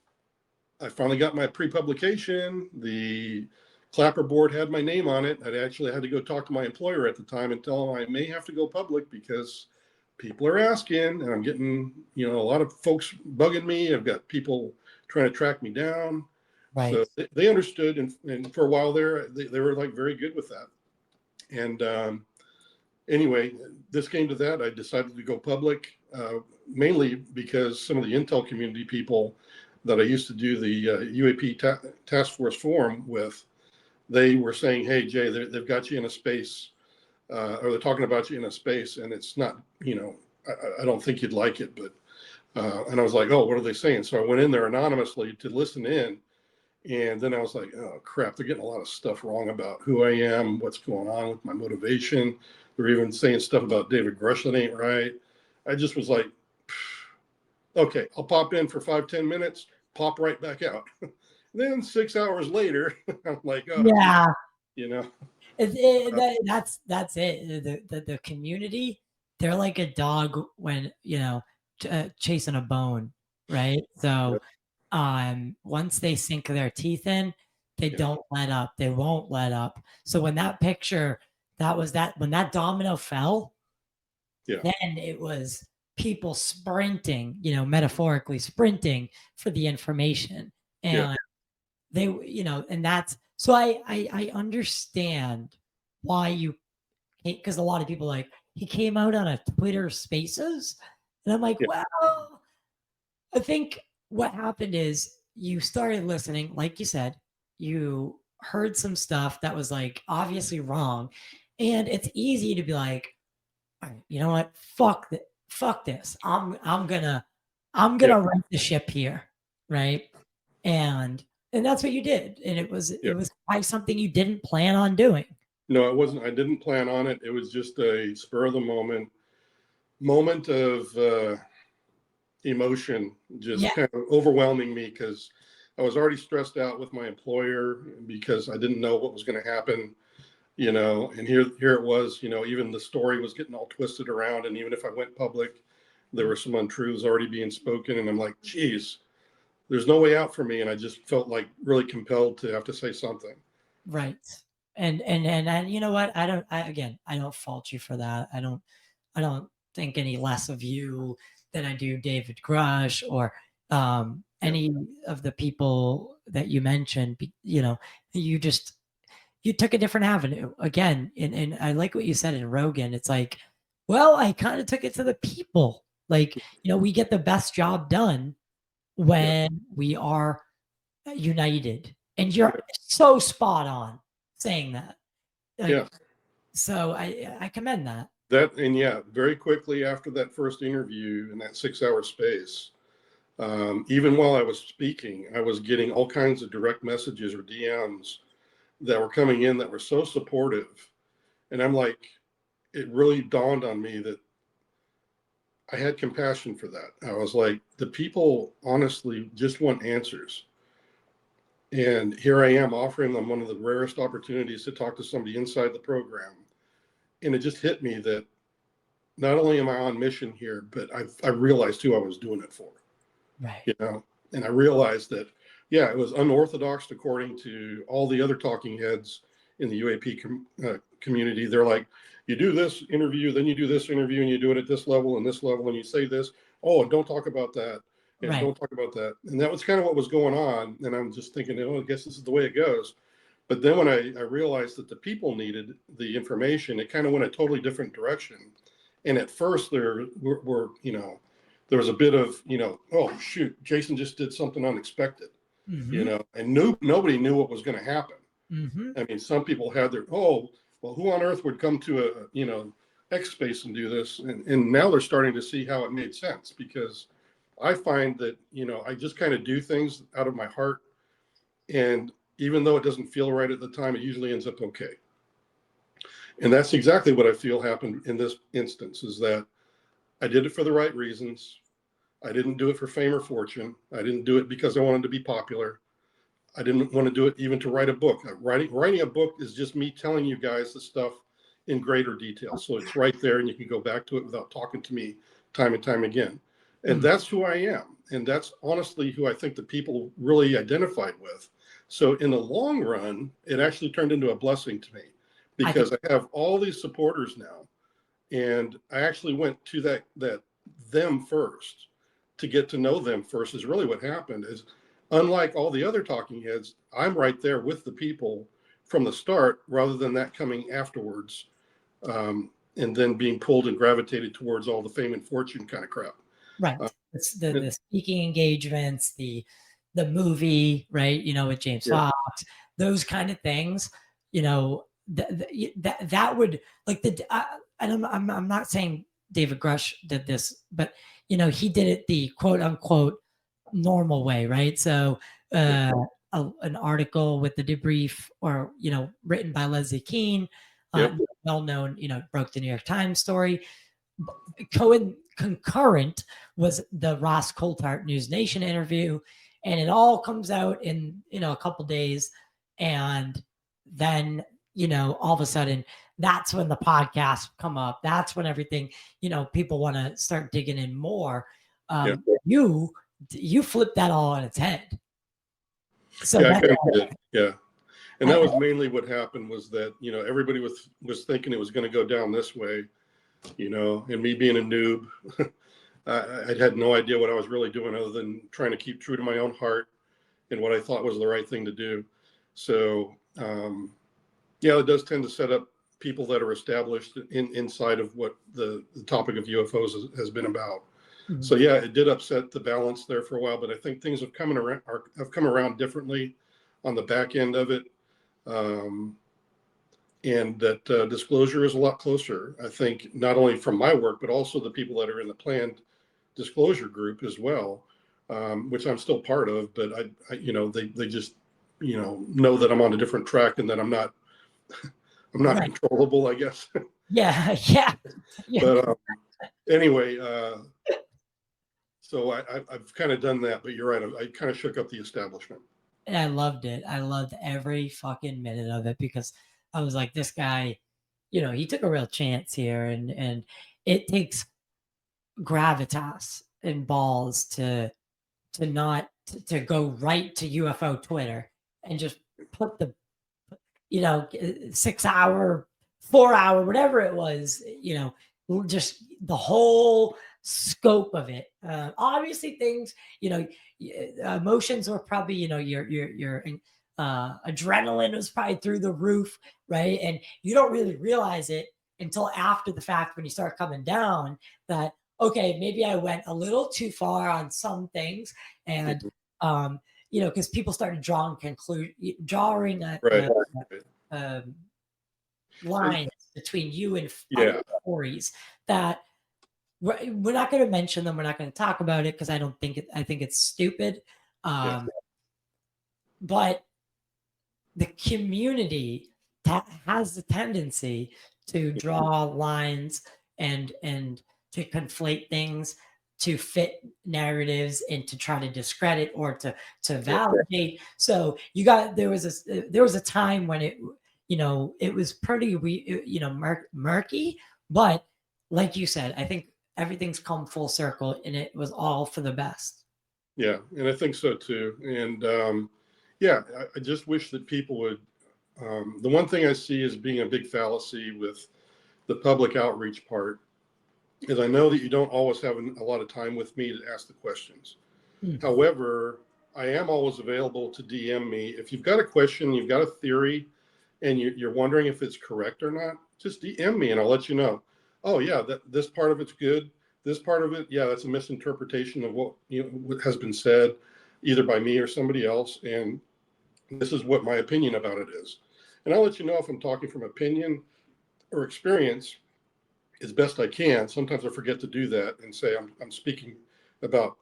I finally got my pre-publication. The clapper board had my name on it. I actually had to go talk to my employer at the time and tell him I may have to go public because people are asking, and I'm getting, a lot of folks bugging me. I've got people trying to track me down. Right. So they understood. And for a while there, they were like very good with that. And anyway, this came to that. I decided to go public, mainly because some of the Intel community people that I used to do the UAP task force forum with, they were saying, hey, Jay, they've got you in a space, or they're talking about you in a space, and it's not, I don't think you'd like it. But, and I was like, oh, what are they saying? So I went in there anonymously to listen in. And then I was like, oh, crap, they're getting a lot of stuff wrong about who I am, what's going on with my motivation. They're even saying stuff about David Grush that ain't right. I just was like, okay, I'll pop in for 5-10 minutes, pop right back out. Then 6 hours later, I'm like, oh, yeah, That's it. The community, they're like a dog when chasing a bone, right? So once they sink their teeth in, they don't let up. They won't let up. So when that picture, when that domino fell, then it was people sprinting, metaphorically sprinting for the information. And they, and that's, so I understand why you, because a lot of people he came out on a Twitter Spaces, and I'm like, well, I think what happened is you started listening, like you said, you heard some stuff that was obviously wrong, and it's easy to be like, all right, you know what? Fuck this. I'm gonna right the ship here, right? And that's what you did, and it was probably something you didn't plan on doing. No, it wasn't. I didn't plan on it. It was just a spur of the moment of emotion, just kind of overwhelming me because I was already stressed out with my employer because I didn't know what was going to happen, and here it was, even the story was getting all twisted around. And even if I went public, there were some untruths already being spoken. And I'm like, geez, there's no way out for me. And I just felt like really compelled to have to say something. Right. And you know what? I don't fault you for that. I don't think any less of you than I do David Grush or any of the people that you mentioned. You took a different avenue again. And I like what you said in Rogan. It's like, well, I kind of took it to the people. We get the best job done when we are united. And you're so spot on saying that. So I commend that. And very quickly after that first interview in that 6 hour space, Even while I was speaking, I was getting all kinds of direct messages or DMs that were coming in that were so supportive. And I'm like, it really dawned on me that I had compassion for that. I was like, the people honestly just want answers. And here I am offering them one of the rarest opportunities to talk to somebody inside the program. And it just hit me that not only am I on mission here, but I realized who I was doing it for. Right. You know, and I realized that, yeah, it was unorthodox according to all the other talking heads in the UAP community. They're like, you do this interview, then you do this interview, and you do it at this level and this level, and you say this. Oh, and don't talk about that, and Right. don't talk about that. And that was kind of what was going on. And I'm just thinking, oh, I guess this is the way it goes. But then when I realized that the people needed the information, it kind of went a totally different direction. And at first, there were there was a bit of, oh, shoot, Jason just did something unexpected, and nobody knew what was going to happen. I mean, some people had their, oh, well, who on earth would come to X space and do this? And now they're starting to see how it made sense, because I find that, I just kind of do things out of my heart. And even though it doesn't feel right at the time, it usually ends up okay. And that's exactly what I feel happened in this instance, is that I did it for the right reasons. I didn't do it for fame or fortune. I didn't do it because I wanted to be popular. I didn't want to do it even to write a book. Writing a book is just me telling you guys the stuff in greater detail. So it's right there and you can go back to it without talking to me time and time again. And that's who I am. And that's honestly who I think the people really identified with. So in the long run, it actually turned into a blessing to me, because I have all these supporters now. And I actually went to that them first, to get to know them first, is really what happened. Is unlike all the other talking heads, I'm right there with the people from the start, rather than that coming afterwards, and then being pulled and gravitated towards all the fame and fortune kind of crap. Right. It's the speaking engagements, the movie, right? With James Fox, those kind of things. That would, like, and I'm not saying David Grush did this, but he did it the quote unquote normal way, right? So an article with the debrief, or written by Leslie Keene, well-known, broke the New York Times story. Concurrent was the Ross Coulthart News Nation interview, and it all comes out in a couple days, and then all of a sudden that's when the podcasts come up. That's when everything, people want to start digging in more. You flip that all on its head. So I kind of did. Yeah. And that was mainly what happened, was that, everybody was thinking it was going to go down this way, and me being a noob, I had no idea what I was really doing, other than trying to keep true to my own heart and what I thought was the right thing to do. So, it does tend to set up people that are established inside of what the topic of UFOs has been about. Mm-hmm. So it did upset the balance there for a while, but I think things have come around differently on the back end of it. And that disclosure is a lot closer, I think, not only from my work, but also the people that are in the planned disclosure group as well, which I'm still part of. But they just know that I'm on a different track, and that I'm not right. Controllable, I guess. Yeah. But anyway, so I've kind of done that. But you're right, I kind of shook up the establishment. And I loved it. I loved every fucking minute of it, because I was like, this guy, he took a real chance here, and it takes gravitas and balls to not to go right to UFO Twitter and just put the 6 hour, 4 hour, whatever it was, just the whole scope of it. Obviously things, emotions were probably, your adrenaline was probably through the roof, right? And you don't really realize it until after the fact, when you start coming down, that, okay, maybe I went a little too far on some things. And, because people started drawing lines between you and stories that we're not going to mention them. We're not going to talk about it because I think it's stupid. Yeah. But the community has the tendency to draw lines and to conflate things, to fit narratives, and to try to discredit or to validate. So there was a time when it was pretty murky, but like you said, I think everything's come full circle and it was all for the best. Yeah, and I think so too. And yeah, I just wish that people would. The one thing I see as being a big fallacy with the public outreach part is I know that you don't always have a lot of time with me to ask the questions. However, I am always available to DM me. If you've got a question, you've got a theory, and you're wondering if it's correct or not, just DM me and I'll let you know. Oh yeah, this part of it's good. This part of it, yeah, that's a misinterpretation of what has been said, either by me or somebody else, and this is what my opinion about it is. And I'll let you know if I'm talking from opinion or experience as best I can. Sometimes I forget to do that and say I'm speaking about,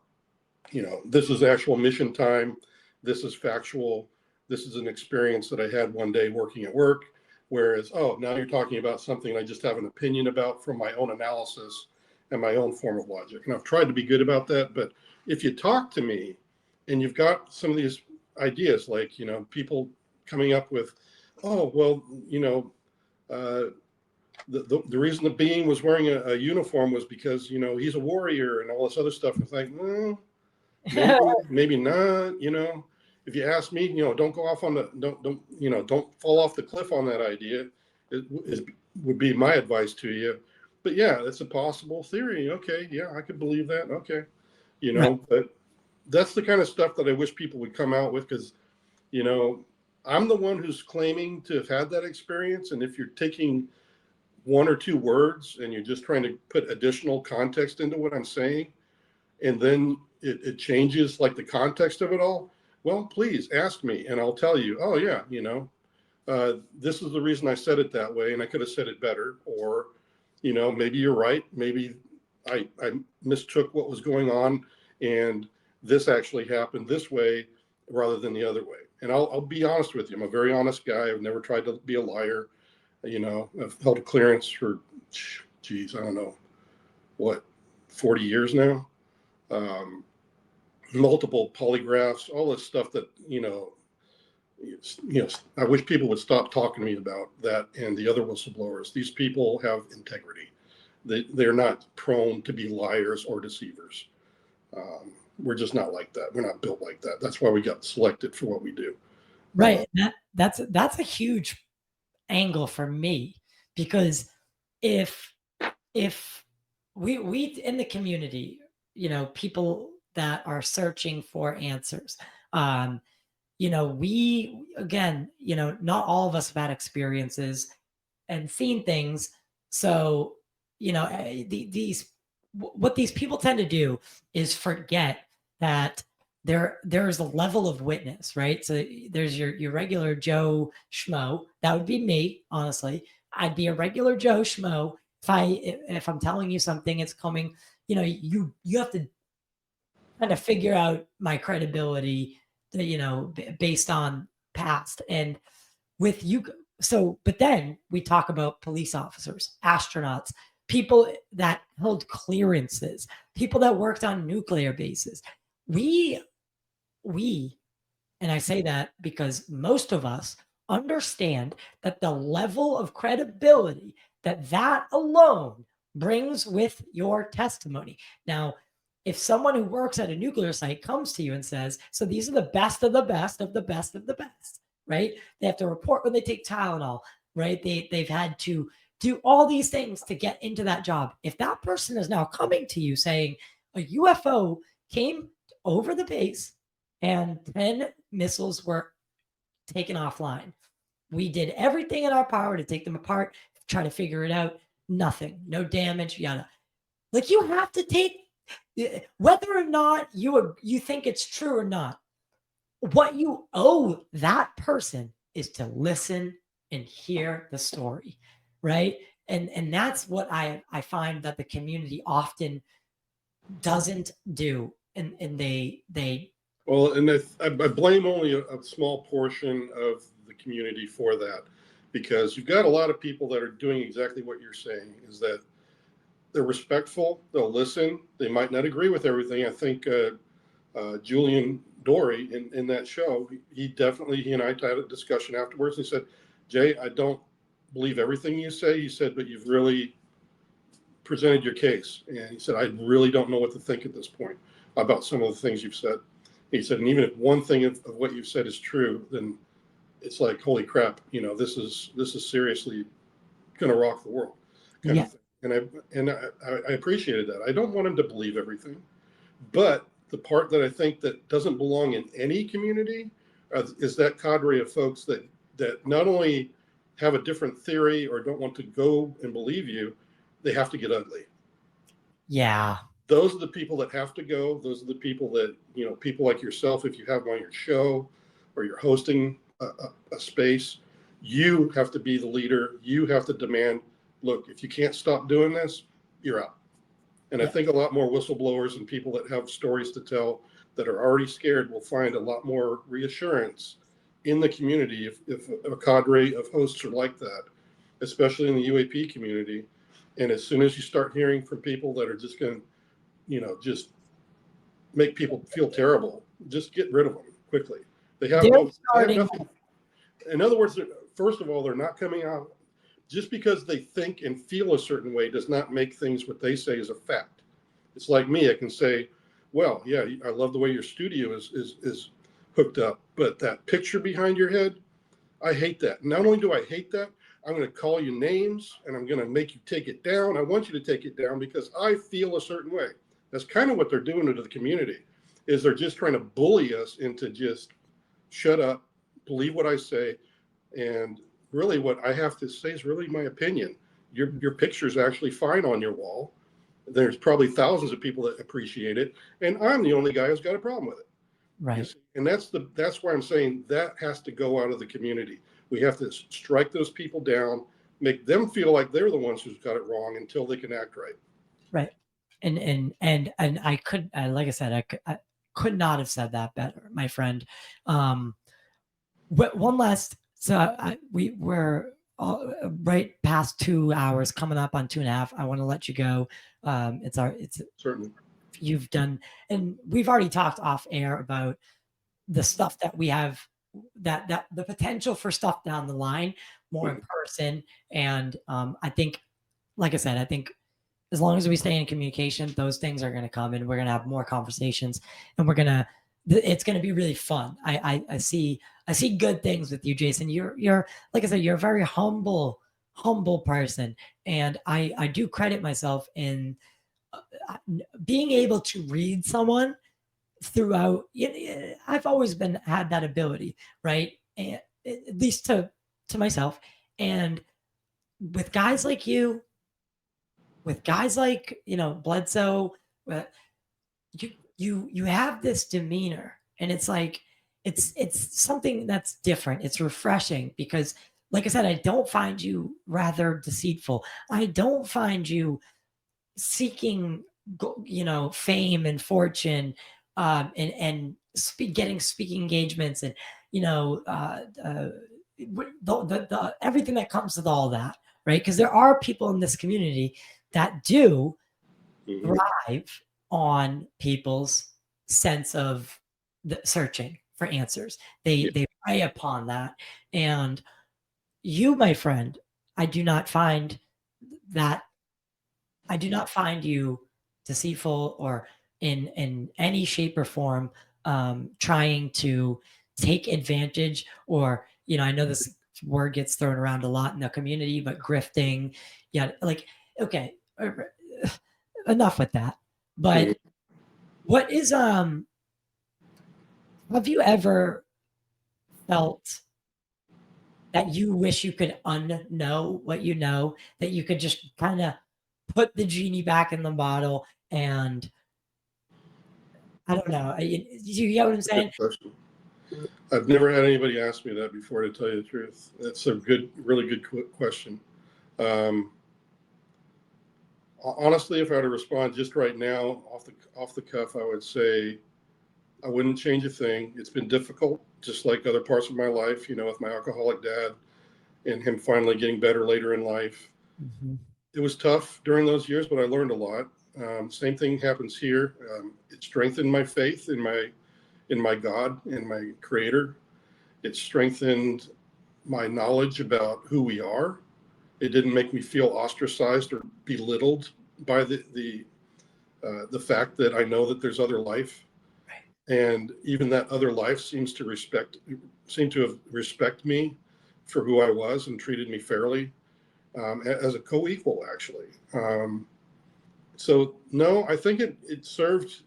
this is actual mission time. This is factual. This is an experience that I had one day working at work. Whereas, oh, now you're talking about something I just have an opinion about from my own analysis and my own form of logic. And I've tried to be good about that. But if you talk to me and you've got some of these ideas, like, people coming up with, oh, well, the reason the being was wearing a uniform was because, he's a warrior and all this other stuff. It's like, maybe not, if you ask me, don't go off on don't fall off the cliff on that idea. Would be my advice to you. But yeah, it's a possible theory. Okay. Yeah, I could believe that. Okay. But that's the kind of stuff that I wish people would come out with, because, I'm the one who's claiming to have had that experience. And if you're taking one or two words and you're just trying to put additional context into what I'm saying, and then it changes like the context of it all, well, please ask me and I'll tell you, oh yeah, this is the reason I said it that way and I could have said it better. Or, maybe you're right. Maybe I mistook what was going on and this actually happened this way rather than the other way. And I'll be honest with you. I'm a very honest guy. I've never tried to be a liar. I've held a clearance for, I don't know, what, 40 years now. Multiple polygraphs, all this stuff that, I wish people would stop talking to me about that and the other whistleblowers. These people have integrity. They're not prone to be liars or deceivers. We're just not like that. We're not built like that. That's why we got selected for what we do. Right. That's a huge angle for me, because if we in the community, people that are searching for answers, we, again, not all of us have had experiences and seen things. So, what these people tend to do is forget that there's a level of witness, right? So there's your regular Joe Schmo. That would be me, honestly. I'd be a regular Joe Schmo if I'm telling you something, it's coming. You have to kind of figure out my credibility, based on past and with you. So, but then we talk about police officers, astronauts, people that held clearances, people that worked on nuclear bases. We, and I say that because most of us understand that the level of credibility that alone brings with your testimony. Now, if someone who works at a nuclear site comes to you and says, so these are the best of the best of the best of the best, right? They have to report when they take Tylenol, right? They've had to do all these things to get into that job. If that person is now coming to you saying a UFO came over the base and 10 missiles were taken offline, we did everything in our power to take them apart, try to figure it out, nothing, no damage, yada. Like, you have to take, whether or not you think it's true or not, what you owe that person is to listen and hear the story, right? And that's what I find that the community often doesn't do. And they Well, and I blame only a small portion of the community for that, because you've got a lot of people that are doing exactly what you're saying, is that they're respectful, they'll listen, they might not agree with everything. I think Julian Dory in that show, he and I had a discussion afterwards. He said, Jay, I don't believe everything you say. He said, but you've really presented your case. And he said, I really don't know what to think at this point about some of the things you've said. He said, and even if one thing of what you've said is true, then it's like, holy crap, this is seriously going to rock the world kind of thing. And I appreciated that. I don't want him to believe everything, but the part that I think that doesn't belong in any community is that cadre of folks that not only have a different theory or don't want to go and believe you, they have to get ugly. Yeah. Those are the people that have to go. Those are the people that, people like yourself, if you have them on your show or you're hosting a space, you have to be the leader. You have to demand, look, if you can't stop doing this, you're out. And I think a lot more whistleblowers and people that have stories to tell that are already scared will find a lot more reassurance in the community if a cadre of hosts are like that, especially in the UAP community. And as soon as you start hearing from people that are just going to, just make people feel terrible, just get rid of them quickly. They have nothing. In other words, first of all, they're not coming out. Just because they think and feel a certain way does not make things what they say is a fact. It's like me. I can say, well, yeah, I love the way your studio is hooked up, but that picture behind your head, I hate that. Not only do I hate that, I'm going to call you names and I'm going to make you take it down. I want you to take it down because I feel a certain way. That's kind of what they're doing to the community, is they're just trying to bully us into just shut up, believe what I say. And really what I have to say is really my opinion. Your picture's actually fine on your wall. There's probably thousands of people that appreciate it. And I'm the only guy who's got a problem with it. Right. And that's why I'm saying that has to go out of the community. We have to strike those people down, make them feel like they're the ones who's got it wrong until they can act right. Right. And I could, like I said, I could not have said that better, my friend. But one last, so we're right past 2 hours, coming up on 2.5. I want to let you go. It's certainly you've done, and we've already talked off air about the stuff that we have, that the potential for stuff down the line, more in person. And I think, like I said, I think as long as we stay in communication, those things are going to come, and we're going to have more conversations, and it's going to be really fun. I see good things with you, Jason. You're like I said, you're a very humble person, and I do credit myself in being able to read someone throughout. I've always had that ability, right? And at least to myself. And with guys like you, with guys like, Bledsoe, you have this demeanor, and it's like, it's something that's different. It's refreshing because, like I said, I don't find you rather deceitful. I don't find you seeking, fame and fortune, and getting speaking engagements, and, the everything that comes with all that, right? Because there are people in this community that do thrive on people's sense of the searching for answers. They prey upon that. And you, my friend, I do not find you deceitful or in any shape or form trying to take advantage, or, I know this word gets thrown around a lot in the community, but grifting. Yeah, like, okay, enough with that. But what is have you ever felt that you wish you could unknow what you know, that you could just kind of put the genie back in the bottle? And I don't know, you get what I'm saying? I've never had anybody ask me that before, to tell you the truth. That's a really good question. Honestly, if I were to respond just right now, off the cuff, I would say I wouldn't change a thing. It's been difficult, just like other parts of my life. With my alcoholic dad and him finally getting better later in life. Mm-hmm. It was tough during those years, but I learned a lot. Same thing happens here. It strengthened my faith in my God, in my Creator. It strengthened my knowledge about who we are. It didn't make me feel ostracized or belittled by the fact that I know that there's other life, and even that other life seemed to have respect me for who I was and treated me fairly, as a co-equal, actually. So no, I think it served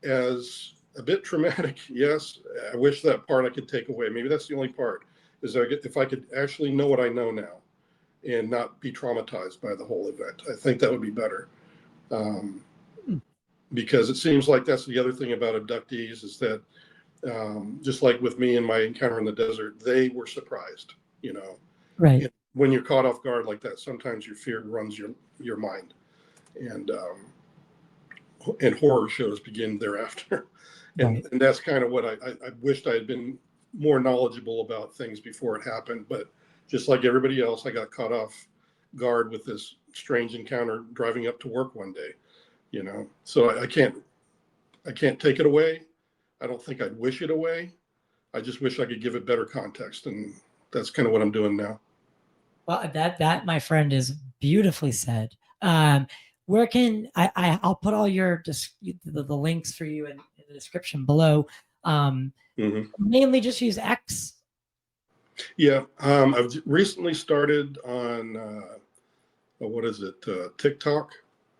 as a bit traumatic. Yes, I wish that part I could take away. Maybe that's the only part, is if I could actually know what I know now and not be traumatized by the whole event. I think that would be better. Because it seems like that's the other thing about abductees, is that just like with me and my encounter in the desert, they were surprised. Right. And when you're caught off guard like that, sometimes your fear runs your mind, and horror shows begin thereafter. And Right. and that's kind of what I wished I had been more knowledgeable about things before it happened. But just like everybody else, I got caught off guard with this strange encounter driving up to work one day. So I can't take it away. I don't think I'd wish it away. I just wish I could give it better context, and that's kind of what I'm doing now. Well, that my friend is beautifully said. Where can I'll put all your the links for you in the description below. Mainly just use X. Yeah, I've recently started on what is it? TikTok.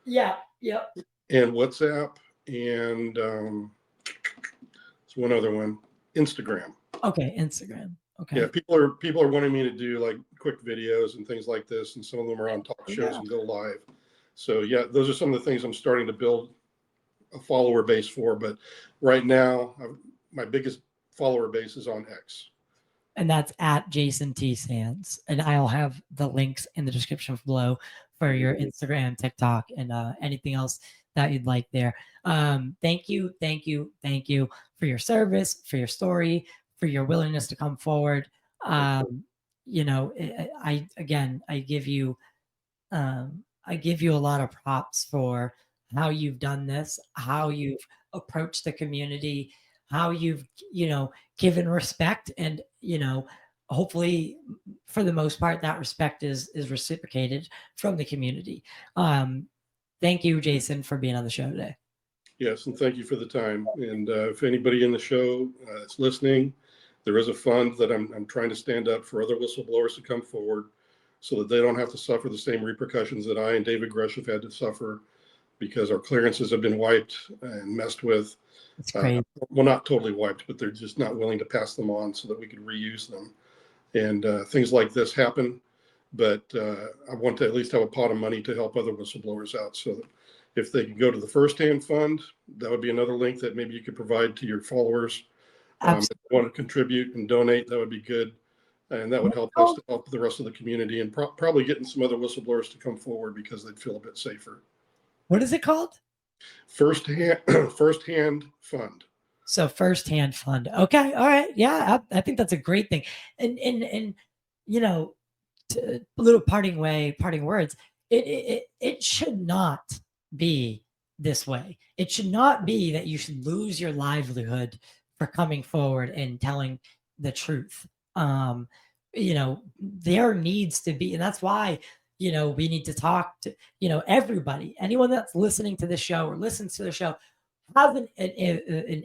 Yeah. Yep. And WhatsApp, and it's one other one, Instagram. Okay, Instagram. Okay. Yeah, people are wanting me to do like quick videos and things like this, and some of them are on talk shows and go live. So yeah, those are some of the things I'm starting to build a follower base for. But right now, my biggest follower base is on X. And that's at Jason T. Sands. And I'll have the links in the description below for your Instagram, TikTok, and anything else that you'd like there. Thank you for your service, for your story, for your willingness to come forward. I give you a lot of props for how you've done this, how you've approached the community, how you've given respect, and hopefully for the most part that respect is reciprocated from the community. Thank you, Jason, for being on the show today. Yes, and thank you for the time. And if anybody in the show is listening, there is a fund that I'm trying to stand up for other whistleblowers to come forward, so that they don't have to suffer the same repercussions that I and David Grush have had to suffer, because our clearances have been wiped and messed with. That's great. Well, not totally wiped, but they're just not willing to pass them on so that we could reuse them. And things like this happen. But I want to at least have a pot of money to help other whistleblowers out. So that if they can go to the Firsthand Fund, that would be another link that maybe you could provide to your followers. If they want to contribute and donate, that would be good. And that would help us to help the rest of the community, and probably getting some other whistleblowers to come forward because they'd feel a bit safer. What is it called? Firsthand Fund. So Firsthand Fund. Okay. All right. Yeah. I think that's a great thing. And a little parting words. It should not be this way. It should not be that you should lose your livelihood for coming forward and telling the truth. There needs to be, and that's why, we need to talk to, everybody, anyone that's listening to the show or listens to the show has an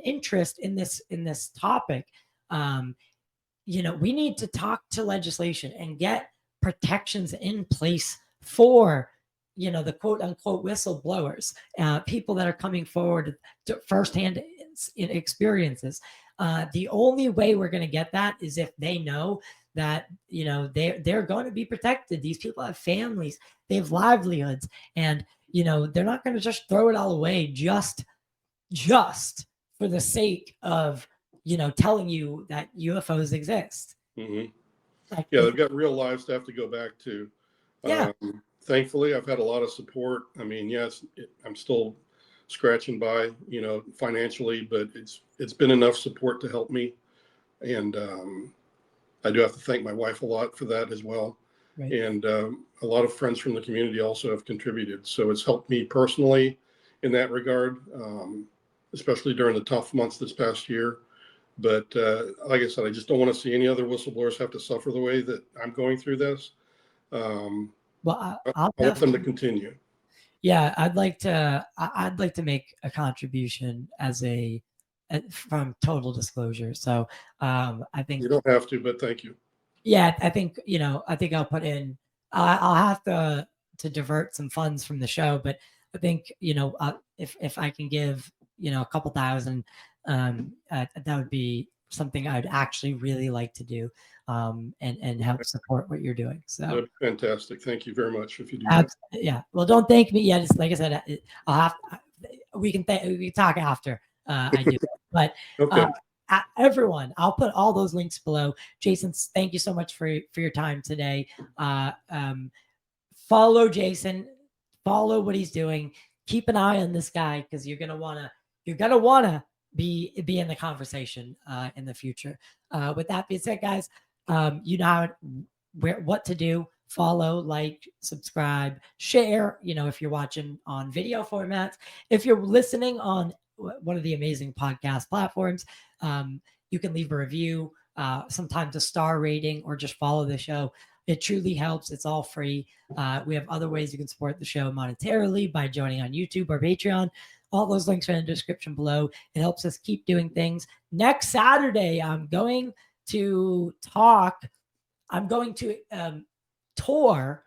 interest in this topic. We need to talk to legislation and get protections in place for, the quote unquote whistleblowers, people that are coming forward to firsthand experiences. The only way we're going to get that is if they know that, they're going to be protected. These people have families, they have livelihoods, and, they're not going to just throw it all away just for the sake of, telling you that UFOs exist. Mm-hmm. Yeah, they've got real lives to have to go back to. Yeah. thankfully, I've had a lot of support. I mean, yes, I'm still scratching by, financially, but it's been enough support to help me. And I do have to thank my wife a lot for that as well. Right. And a lot of friends from the community also have contributed. So it's helped me personally in that regard, especially during the tough months this past year. But like I said, I just don't want to see any other whistleblowers have to suffer the way that I'm going through this. Well, I want them to continue. Yeah, I'd like to make a contribution from total disclosure. So I think You don't have to, but thank you. Yeah, I think I think I'll put in. I'll have to divert some funds from the show, but I think if I can give a couple thousand, that would be something I'd actually really like to do, and help support what you're doing. So That'd be fantastic. Thank you very much if you do that. yeah. Well, don't thank me yet. It's like I said, I'll have. We can talk after I do it, but. Okay. Everyone, I'll put all those links below. Jason, thank you so much for your time today. Follow Jason, follow what he's doing. Keep an eye on this guy because you're gonna wanna be in the conversation in the future. With that being said, guys, you know what to do. Follow, like, subscribe, share. If you're watching on video formats, if you're listening on one of the amazing podcast platforms, you can leave a review, sometimes a star rating, or just follow the show. It truly helps. It's all free. We have other ways you can support the show monetarily by joining on YouTube or Patreon. All those links are in the description below. It helps us keep doing things. Next Saturday, I'm going to tour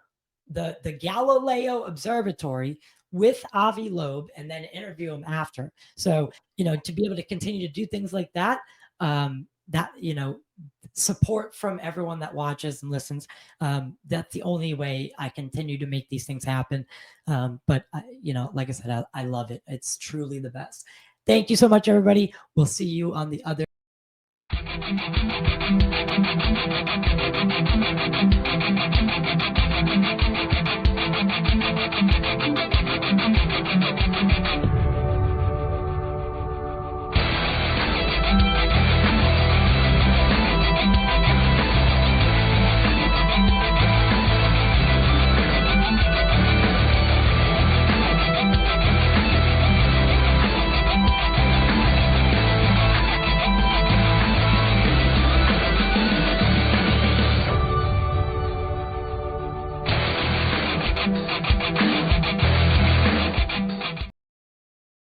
the Galileo Observatory with Avi Loeb and then interview him after. So, to be able to continue to do things like that, support from everyone that watches and listens. That's the only way I continue to make these things happen. But like I said, I love it. It's truly the best. Thank you so much, everybody. We'll see you on the other